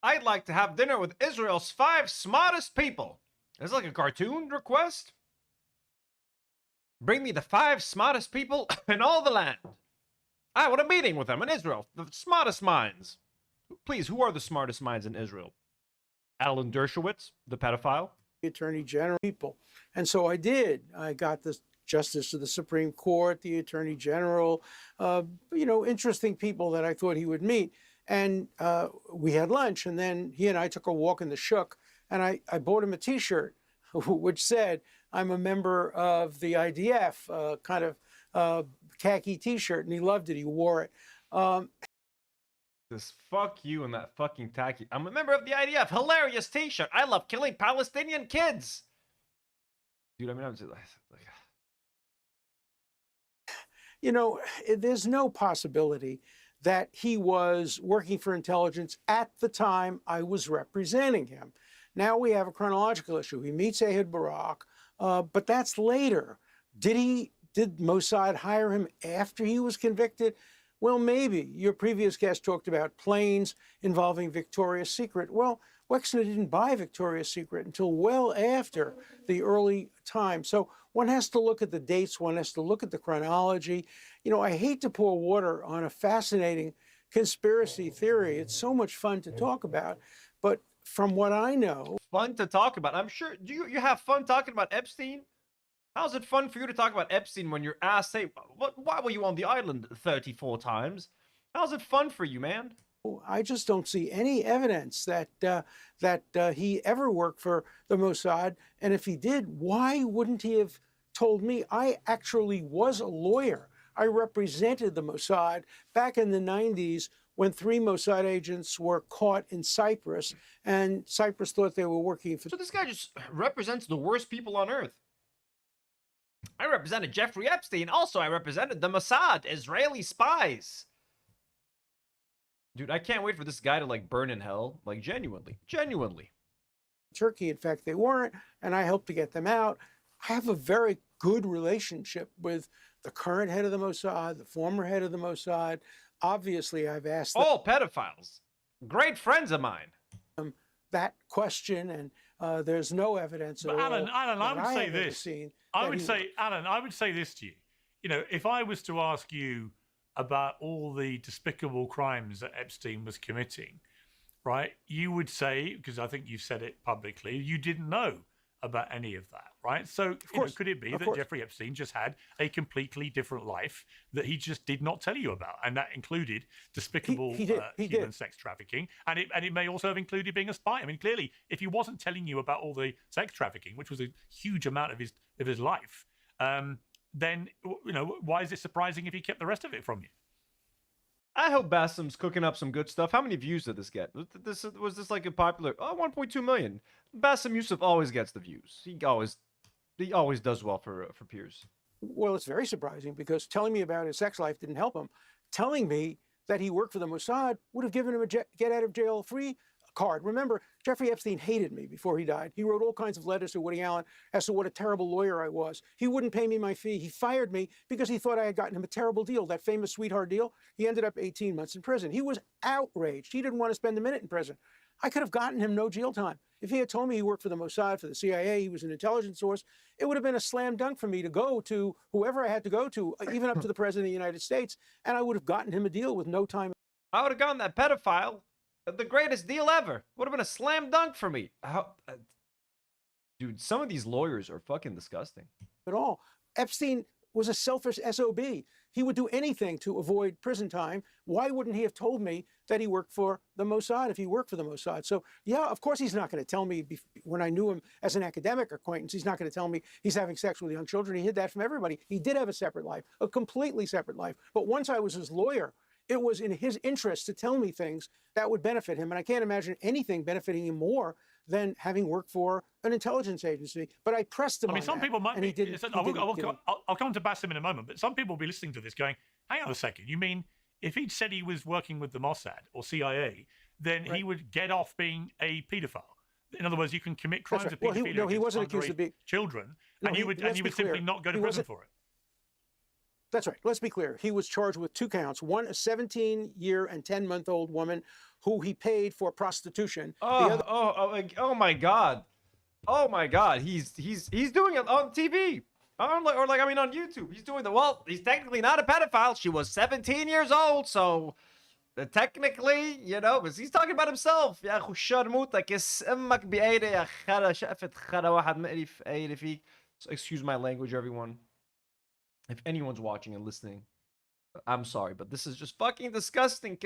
I'd like to have dinner with Israel's 5 smartest people. It's like a cartoon request. Bring me the 5 smartest people in all the land. I want a meeting with them in Israel. The smartest minds. Please, who are the smartest minds in Israel? Alan Dershowitz, the pedophile? The Attorney General people. And so I did. I got the Justice of the Supreme Court, the Attorney General, interesting people that I thought he would meet. And we had lunch, and then he and I took a walk in the Shuk, and I bought him a T-shirt which said, I'm a member of the IDF, kind of khaki T-shirt, and he loved it. He wore it. This fuck you and that fucking tacky. I'm a member of the IDF. Hilarious T-shirt. I love killing Palestinian kids. Dude, I mean, I'm just like... There's no possibility that he was working for intelligence at the time I was representing him. Now we have a chronological issue. He meets Ehud Barak, but that's later. Did Mossad hire him after he was convicted? Well, maybe. Your previous guest talked about planes involving Victoria's Secret. Well, Wexner didn't buy Victoria's Secret until well after the early time. So one has to look at the dates. One has to look at the chronology. I hate to pour water on a fascinating conspiracy theory. It's so much fun to talk about. But from what I know... Fun to talk about. I'm sure... Do you have fun talking about Epstein? How's it fun for you to talk about Epstein when you're asked, hey, why were you on the island 34 times? How's it fun for you, man? I just don't see any evidence that he ever worked for the Mossad. And if he did, why wouldn't he have told me? I actually was a lawyer. I represented the Mossad back in the 90s when 3 Mossad agents were caught in Cyprus, and Cyprus thought they were working for... So this guy just represents the worst people on earth. I represented Jeffrey Epstein. Also, I represented the Mossad, Israeli spies. Dude, I can't wait for this guy to, like, burn in hell. Like, genuinely. Turkey, in fact, they weren't, and I helped to get them out. I have a very good relationship with the current head of the Mossad, the former head of the Mossad. Obviously, I've asked them, all pedophiles. Great friends of mine. That question, and there's no evidence at all. Alan, I would say this. Seen I would say, Alan, I would say this to you. If I was to ask you, about all the despicable crimes that Epstein was committing, right, you would say, because I think you've said it publicly, you didn't know about any of that, right? So could it be that Jeffrey Epstein just had a completely different life that he just did not tell you about, and that included despicable human sex trafficking, and it may also have included being a spy. I mean, clearly, if he wasn't telling you about all the sex trafficking, which was a huge amount of his life, then why is it surprising if he kept the rest of it from you? I hope Bassem's cooking up some good stuff. How many views did this get? Was this like a popular? 1.2 million. Bassem Youssef always gets the views. He always does well for peers. Well, it's very surprising because telling me about his sex life didn't help him. Telling me that he worked for the Mossad would have given him a get out of jail free card. Remember, Jeffrey Epstein hated me before he died. He wrote all kinds of letters to Woody Allen as to what a terrible lawyer I was. He wouldn't pay me my fee. He fired me because he thought I had gotten him a terrible deal, that famous sweetheart deal. He ended up 18 months in prison. He was outraged. He didn't want to spend a minute in prison. I could have gotten him no jail time. If he had told me he worked for the Mossad, for the CIA, he was an intelligence source, it would have been a slam dunk for me to go to whoever I had to go to, even up to the President of the United States, and I would have gotten him a deal with no time. I would have gotten that pedophile. The greatest deal ever. Would have been a slam dunk for me. Dude, some of these lawyers are fucking disgusting. At all. Epstein was a selfish SOB. He would do anything to avoid prison time. Why wouldn't he have told me that he worked for the Mossad if he worked for the Mossad? So, yeah, of course he's not going to tell me when I knew him as an academic acquaintance. He's not going to tell me he's having sex with young children. He hid that from everybody. He did have a separate life, a completely separate life. But once I was his lawyer, it was in his interest to tell me things that would benefit him. And I can't imagine anything benefiting him more than having worked for an intelligence agency. But I pressed him on some that, people might and be. he didn't, I'll come to Bassem in a moment, but some people will be listening to this going, hang on a second, you mean if he'd said he was working with the Mossad or CIA, then he would get off being a paedophile? In other words, you can commit crimes of paedophilia he wasn't accused of being children, No, and you would simply not go to prison for it. That's right. Let's be clear. He was charged with 2 counts. One, a 17-year and 10-month-old woman who he paid for prostitution. Oh my God. Oh my God. He's doing it on TV. On YouTube. He's doing he's technically not a pedophile. She was 17 years old, so technically, because he's talking about himself. So excuse my language, everyone. If anyone's watching and listening, I'm sorry, but this is just fucking disgusting.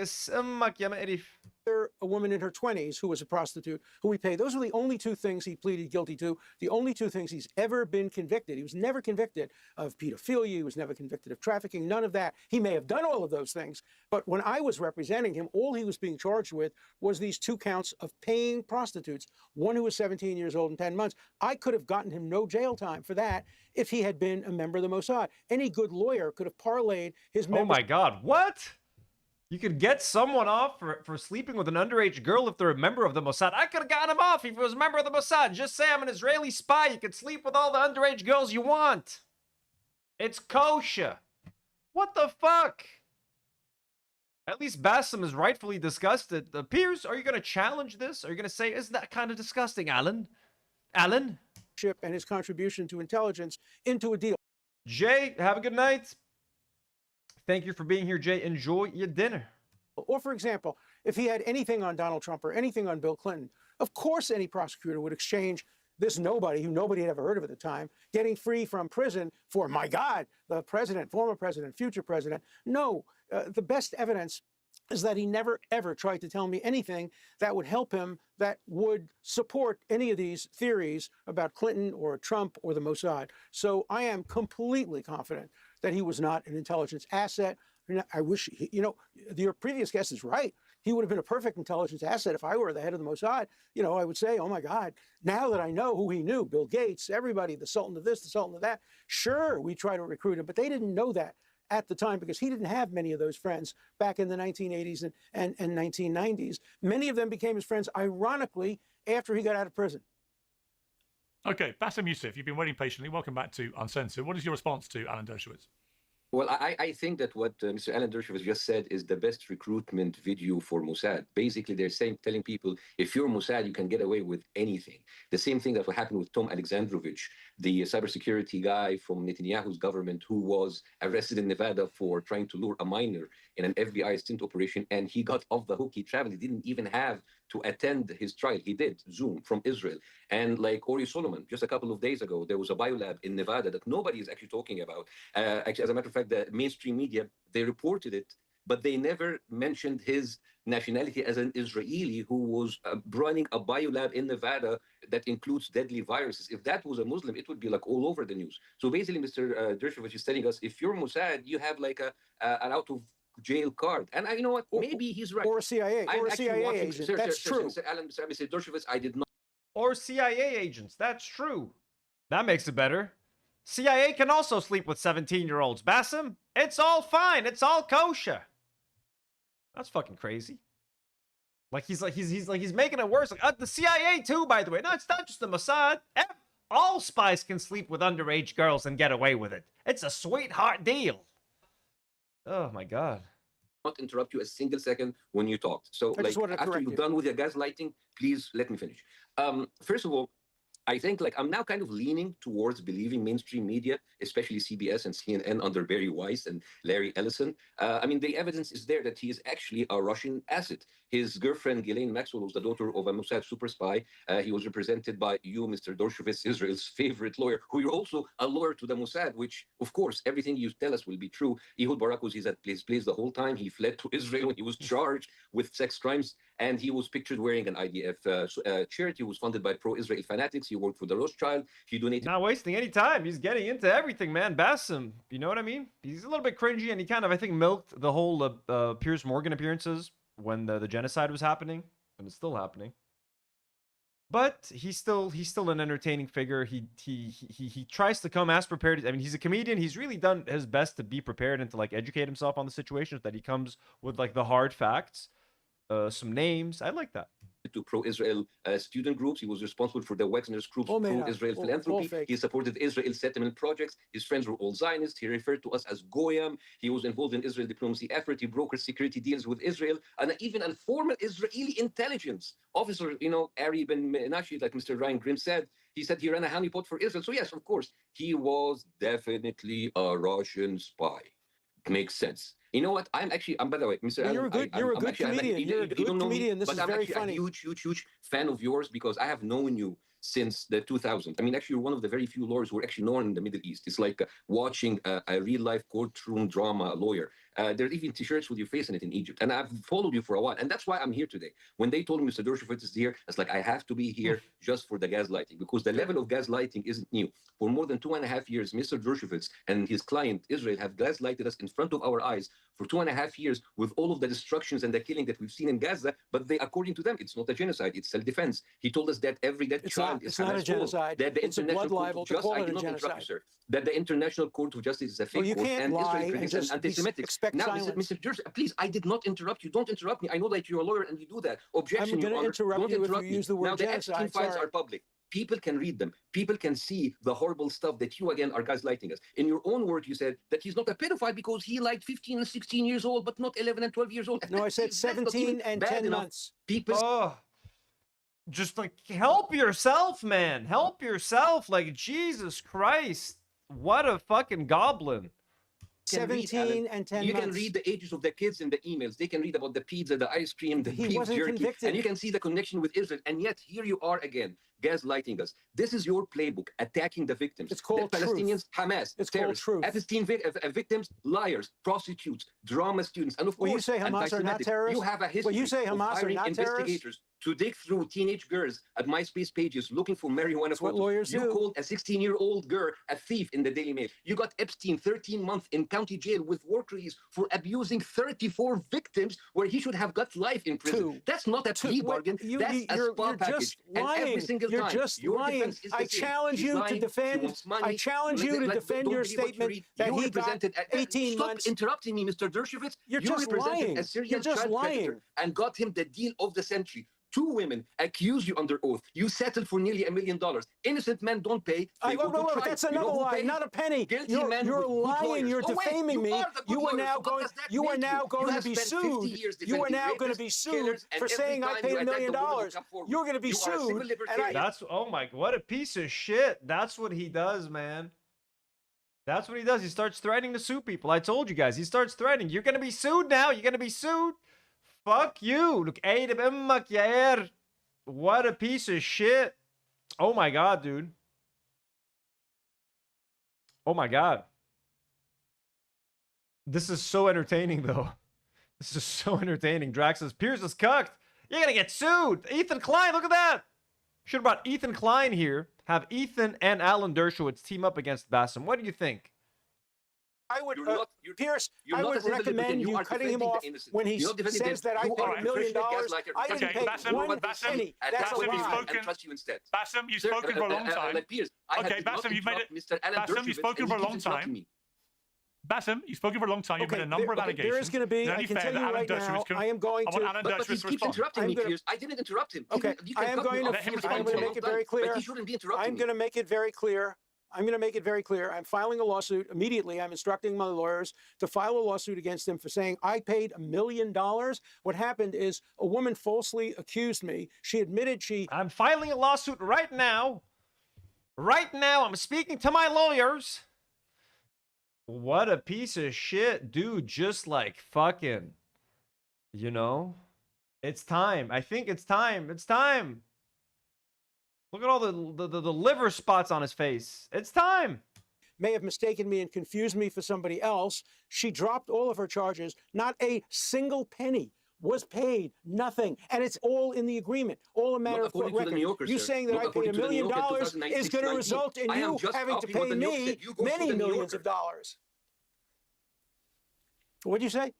A woman in her 20s who was a prostitute, who he paid. Those were the only 2 things he pleaded guilty to, the only 2 things he's ever been convicted. He was never convicted of pedophilia. He was never convicted of trafficking, none of that. He may have done all of those things, but when I was representing him, all he was being charged with was these 2 counts of paying prostitutes, one who was 17 years old and 10 months. I could have gotten him no jail time for that if he had been a member of the Mossad. Any good lawyer could have parlayed his member. Oh my God, what? You could get someone off for sleeping with an underage girl if they're a member of the Mossad. I could have gotten him off if he was a member of the Mossad. Just say I'm an Israeli spy. You could sleep with all the underage girls you want. It's kosher. What the fuck? At least Bassem is rightfully disgusted. Piers, are you going to challenge this? Are you going to say, isn't that kind of disgusting, Alan? Alan? And his contribution to intelligence into a deal. Jay, have a good night. Thank you for being here, Jay. Enjoy your dinner. Or, for example, if he had anything on Donald Trump or anything on Bill Clinton, of course any prosecutor would exchange this nobody, who nobody had ever heard of at the time, getting free from prison for, my God, the president, former president, future president. No, the best evidence is that he never, ever tried to tell me anything that would help him, that would support any of these theories about Clinton or Trump or the Mossad. So I am completely confident that he was not an intelligence asset. I wish, your previous guest is right. He would have been a perfect intelligence asset if I were the head of the Mossad. I would say, oh my God, now that I know who he knew, Bill Gates, everybody, the Sultan of this, the Sultan of that, sure, we try to recruit him, but they didn't know that at the time because he didn't have many of those friends back in the 1980s and 1990s. Many of them became his friends, ironically, after he got out of prison. Okay, Bassem Youssef, you've been waiting patiently. Welcome back to Uncensored. What is your response to Alan Dershowitz? Well, I think that what Mr. Alan Dershowitz just said is the best recruitment video for Mossad. Basically, they're telling people, if you're Mossad, you can get away with anything. The same thing that happened with Tom Alexandrovich, the cybersecurity guy from Netanyahu's government, who was arrested in Nevada for trying to lure a minor in an FBI stint operation, and he got off the hook. He traveled. He didn't even have to attend his trial. He did Zoom from Israel. And like Ori Solomon, just a couple of days ago, there was a biolab in Nevada that nobody is actually talking about. Actually, as a matter of fact, the mainstream media, they reported it, but they never mentioned his nationality as an Israeli who was running a biolab in Nevada that includes deadly viruses. If that was a Muslim, it would be like all over the news. So basically, Mr. Dershowitz is telling us, if you're Mossad, you have like an out of jail card. And you know what? Maybe he's right. Or CIA, or a CIA agent. That's true. Mr. Alan, Mr. Dershowitz, I did not. Or CIA agents. That's true. That makes it better. CIA can also sleep with 17-year-olds. Bassem, it's all fine. It's all kosher. That's fucking crazy. Like he's making it worse. Like the CIA too, by the way. No, it's not just the Mossad. All spies can sleep with underage girls and get away with it. It's a sweetheart deal. Oh my God. Not interrupt you a single second when you talked. So like after you're done with your gaslighting, please let me finish. First of all, I think like I'm now kind of leaning towards believing mainstream media, especially CBS and CNN under Barry Weiss and Larry Ellison. I mean, the evidence is there that he is actually a Russian asset. His girlfriend, Ghislaine Maxwell, was the daughter of a Mossad super spy. He was represented by you, Mr. Dershowitz, Israel's favorite lawyer, who you're also a lawyer to the Mossad, which, of course, everything you tell us will be true. Ehud Barak was at his place the whole time. He fled to Israel when he was charged with sex crimes, and he was pictured wearing an IDF shirt. He was funded by pro-Israel fanatics. He worked for the Rothschild. He donated. Not wasting any time. He's getting into everything, man. Bassem, you know what I mean? He's a little bit cringy, and he kind of, I think, milked the whole Piers Morgan appearances when the genocide was happening, and it's still happening. But he's still an entertaining figure. He tries to come as prepared. I mean, he's a comedian. He's really done his best to be prepared and to like educate himself on the situations, that he comes with like the hard facts, some names. I like that. To pro-Israel student groups. He was responsible for the Wagner's group's pro-Israel philanthropy. He supported Israel settlement projects. His friends were all Zionists. He referred to us as Goyim. He was involved in Israel diplomacy effort. He brokered security deals with Israel. And even a former Israeli intelligence officer, you know, Ari Ben Menashe, like Mr. Ryan Grimm said, he said he ran a honeypot for Israel. So yes, of course, he was definitely a Russian spy. It makes sense. You know what? I'm by the way, Mr. You're a good comedian. You're a good comedian. This is very funny. I'm actually a huge fan of yours because I have known you since the 2000s. I mean, actually, you're one of the very few lawyers who are actually known in the Middle East. It's like watching a real-life courtroom drama lawyer. There are even T-shirts with your face in it in Egypt. And I've followed you for a while. And that's why I'm here today. When they told me Mr. Dershowitz is here, it's like, I have to be here just for the gaslighting, because the level of gaslighting isn't new. For more than 2.5 years, Mr. Dershowitz and his client, Israel, have gaslighted us in front of our eyes for 2.5 years with all of the destructions and the killing that we've seen in Gaza. But they, according to them, it's not a genocide. It's self-defense. He told us that every dead child is not a genocide. That the it's a blood libel to call it a genocide. genocide. Sir, that the International Court of Justice is a fake you court, can't and lie Israel and just anti-Semitic. Expect Now, silence. Mr. Dershowitz, please, I did not interrupt you. Don't interrupt me. I know that you're a lawyer and you do that. Objection, I'm going to interrupt you if you use the word now, genocide. The Epstein files are public. People can read them. People can see the horrible stuff that you, again, are gaslighting us. In your own word, you said that he's not a pedophile because he liked 15 and 16 years old, but not 11 and 12 years old. No, I said 17 and 10 months. People... Just like, help yourself, man. Help yourself. Like, Jesus Christ. What a fucking goblin. 17 and 10 You months. can read the ages of the kids in the emails. They can read about the pizza, the ice cream, the beef jerky. Convicted. And you can see the connection with Israel. And yet, here you are again, gaslighting us. This is your playbook, attacking the victims. It's called the Palestinians, truth. Hamas, It's terrorists. called truth. Epstein victims, liars, prostitutes, drama students. And of course, you say Hamas are not terrorists? You have a history You say Hamas of hiring are not investigators to dig through teenage girls at MySpace pages looking for marijuana photos. What lawyers you do. called a 16-year-old girl a thief in the Daily Mail. You got Epstein 13 months in county jail with work release for abusing 34 victims where he should have got life in prison. That's not a plea bargain. That's a spa package. Just lying. And every single You're time, just your lying. defense is the I same. challenge He's you lying, to he defend. wants money. I challenge you to defend your statement that he got 18 Stop months. interrupting me, Mr. Dershowitz. You're you just represented lying. a serial You're just child lying. predator and got him the deal of the century. two women accuse you under oath. You settle for nearly $1 million. Innocent men don't pay. No, that's another lie. Not a penny. You're lying. You're defaming me. You are now going to be sued. You are now going to be sued for saying I paid $1 million. You're going to be sued. That's, oh my, what a piece of shit. That's what he does, man. That's what he does. He starts threatening to sue people. I told you guys. He starts threatening. You're going to be sued now. You're going to be sued. Fuck you. Look, what a piece of shit. Oh my God, dude. Oh my God. This is so entertaining, though. This is so entertaining. Drax says, Pierce is cucked. You're going to get sued. Ethan Klein, look at that. Should have brought Ethan Klein here. Have Ethan and Alan Dershowitz team up against Bassem. What do you think? I would, Pierce, I would recommend you cutting him off when he says that I paid $1 million. I didn't pay one penny. That's a lie. Bassem, you've spoken for a long time. Okay, Bassem, you've made it. Bassem, you've spoken for a long time. Bassem, you've spoken for a long time. You've made a number of allegations. There is going to be, I can tell you right now, I am going to... But he keeps interrupting me, Pierce. I didn't interrupt him. Okay, I am going to make it very clear. I'm going to make it very clear. I'm filing a lawsuit immediately. I'm instructing my lawyers to file a lawsuit against him for saying I paid $1 million. What happened is a woman falsely accused me. She admitted she... I'm filing a lawsuit right now. Right now, I'm speaking to my lawyers. What a piece of shit, dude. Just like fucking, you know, it's time. I think it's time. It's time. Look at all the liver spots on his face. It's time. May have mistaken me and confused me for somebody else. She dropped all of her charges. Not a single penny was paid. Nothing. And it's all in the agreement. All a matter of record. You saying that I paid $1 million is going to result in you having to pay me many millions of dollars. What'd you say?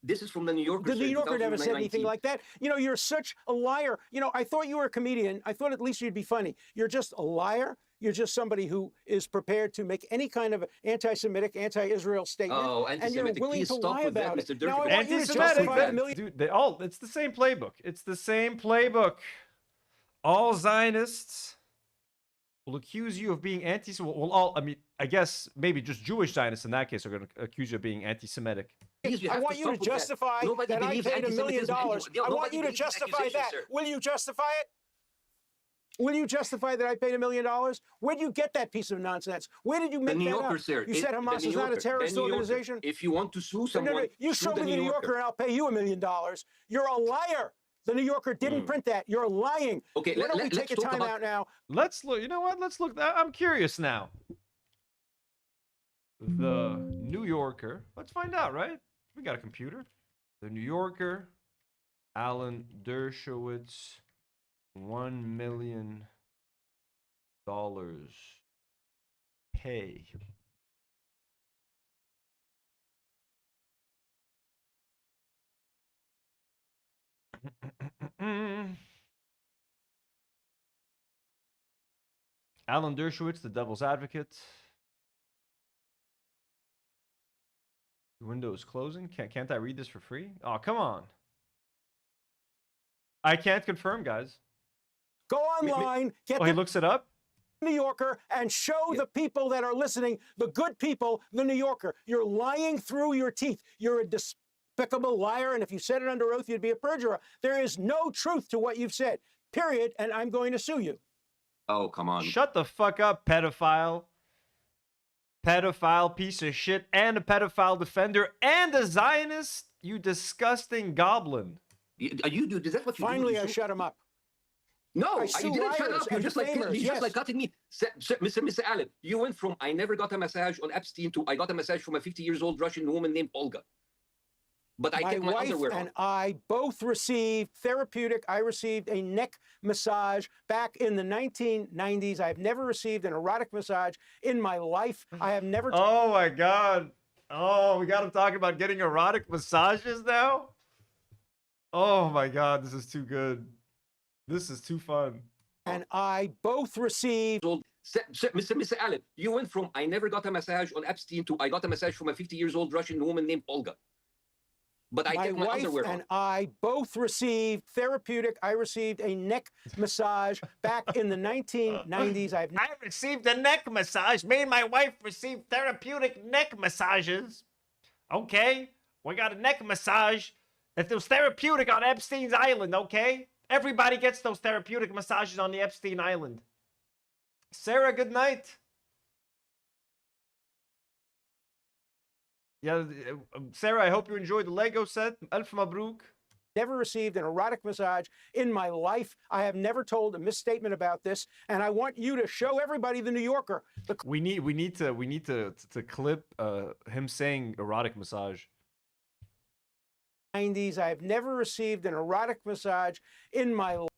This is from the New Yorker. The New Yorker never said anything like that. You know, you're such a liar. You know, I thought you were a comedian. I thought at least you'd be funny. You're just a liar. You're just somebody who is prepared to make any kind of anti-Semitic, anti-Israel statement. Oh, and you're willing to lie about it. Now, I want you to justify Dude, it's the same playbook. It's the same playbook. All Zionists will accuse you of being anti-Semitic. Well, all, I mean, I guess maybe just Jewish Zionists in that case are going to accuse you of being anti-Semitic. I want you to justify that I paid $1 million. I want you to justify that. Will you justify it? Will you justify that I paid $1 million? Where did you get that piece of nonsense? Where did you make that up? You said Hamas is not a terrorist organization? If you want to sue someone, no, you show me the New Yorker and I'll pay you $1 million. You're a liar. The New Yorker didn't print that. You're lying. Okay, why don't we take a time out now? Let's look. You know what? Let's look. I'm curious now. The New Yorker. Let's find out, right? We got a computer. The New Yorker. Alan Dershowitz. $1 million pay. Alan Dershowitz, the devil's advocate. The window is closing. Can't I read this for free? Oh, come on. I can't confirm, guys. Go online, get he looks it up? New Yorker, and show the people that are listening, the good people, the New Yorker. You're lying through your teeth. You're a despicable liar, and if you said it under oath, you'd be a perjurer. There is no truth to what you've said, period, and I'm going to sue you. Oh, come on. Shut the fuck up, pedophile. Pedophile piece of shit, and a pedophile defender, and a Zionist, you disgusting goblin. Is that what you Finally, I shut him up. No, you didn't shut up. You're just like cutting me. Mr. Allen, you went from I never got a massage on Epstein to I got a massage from a 50-year-old Russian woman named Olga. But I kept my underwear on. My wife and I both received therapeutic. I received a neck massage back in the 1990s. I've never received an erotic massage in my life. I have never... Oh, my God. Oh, we got him talking about getting erotic massages now? Oh, my God. This is too good. This is too fun. And I both received... Mr. Allen, you went from I never got a massage on Epstein to I got a massage from a 50-year-old Russian woman named Olga. But I my kept my wife underwear and on. I both received therapeutic. I received a neck massage back in the 1990s. I received a neck massage. Me and my wife received therapeutic neck massages. Okay, we got a neck massage. If it was therapeutic on Epstein's Island, okay? Everybody gets those therapeutic massages on the Epstein Island. Sarah, good night. Yeah, Sarah, I hope you enjoyed the Lego set. Alf Mabrouk. Never received an erotic massage in my life. I have never told a misstatement about this, and I want you to show everybody the New Yorker. We need to clip him saying erotic massage. 90s. I have never received an erotic massage in my life.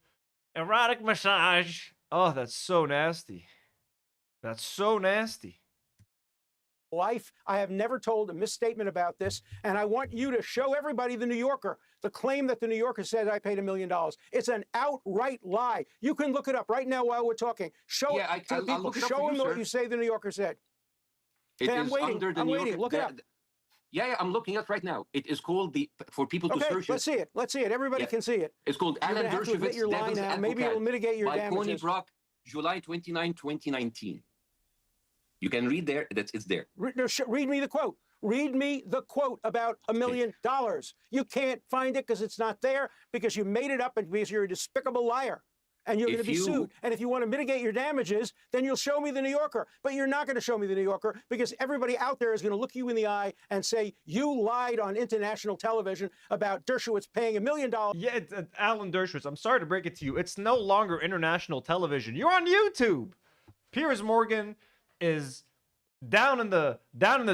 Erotic massage. Oh, that's so nasty. That's so nasty. Life. I have never told a misstatement about this, and I want you to show everybody the New Yorker. The claim that the New Yorker said I paid $1 million. It's an outright lie. You can look it up right now while we're talking. Show it to the people. Show them what you say the New Yorker said. Okay, I'm waiting. I'm waiting. Look it up. Yeah, I'm looking at it right now. It is called for people to search it. Let's see it. Let's see it. Everybody can see it. It's called You're Alan gonna have to admit Dershowitz, your lie Devil's now. Advocate, Maybe it'll mitigate your by Coney damages. Brock, July 29, 2019. You can read there. It's there. Read me the quote. Read me the quote about $1 million. You can't find it because it's not there, because you made it up and because you're a despicable liar. And you're going to be sued. And if you want to mitigate your damages, then you'll show me the New Yorker. But you're not going to show me the New Yorker because everybody out there is going to look you in the eye and say, you lied on international television about Dershowitz paying $1 million. Yeah, Alan Dershowitz, I'm sorry to break it to you. It's no longer international television. You're on YouTube. Piers Morgan is down in the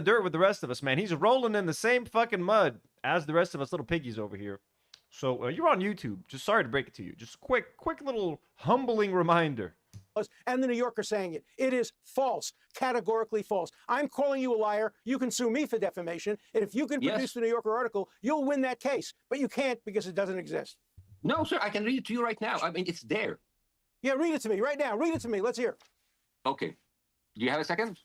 dirt with the rest of us, man. He's rolling in the same fucking mud as the rest of us little piggies over here. So you're on YouTube. Just sorry to break it to you. Just quick little humbling reminder. And the New Yorker saying it. It is false, categorically false. I'm calling you a liar. You can sue me for defamation. And if you can produce the New Yorker article, you'll win that case. But you can't because it doesn't exist. No, sir, I can read it to you right now. I mean, it's there. Yeah, read it to me right now. Read it to me. Let's hear. Okay. Do you have a second?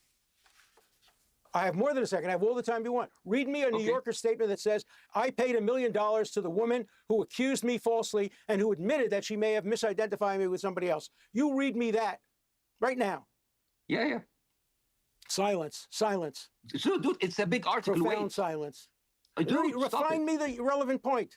I have more than a second. I have all the time you want. Read me a New Yorker statement that says, I paid $1 million to the woman who accused me falsely and who admitted that she may have misidentified me with somebody else. You read me that right now. Yeah. Silence. Silence. So, dude, it's a big article. Profound silence. Dude, find me the relevant point.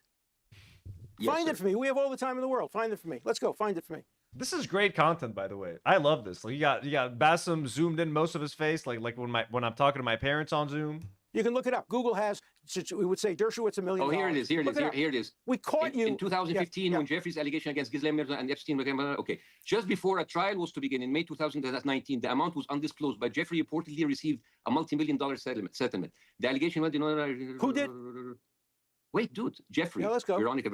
Find it for me. We have all the time in the world. Find it for me. Let's go. Find it for me. This is great content, by the way. I love this. Like you got Bassem zoomed in most of his face, like when I'm talking to my parents on Zoom. You can look it up. Google has. We would say Dershowitz $1 million. Oh, here it is. Here it is. We caught you in 2015 when Jeffrey's allegation against Ghislaine Merton and Epstein. Okay, just before a trial was to begin in May 2019, the amount was undisclosed, but Jeffrey reportedly received a multi-million-dollar settlement. The allegation went. Who did? Wait, dude, Jeffrey. Yeah, let's go. Veronica.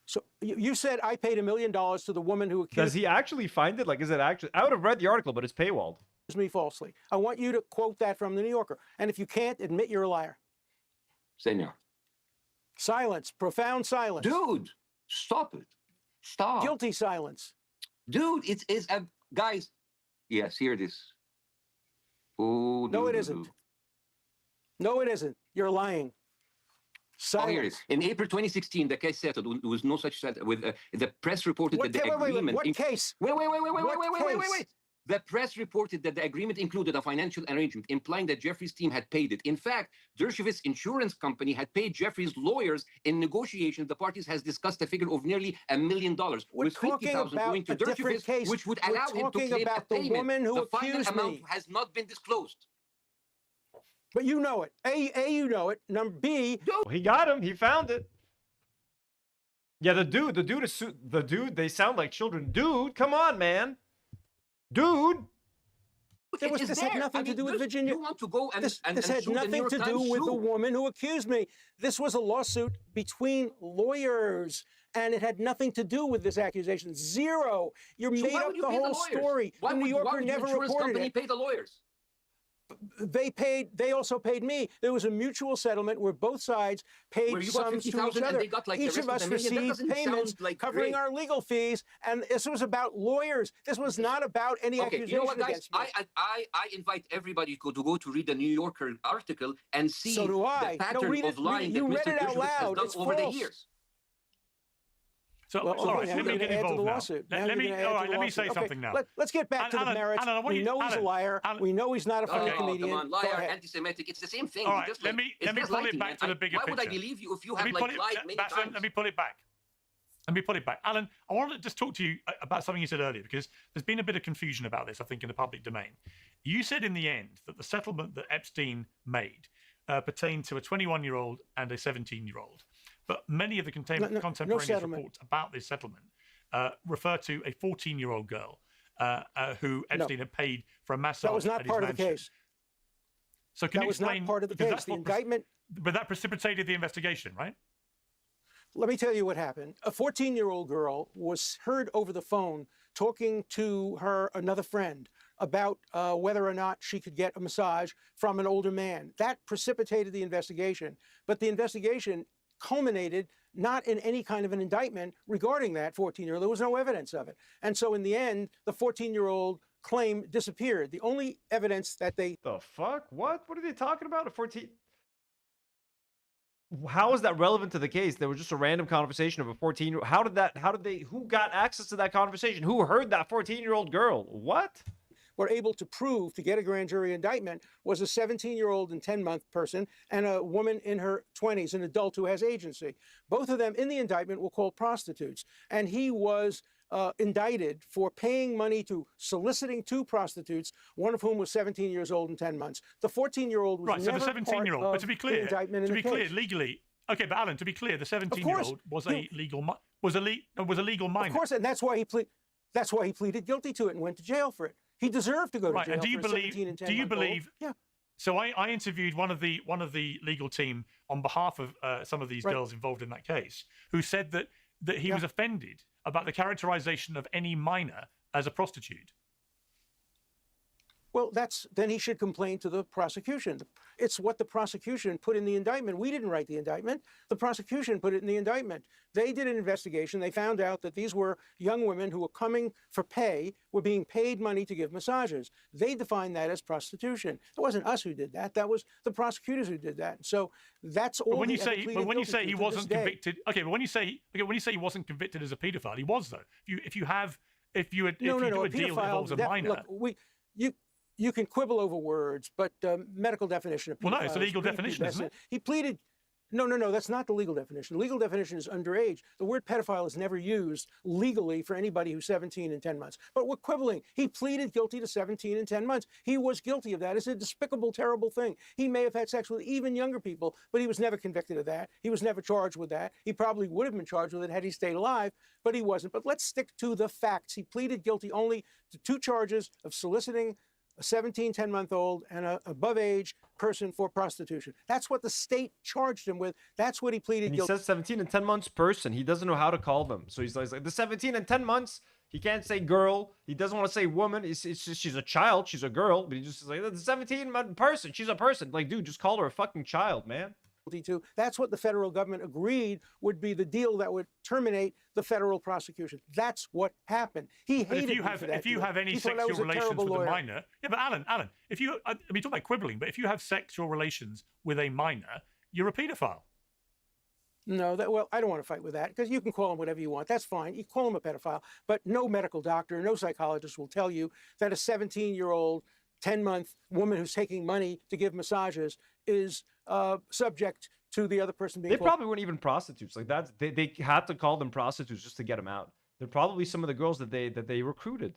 So you said I paid $1 million to the woman who accused. Does he actually find it? Like, is it actually? I would have read the article, but it's paywalled. Me falsely. I want you to quote that from the New Yorker. And if you can't, admit you're a liar. Senor. Silence. Profound silence. Dude, stop it. Stop. Guilty silence. Dude, it is a guys. Yes, here it is. Oh, no, it isn't. No, it isn't. You're lying. Silence. Oh, here it is. In April 2016, the case settled with no such settle. With the press reported that the agreement. What case? Wait. The press reported that the agreement included a financial arrangement implying that Jeffrey's team had paid it. In fact, Dershowitz's insurance company had paid Jeffrey's lawyers in negotiations. The parties has discussed a figure of nearly $1 million, with $50,000 going to Dershowitz, which would allow him to claim a payment. The final amount has not been disclosed. But you know it. A, you know it. Number B. He got him. He found it. Yeah, the dude, they sound like children. Dude, come on, man. Dude. This had nothing to do with Virginia. You want to go and this had nothing to do with the woman who accused me. This was a lawsuit between lawyers, and it had nothing to do with this accusation. Zero. You made up the whole story. The New Yorker never reported it. Pay the lawyers? They also paid me. There was a mutual settlement where both sides paid Where you got sums to each 50,000 and other. they got like the Each rest of of us the million. That received doesn't payments sound like covering great. our legal fees, and this was about lawyers. This was not about any Okay, accusation you know what, guys? against me. I invite everybody to go to read the New Yorker article and see So do I. the pattern of lying You that read Mr. it out Dershowitz has loud. done It's over the false. years. So, Well, all right, okay, let me you're get gonna add to involved the now. lawsuit. Let Now me, you're gonna all add right, to the let me lawsuit. say Okay, something now. Let's get back to the merits. Alan, I want We you- know he's a Alan, liar. Alan- We know he's not a funny Oh, comedian. come on, Go liar, ahead. anti-Semitic. It's the same thing. All right, Just let like, me it's pull it gaslighting, back man. to the bigger Why would I picture. believe you if you Let have me like pull it- lied many Bassem, times? Let me pull it back. Let me pull it back. Alan, I want to just talk to you about something you said earlier, because there's been a bit of confusion about this, I think, in the public domain. You said in the end that the settlement that Epstein made pertained to a 21-year-old and a 17-year-old. But many of the contemporaneous reports about this settlement refer to a 14-year-old girl who Epstein had paid for a massage. That was not at his part of the mansion. case. So can That you was explain? not part of the because case. that's The what indictment. But that precipitated the investigation, right? Let me tell you what happened. A 14-year-old girl was heard over the phone talking to another friend about whether or not she could get a massage from an older man. That precipitated the investigation. But the investigation culminated not in any kind of an indictment regarding that 14-year-old. There was no evidence of it. And so in the end, the 14-year-old claim disappeared. The only evidence that they... The fuck? What? What are they talking about? A 14... How is that relevant to the case? There was just a random conversation of a 14-year-old. Who got access to that conversation? Who heard that 14-year-old girl? What? were able to prove to get a grand jury indictment was a 17-year-old and 10-month person and a woman in her 20s, an adult who has agency. Both of them in the indictment were called prostitutes. And he was indicted for paying money to soliciting two prostitutes, one of whom was 17 years old and 10 months. The 14-year-old was right, so never the 17-year-old, part but to be clear, of the indictment in the case. legally, okay, but Alan, to be clear, the 17-year-old was a legal minor. Of course, and that's why he pleaded guilty to it and went to jail for it. He deserved to go to jail and do you for believe? 17 and 10 Do you month old. believe? Yeah. So I interviewed one of the legal team on behalf of some of these girls involved in that case, who said that he was offended about the characterization of any minor as a prostitute. Well, then he should complain to the prosecution. It's what the prosecution put in the indictment. We didn't write the indictment. The prosecution put it in the indictment. They did an investigation. They found out that these were young women who were coming for pay, were being paid money to give massages. They defined that as prostitution. It wasn't us who did that. That was the prosecutors who did that. So that's all. But when you say he wasn't convicted, okay. But when you say he wasn't convicted as a paedophile, he was though. If you do a deal that involves a minor, look, you can quibble over words, but medical definition of pedophile. Well, no, it's a legal definition, isn't it? He pleaded. No, that's not the legal definition. The legal definition is underage. The word pedophile is never used legally for anybody who's 17 and 10 months. But we're quibbling. He pleaded guilty to 17 and 10 months. He was guilty of that. It's a despicable, terrible thing. He may have had sex with even younger people, but he was never convicted of that. He was never charged with that. He probably would have been charged with it had he stayed alive, but he wasn't. But let's stick to the facts. He pleaded guilty only to 2 charges of soliciting a 17, 10-month-old and an above-age person for prostitution. That's what the state charged him with. That's what he pleaded guilty. He says 17 and 10 months person. He doesn't know how to call them. So he's like the 17 and 10 months. He can't say girl. He doesn't want to say woman. It's just, she's a child. She's a girl. But he just is like, the 17 person. She's a person. Like, dude, just call her a fucking child, man. To. That's what the federal government agreed would be the deal that would terminate the federal prosecution. That's what happened. He hated me for that if you deal. have any He thought I sexual was a relations with terrible a lawyer. minor, yeah, but Alan, if you, I mean, talk about quibbling, but if you have sexual relations with a minor, you're a paedophile. No, well, I don't want to fight with that because you can call him whatever you want. That's fine. You call him a pedophile, but no medical doctor, no psychologist will tell you that a 17-year-old, 10-month woman who's taking money to give massages is subject to the other person being. They probably weren't even prostitutes. Like that's they had to call them prostitutes just to get them out. They're probably some of the girls that they recruited.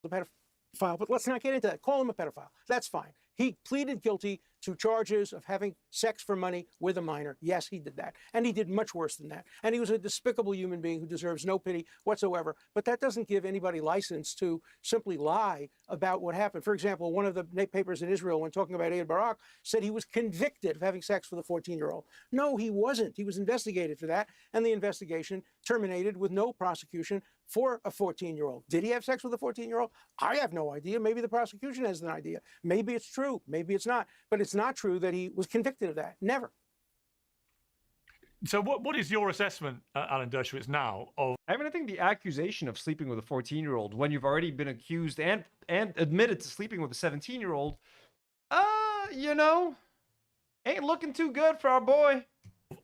The pedophile, but let's not get into that. Call him a pedophile. That's fine. He pleaded guilty to charges of having sex for money with a minor. Yes, he did that. And he did much worse than that. And he was a despicable human being who deserves no pity whatsoever. But that doesn't give anybody license to simply lie about what happened. For example, one of the papers in Israel, when talking about A.I Barak, said he was convicted of having sex with a 14-year-old. No, he wasn't. He was investigated for that. And the investigation terminated with no prosecution for a 14-year-old. Did he have sex with a 14-year-old? I have no idea. Maybe the prosecution has an idea. Maybe it's true. Maybe it's not. But it's not true that he was convicted of that. Never. So what is your assessment, Alan Dershowitz, now of... I mean, I think the accusation of sleeping with a 14-year-old when you've already been accused and admitted to sleeping with a 17-year-old, you know, ain't looking too good for our boy.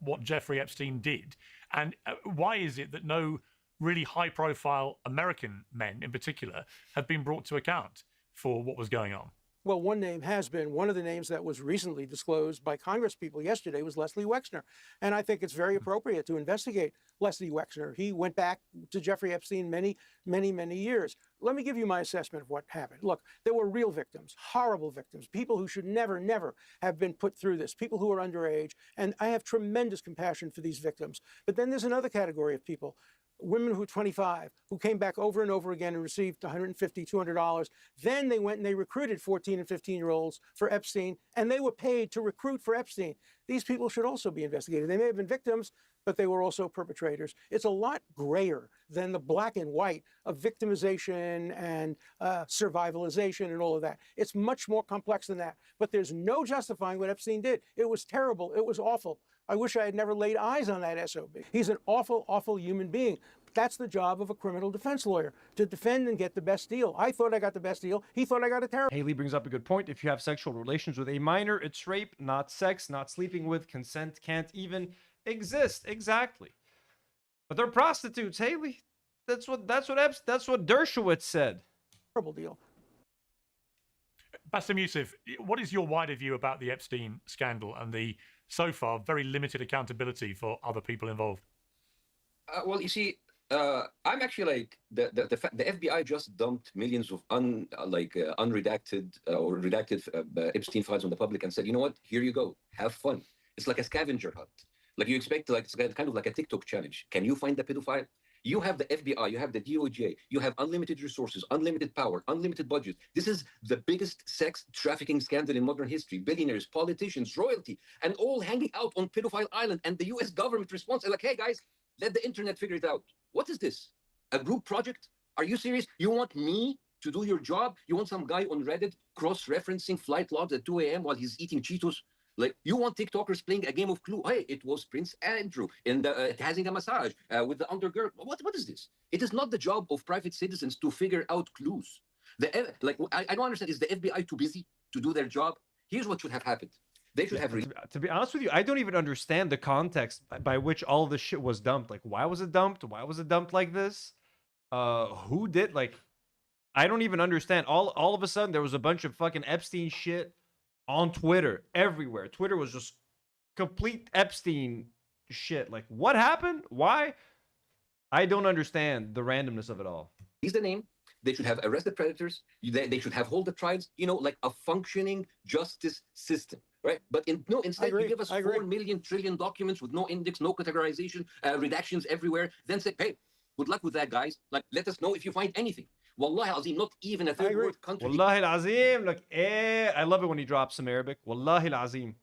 What Jeffrey Epstein did, and why is it that no really high-profile American men in particular have been brought to account for what was going on? Well, one name has been. One of the names that was recently disclosed by Congress people yesterday was Leslie Wexner. And I think it's very appropriate to investigate Leslie Wexner. He went back to Jeffrey Epstein many, many, many years. Let me give you my assessment of what happened. Look, there were real victims, horrible victims, people who should never, never have been put through this, people who are underage. And I have tremendous compassion for these victims. But then there's another category of people, women who are 25, who came back over and over again and received $150, $200. Then they went and they recruited 14 and 15-year-olds for Epstein, and they were paid to recruit for Epstein. These people should also be investigated. They may have been victims, but they were also perpetrators. It's a lot grayer than the black and white of victimization and survivalization and all of that. It's much more complex than that. But there's no justifying what Epstein did. It was terrible. It was awful. I wish I had never laid eyes on that SOB. He's an awful, awful human being. That's the job of a criminal defense lawyer, to defend and get the best deal. I thought I got the best deal. He thought I got a terrible. Haley brings up a good point. If you have sexual relations with a minor, it's rape, not sex, not sleeping with. Consent can't even exist. Exactly. But they're prostitutes, Haley. That's what Dershowitz said. Terrible deal. Bassem Youssef, what is your wider view about the Epstein scandal and the, so far, very limited accountability for other people involved? Well, you see, I'm actually like the FBI just dumped millions of unredacted or redacted Epstein files on the public and said, you know what? Here you go. Have fun. It's like a scavenger hunt. Like you expect, like it's kind of like a TikTok challenge. Can you find the pedophile? You have the FBI, you have the DOJ, you have unlimited resources, unlimited power, unlimited budget. This is the biggest sex trafficking scandal in modern history. Billionaires, politicians, royalty, and all hanging out on pedophile island. And the US government response is like, hey guys, let the internet figure it out. What is this? A group project? Are you serious? You want me to do your job? You want some guy on Reddit cross-referencing flight logs at 2 a.m. while he's eating Cheetos? Like, you want TikTokers playing a game of Clue? Hey, it was Prince Andrew in the having a massage with the undergirl. What is this? It is not the job of private citizens to figure out clues. I don't understand. Is the FBI too busy to do their job? Here's what should have happened. They should have. To be honest with you, I don't even understand the context by which all of this shit was dumped. Like, why was it dumped? Why was it dumped like this? Who did? Like, I don't even understand. All of a sudden, there was a bunch of fucking Epstein shit on Twitter, everywhere. Twitter was just complete Epstein shit. Like, what happened? Why? I don't understand the randomness of it all. He's the name. They should have arrested predators. They should have hold the trials. You know, like a functioning justice system, right? But instead you give us 4 million trillion documents with no index, no categorization, redactions everywhere. Then say, hey, good luck with that, guys. Like, let us know if you find anything. Wallahi azim, not even a third world country. Wallahi azim, like, I love it when he drops some Arabic. Wallahi azim.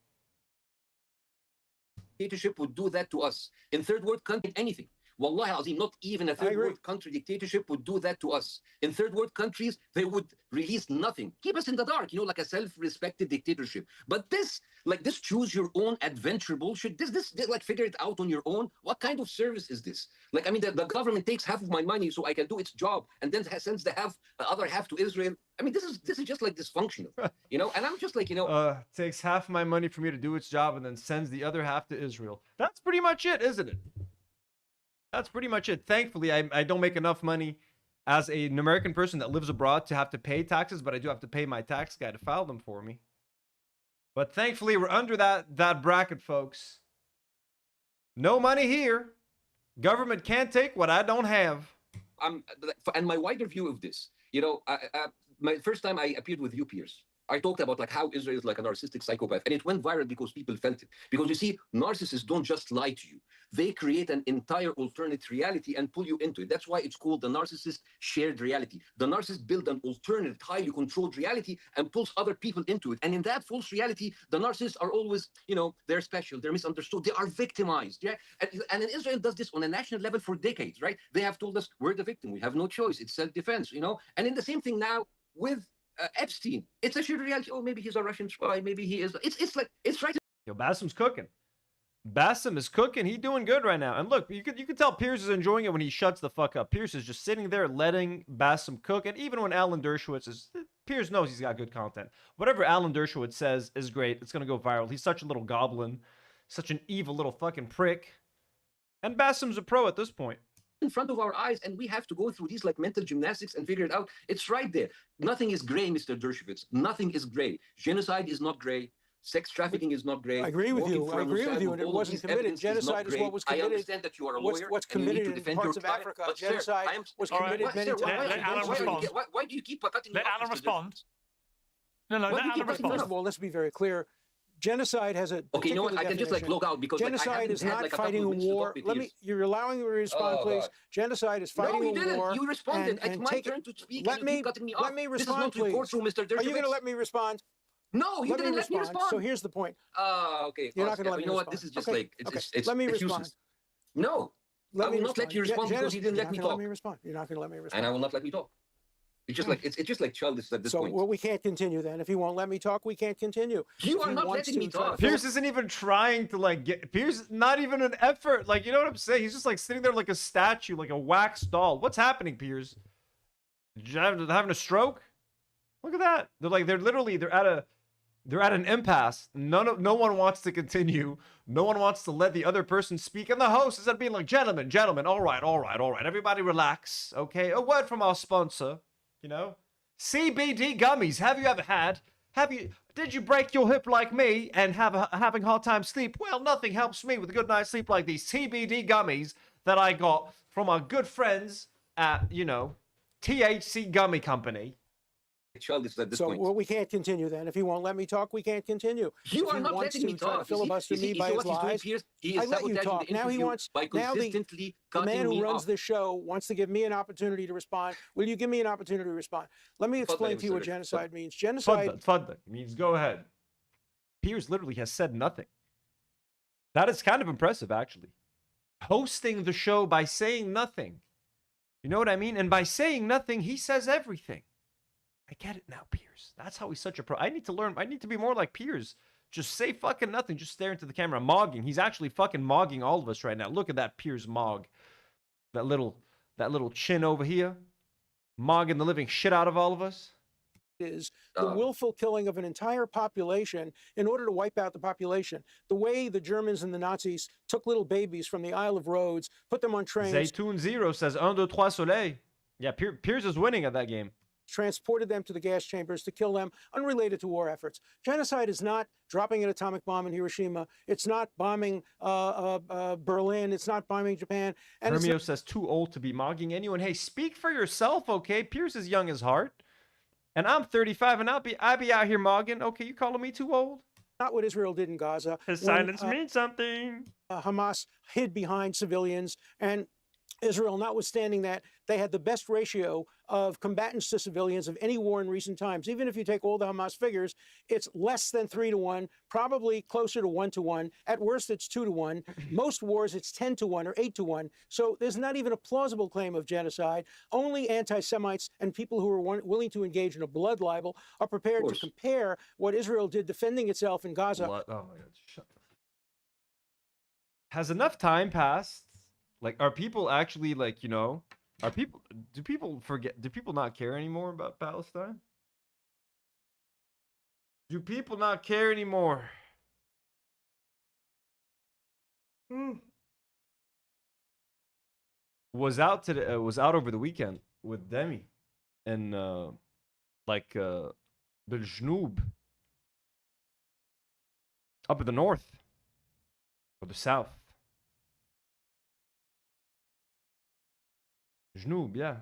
Dictatorship would do that to us. In third world country, anything. Wallahi azim, not even a third world country dictatorship would do that to us. In third world countries, they would release nothing. Keep us in the dark, you know, like a self-respected dictatorship. But this, like this choose your own adventure bullshit, this like figure it out on your own. What kind of service is this? Like, I mean, the government takes half of my money so I can do its job and then sends the other half to Israel. I mean, this is just like dysfunctional, you know? And I'm just like, you know. Takes half my money for me to do its job and then sends the other half to Israel. That's pretty much it, isn't it? That's pretty much it. Thankfully, I don't make enough money as an American person that lives abroad to have to pay taxes, but I do have to pay my tax guy to file them for me. But thankfully, we're under that bracket, folks. No money here. Government can't take what I don't have. And my wider view of this, you know, my first time I appeared with you peers, I talked about like how Israel is like a narcissistic psychopath, and it went viral because people felt it. Because you see, narcissists don't just lie to you. they create an entire alternate reality and pull you into it. That's why it's called the narcissist shared reality. The narcissist builds an alternate, highly controlled reality and pulls other people into it. And in that false reality, the narcissists are always, you know, they're special, they're misunderstood, they are victimized. Yeah. And in Israel does this on a national level for decades, right? They have told us we're the victim, we have no choice, it's self-defense, you know. And in the same thing now with Epstein, it's a shared reality. Oh, maybe he's a Russian spy, maybe he is. It's like, it's right. Yo, Bassem's cooking. Bassem is cooking. He's doing good right now. And look, you could tell Pierce is enjoying it when he shuts the fuck up. Pierce is just sitting there letting Bassem cook. And even when Alan Dershowitz is... Pierce knows he's got good content. Whatever Alan Dershowitz says is great. It's going to go viral. He's such a little goblin. Such an evil little fucking prick. And Bassem's a pro at this point. In front of our eyes, and we have to go through these like mental gymnastics and figure it out. It's right there. Nothing is gray, Mr. Dershowitz. Nothing is gray. Genocide is not gray. Sex trafficking is not gray. I agree with you. I agree with you, and it wasn't committed. Genocide is what was committed. I understand that you are a lawyer. What's committed in parts of Africa? Genocide was committed many times. Why do you keep cutting me off? Let Alan respond. No, let Alan respond. First of all, let's be very clear. Genocide has a okay. You know what? I can just like log out because genocide is not fighting a war. Let me. You're allowing me to respond, please. Genocide is fighting a war. You responded. It's my turn to speak. Let me respond, please. Are you going to let me respond? No, you didn't let me respond. So here's the point. Okay. You're not going to let me respond. You know what? This is just like it's let me respond. Useless. No, I will not let you respond because you didn't let me talk. Let me respond. You're not going to let me respond. And I will not let me talk. It's just like it's just like childish at this point. So well, we can't continue then. If he won't let me talk, we can't continue. You are not letting me talk. Pierce isn't even trying to like get. Pierce not even an effort. Like you know what I'm saying? He's just like sitting there like a statue, like a wax doll. What's happening, Pierce? Having a stroke? Look at that. They're at an impasse. No one wants to continue. No one wants to let the other person speak. And the host is being like, gentlemen, all right. Everybody relax, okay? A word from our sponsor, you know? CBD gummies. Have you ever had? Did you break your hip like me and having a hard time sleep? Well, nothing helps me with a good night's sleep like these CBD gummies that I got from our good friends at, you know, THC Gummy Company. Childish at this so point. Well, we can't continue then. If he won't let me talk, we can't continue. You are not letting me talk. Filibuster me by his lies. He is let you talk. Now he wants. By consistently the man who runs this show wants to give me an opportunity to respond. Will you give me an opportunity to respond? Let me explain to you what genocide means. Genocide means go ahead. Piers literally has said nothing. That is kind of impressive, actually. Hosting the show by saying nothing. You know what I mean? And by saying nothing, he says everything. I get it now, Piers. That's how he's such a pro. I need to learn. I need to be more like Piers. Just say fucking nothing. Just stare into the camera. Mogging. He's actually fucking mogging all of us right now. Look at that Piers mog. That little chin over here. Mogging the living shit out of all of us. Is the willful killing of an entire population in order to wipe out the population. The way the Germans and the Nazis took little babies from the Isle of Rhodes, put them on trains. Zaytoon Zero says 1, 2, 3 Soleil. Yeah, Piers is winning at that game. Transported them to the gas chambers to kill them, unrelated to war efforts. Genocide is not dropping an atomic bomb in Hiroshima. It's not bombing Berlin. It's not bombing Japan. And Hermio says too old to be mogging anyone. Hey, speak for yourself, okay? Piers is young as heart. And I'm 35 and I be out here mogging. Okay, you calling me too old? Not what Israel did in Gaza. His silence means something. Hamas hid behind civilians, and Israel, notwithstanding that, they had the best ratio of combatants to civilians of any war in recent times. Even if you take all the Hamas figures, it's less than 3 to 1, probably closer to 1 to 1. At worst, it's 2 to 1. Most wars, it's 10 to 1 or 8 to 1. So there's not even a plausible claim of genocide. Only anti-Semites and people who are willing to engage in a blood libel are prepared to compare what Israel did defending itself in Gaza. Oh my God, shut the... Has enough time passed? Like, are people actually, like, you know, do people not care anymore about Palestine? Do people not care anymore? Was out over the weekend with Demi and Beljnoob up in the north or the south. Jnoob, yeah.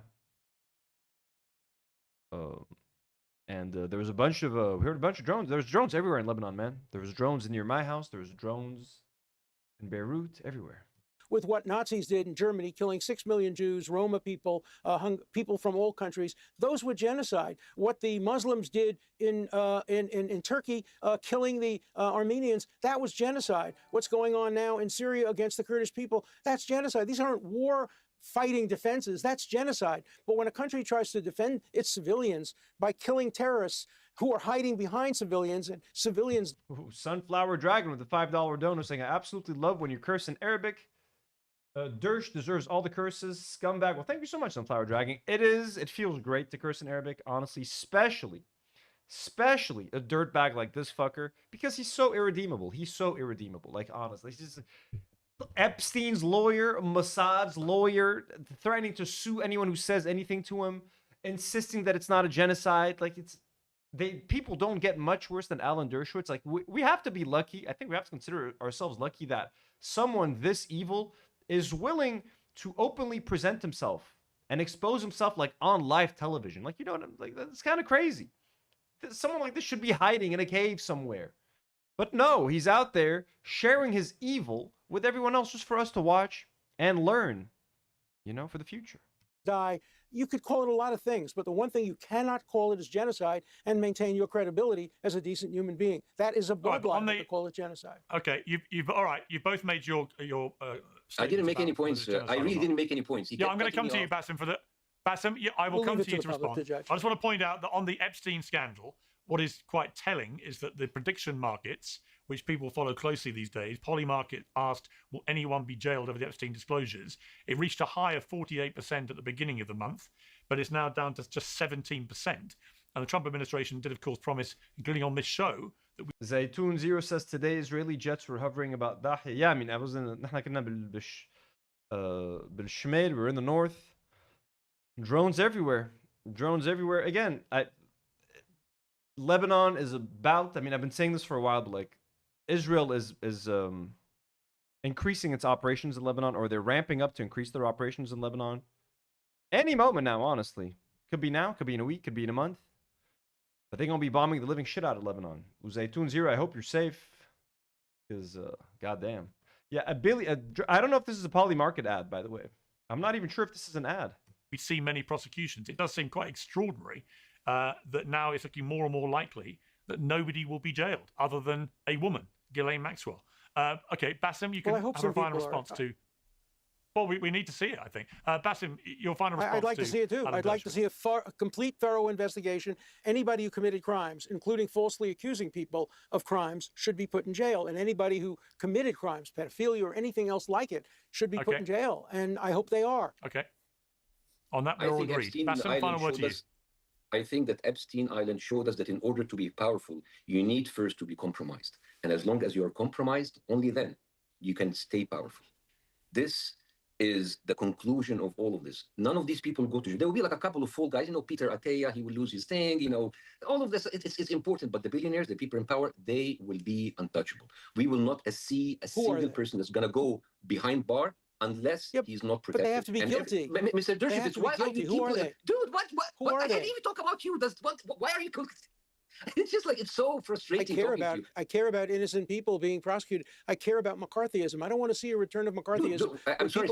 And there was a bunch of we heard a bunch of drones. There's drones everywhere in Lebanon, man. There was drones near my house. There was drones in Beirut, everywhere. with what Nazis did in Germany, killing 6 million Jews, Roma people, people from all countries. Those were genocide. What the Muslims did in Turkey, killing the Armenians, that was genocide. What's going on now in Syria against the Kurdish people, that's genocide. These aren't war-fighting defenses. That's genocide. But when a country tries to defend its civilians by killing terrorists who are hiding behind civilians and civilians... Ooh, Sunflower Dragon with a $5 donor saying, I absolutely love when you curse in Arabic. Dersh deserves all the curses. Scumbag. Well, thank you so much, Sunflower Dragon. It feels great to curse in Arabic, honestly, especially a dirtbag like this fucker, because he's so irredeemable. He's so irredeemable, like, honestly. He's just Epstein's lawyer, Mossad's lawyer, threatening to sue anyone who says anything to him, insisting that it's not a genocide. Like, people don't get much worse than Alan Dershowitz. Like, we have to be lucky. I think we have to consider ourselves lucky that someone this evil is willing to openly present himself and expose himself, like, on live television. Like, you know what I'm like? That's kind of crazy. Someone like this should be hiding in a cave somewhere. But no, he's out there sharing his evil with everyone else just for us to watch and learn, you know, for the future. Die. You could call it a lot of things, but the one thing you cannot call it is genocide and maintain your credibility as a decent human being. That is a bloodline to call it genocide. Okay, you've all right. You both made your. I didn't make any points. I really didn't make any points. Yeah, I'm going to come to you, Bassem, for the. Bassem, yeah, I will come to you to respond. I just want to point out that on the Epstein scandal, what is quite telling is that the prediction markets, which people follow closely these days, Polymarket asked, will anyone be jailed over the Epstein disclosures? It reached a high of 48% at the beginning of the month, but it's now down to just 17%. And the Trump administration did, of course, promise, including on this show, that we... Zaytoon Zero says today Israeli jets were hovering about Dahya. Yeah, I mean, I was in بالشمال, we're in the north. Drones everywhere. Drones everywhere. Again, Lebanon is about, I mean, I've been saying this for a while, but like, Israel is increasing its operations in Lebanon, or they're ramping up to increase their operations in Lebanon. Any moment now, honestly. Could be now, could be in a week, could be in a month. But they're going to be bombing the living shit out of Lebanon. Uzaytun Zero, I hope you're safe. Because, goddamn. Yeah, I don't know if this is a Polymarket ad, by the way. I'm not even sure if this is an ad. We see many prosecutions. It does seem quite extraordinary that now it's looking more and more likely that nobody will be jailed other than a woman, Ghislaine Maxwell. Okay, Bassem, you can have a final response to... Well, we need to see it, I think. Bassem, your final response. I'd like to see it too. I'd like to see a complete, thorough investigation. Anybody who committed crimes, including falsely accusing people of crimes, should be put in jail. And anybody who committed crimes, pedophilia or anything else like it, should be put in jail. And I hope they are. Okay. On that, we're all agreed. Bassem, final word to you. I think that Epstein Island showed us that in order to be powerful, you need first to be compromised. And as long as you are compromised, only then you can stay powerful. This is the conclusion of all of this. None of these people go to jail. There will be like a couple of fall guys, you know, Peter Attia, he will lose his thing, you know, all of this, it's important. But the billionaires, the people in power, they will be untouchable. We will not see a single person that's going to go behind bar unless he's not protected. But they have to be guilty. Mr. Dershowitz, why are you Who are they? Dude, what I can't even talk about you. Why are you... It's just like, it's so frustrating. I care about innocent people being prosecuted. I care about McCarthyism. I don't want to see a return of McCarthyism. I'm sorry.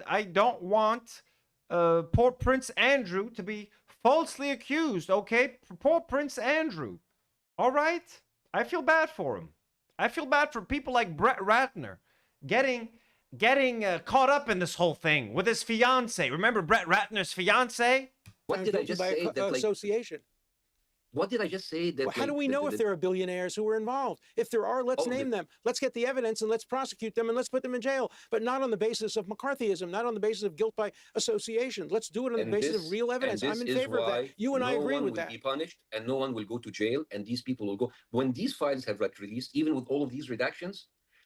I don't want poor Prince Andrew to be falsely accused, okay? Poor Prince Andrew. All right? I feel bad for him. I feel bad for people like Brett Ratner getting caught up in this whole thing with his fiance. Remember Brett Ratner's fiance? What did I just say? Association. What did I just say? That, how do we know if there are billionaires who were involved? If there are, let's name them. Let's get the evidence and let's prosecute them and let's put them in jail. But not on the basis of McCarthyism, not on the basis of guilt by association. Let's do it on the basis of real evidence. I'm in favor of that. You and I agree with that. No one will be punished and no one will go to jail, and these people will go. When these files have released, even with all of these redactions,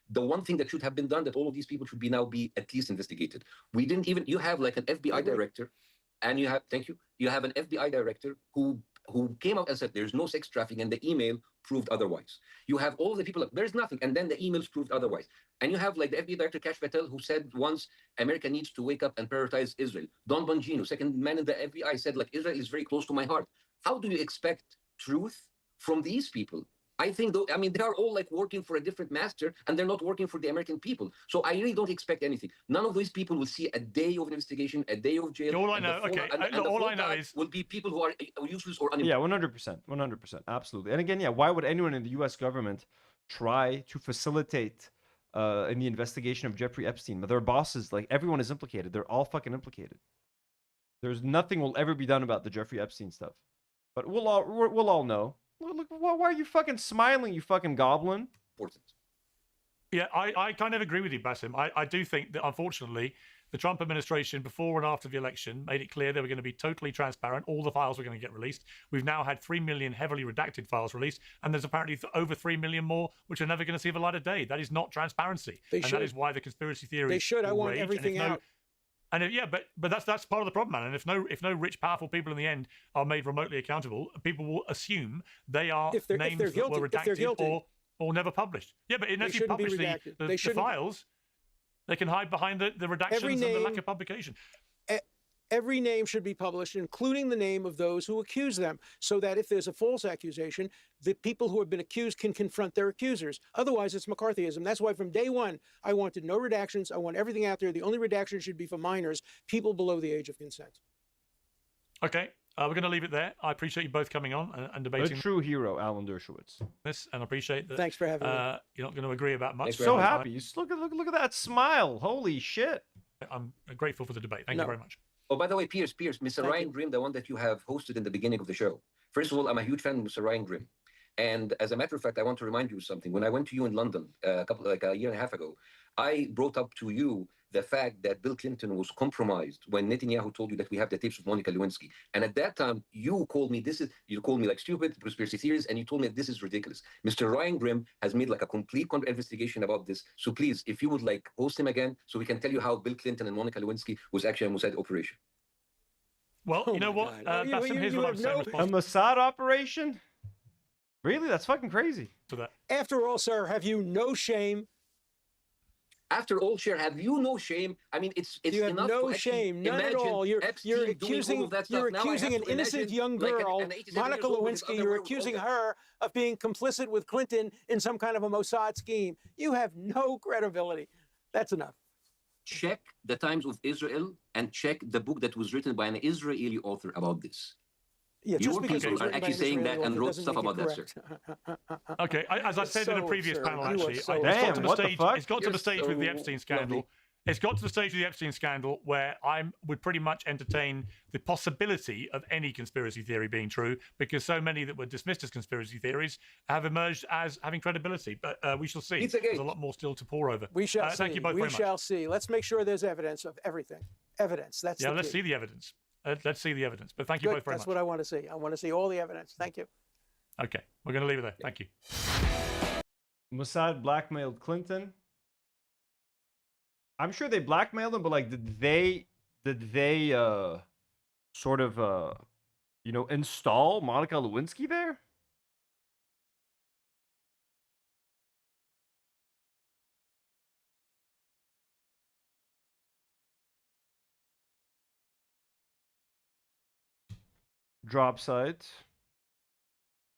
the one thing that should have been done, that all of these people should be now be at least investigated. We didn't even, you have like an FBI director, and you have, you have an FBI director who came out and said there's no sex trafficking, and the email proved otherwise. You have all the people, there's nothing, and then the emails proved otherwise. And you have like the FBI director, Kash Patel, who said once, America needs to wake up and prioritize Israel. Don Bongino, second man in the FBI, said like, Israel is very close to my heart. How do you expect truth from these people I think, though, I mean, they are all like working for a different master, and they're not working for the American people. So I really don't expect anything. None of these people will see a day of investigation, a day of jail. All I know, all I know is will be people who are useless or Yeah, unemployed. 100%, absolutely. And again, yeah, why would anyone in the U.S. government try to facilitate in the investigation of Jeffrey Epstein? But their bosses, like everyone is implicated. They're all fucking implicated. There's nothing will ever be done about the Jeffrey Epstein stuff. But we'll all know. Look, why are you fucking smiling, you fucking goblin? Yeah, I kind of agree with you, Bassem. I do think that, unfortunately, the Trump administration, before and after the election, made it clear they were going to be totally transparent. All the files were going to get released. We've now had 3 million heavily redacted files released, and there's apparently over 3 million more which are never going to see the light of day. That is not transparency. That is why the conspiracy theories They should. I want rage. everything out. And but that's part of the problem, man. And if no rich, powerful people in the end are made remotely accountable, people will assume they are names that were redacted or never published. Yeah, but unless you publish the files, they can hide behind the redactions and the lack of publication. Every name should be published, including the name of those who accuse them, so that if there's a false accusation, the people who have been accused can confront their accusers. Otherwise, it's McCarthyism. That's why from day one, I wanted no redactions. I want everything out there. The only redaction should be for minors, people below the age of consent. Okay, we're going to leave it there. I appreciate you both coming on and debating. A true hero, Alan Dershowitz. This, and I appreciate that. Thanks for having me. You're not going to agree about much. So happy. Just look at that smile. Holy shit. I'm grateful for the debate. Thank you very much. Oh, by the way, Pierce, Mr. Ryan Grimm, the one that you have hosted in the beginning of the show. First of all, I'm a huge fan of Mr. Ryan Grimm. And as a matter of fact, I want to remind you of something. When I went to you in London a year and a half ago, I brought up to you the fact that Bill Clinton was compromised when Netanyahu told you that we have the tapes of Monica Lewinsky. And at that time, you called me like stupid, conspiracy theories, and you told me this is ridiculous. Mr. Ryan Grimm has made like a complete investigation about this. So please, if you would like host him again, so we can tell you how Bill Clinton and Monica Lewinsky was actually a Mossad operation. Well, you know what? Bassem, here's what I'm saying. A Mossad operation? Really? That's fucking crazy. After all, sir, have you no shame? After all, have you no shame? I mean, it's you have enough no to shame, none at all. You're accusing an innocent young girl, Monica Lewinsky. You're accusing her of being complicit with Clinton in some kind of a Mossad scheme. You have no credibility. That's enough. Check the Times of Israel and check the book that was written by an Israeli author about this. Yeah, your people are actually saying that and wrote stuff about that, sir. Okay, as I said in a previous panel, actually, it's got to the stage with the Epstein scandal. It's got to the stage of the Epstein scandal where I would pretty much entertain the possibility of any conspiracy theory being true, because so many that were dismissed as conspiracy theories have emerged as having credibility. But we shall see. There's a lot more still to pour over. We shall see. Thank you both very much. We shall see. Let's make sure there's evidence of everything. Evidence. That's the key. Let's see the evidence. Let's see the evidence. But thank you both very much. That's what I want to see. I want to see all the evidence. Thank you. Okay, we're going to leave it there. Thank you. Mossad blackmailed Clinton. I'm sure they blackmailed him, but like, did they sort of install Monica Lewinsky there? Drop site.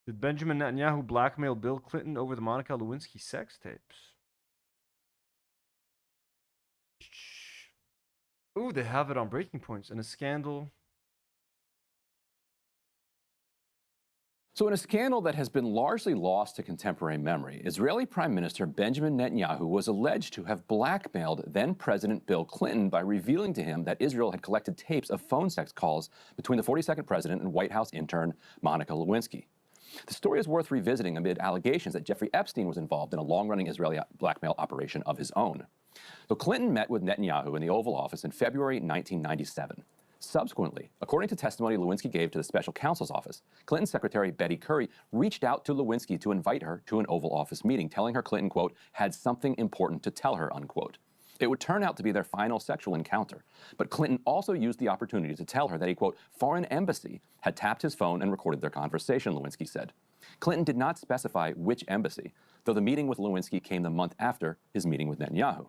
Did Benjamin Netanyahu blackmail Bill Clinton over the Monica Lewinsky sex tapes? Ooh, they have it on Breaking Points in a scandal. So in a scandal that has been largely lost to contemporary memory, Israeli Prime Minister Benjamin Netanyahu was alleged to have blackmailed then-President Bill Clinton by revealing to him that Israel had collected tapes of phone sex calls between the 42nd president and White House intern Monica Lewinsky. The story is worth revisiting amid allegations that Jeffrey Epstein was involved in a long-running Israeli blackmail operation of his own. So Clinton met with Netanyahu in the Oval Office in February 1997. Subsequently, according to testimony Lewinsky gave to the special counsel's office, Clinton's secretary Betty Curry reached out to Lewinsky to invite her to an Oval Office meeting, telling her Clinton, quote, had something important to tell her, unquote. It would turn out to be their final sexual encounter. But Clinton also used the opportunity to tell her that a, quote, foreign embassy had tapped his phone and recorded their conversation, Lewinsky said. Clinton did not specify which embassy, though the meeting with Lewinsky came the month after his meeting with Netanyahu.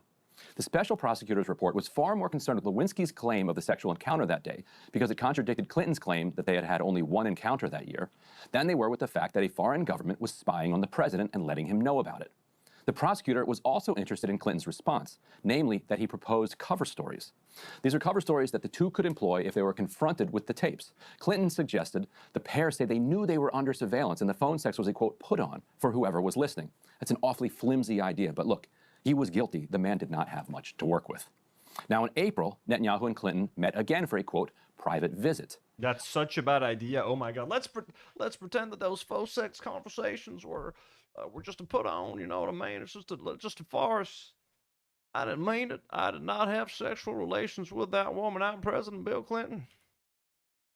The special prosecutor's report was far more concerned with Lewinsky's claim of the sexual encounter that day, because it contradicted Clinton's claim that they had had only one encounter that year, than they were with the fact that a foreign government was spying on the president and letting him know about it. The prosecutor was also interested in Clinton's response, namely that he proposed cover stories. These are cover stories that the two could employ if they were confronted with the tapes. Clinton suggested the pair say they knew they were under surveillance and the phone sex was a, quote, put on for whoever was listening. That's an awfully flimsy idea, but look, he was guilty. The man did not have much to work with. Now in April, Netanyahu and Clinton met again for a, quote, private visit. That's such a bad idea. Oh my God. Let's pretend that those faux sex conversations were just a put on. You know what I mean? It's just a farce. I didn't mean it. I did not have sexual relations with that woman. I'm President Bill Clinton.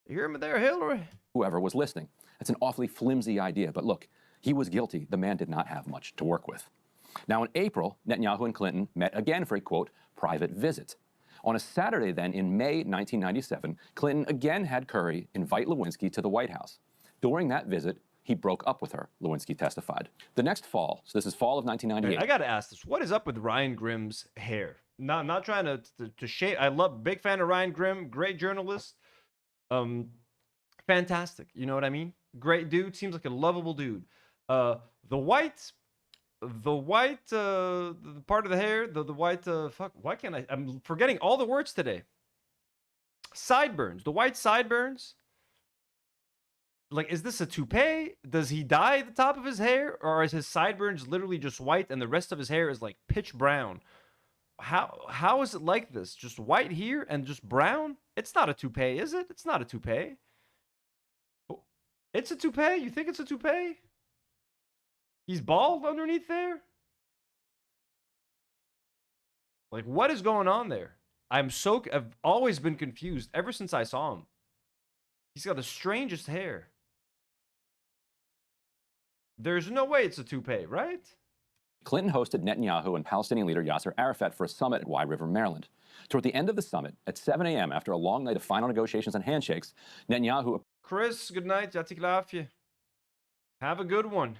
You hear me there, Hillary? Whoever was listening. That's an awfully flimsy idea, but look, he was guilty. The man did not have much to work with. Now in April, Netanyahu and Clinton met again for a, quote, private visit. On a Saturday then, in May 1997, Clinton again had Curry invite Lewinsky to the White House. During that visit, he broke up with her, Lewinsky testified. The next fall, so this is fall of 1998. I gotta ask this. What is up with Ryan Grimm's hair? No, I'm not trying to shade. big fan of Ryan Grimm, great journalist. Fantastic. You know what I mean? Great dude. Seems like a lovable dude. The white part of the hair, the white, fuck, why can't I'm forgetting all the words today. Sideburns, the white sideburns. Like, is this a toupee? Does he dye the top of his hair? Or is his sideburns literally just white and the rest of his hair is like pitch brown? How is it like this? Just white here and just brown? It's not a toupee, is it? It's not a toupee. It's a toupee? You think it's a toupee? He's bald underneath there? Like, what is going on there? I've always been confused ever since I saw him. He's got the strangest hair. There's no way it's a toupee, right? Clinton hosted Netanyahu and Palestinian leader Yasser Arafat for a summit at Y River, Maryland. Toward the end of the summit, at 7 a.m., after a long night of final negotiations and handshakes, Netanyahu... Chris, good night. Yatik lafya. Have a good one.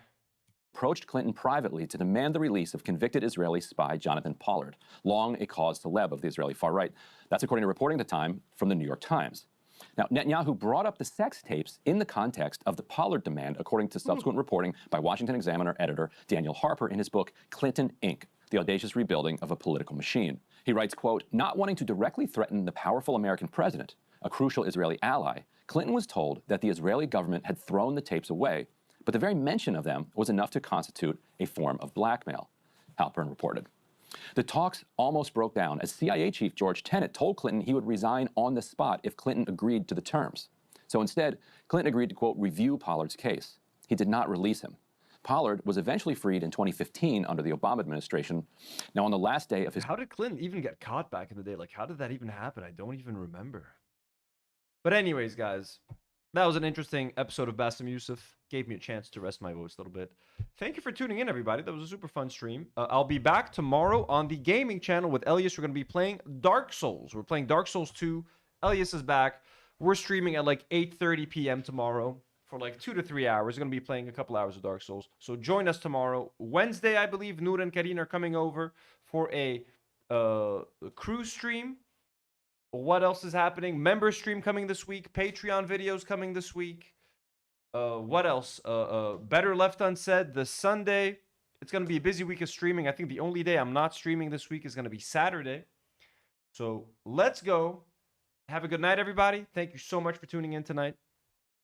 Approached Clinton privately to demand the release of convicted Israeli spy Jonathan Pollard, long a cause célèbre of the Israeli far right. That's according to reporting at the time from the New York Times. Now, Netanyahu brought up the sex tapes in the context of the Pollard demand, according to subsequent reporting by Washington Examiner editor Daniel Harper in his book, Clinton, Inc., The Audacious Rebuilding of a Political Machine. He writes, quote, not wanting to directly threaten the powerful American president, a crucial Israeli ally, Clinton was told that the Israeli government had thrown the tapes away, but the very mention of them was enough to constitute a form of blackmail, Halpern reported. The talks almost broke down as CIA chief George Tenet told Clinton he would resign on the spot if Clinton agreed to the terms. So instead, Clinton agreed to, quote, review Pollard's case. He did not release him. Pollard was eventually freed in 2015 under the Obama administration. Now, on the last day of his... How did Clinton even get caught back in the day? Like, how did that even happen? I don't even remember. But anyways, guys, that was an interesting episode of Bassem Youssef. Gave me a chance to rest my voice a little bit. Thank you for tuning in, everybody. That was a super fun stream. I'll be back tomorrow on the gaming channel with Elias. We're going to be playing Dark Souls. We're playing Dark Souls 2. Elias is back. We're streaming at like 8:30 p.m. tomorrow for like 2 to 3 hours. We're going to be playing a couple hours of Dark Souls. So join us tomorrow. Wednesday, I believe, Nour and Karine are coming over for a cruise stream. What else is happening? Member stream coming this week. Patreon videos coming this week. What else? Better Left Unsaid this Sunday. It's going to be a busy week of streaming. I think the only day I'm not streaming this week is going to be Saturday. So let's go. Have a good night, everybody. Thank you so much for tuning in tonight.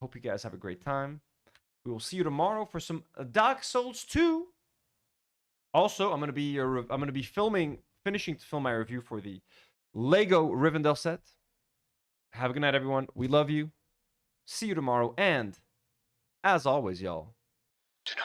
Hope you guys have a great time. We will see you tomorrow for some Dark Souls 2. Also, I'm going to be finishing to film my review for the Lego Rivendell set. Have a good night, everyone. We love you. See you tomorrow. And as always, y'all, to know.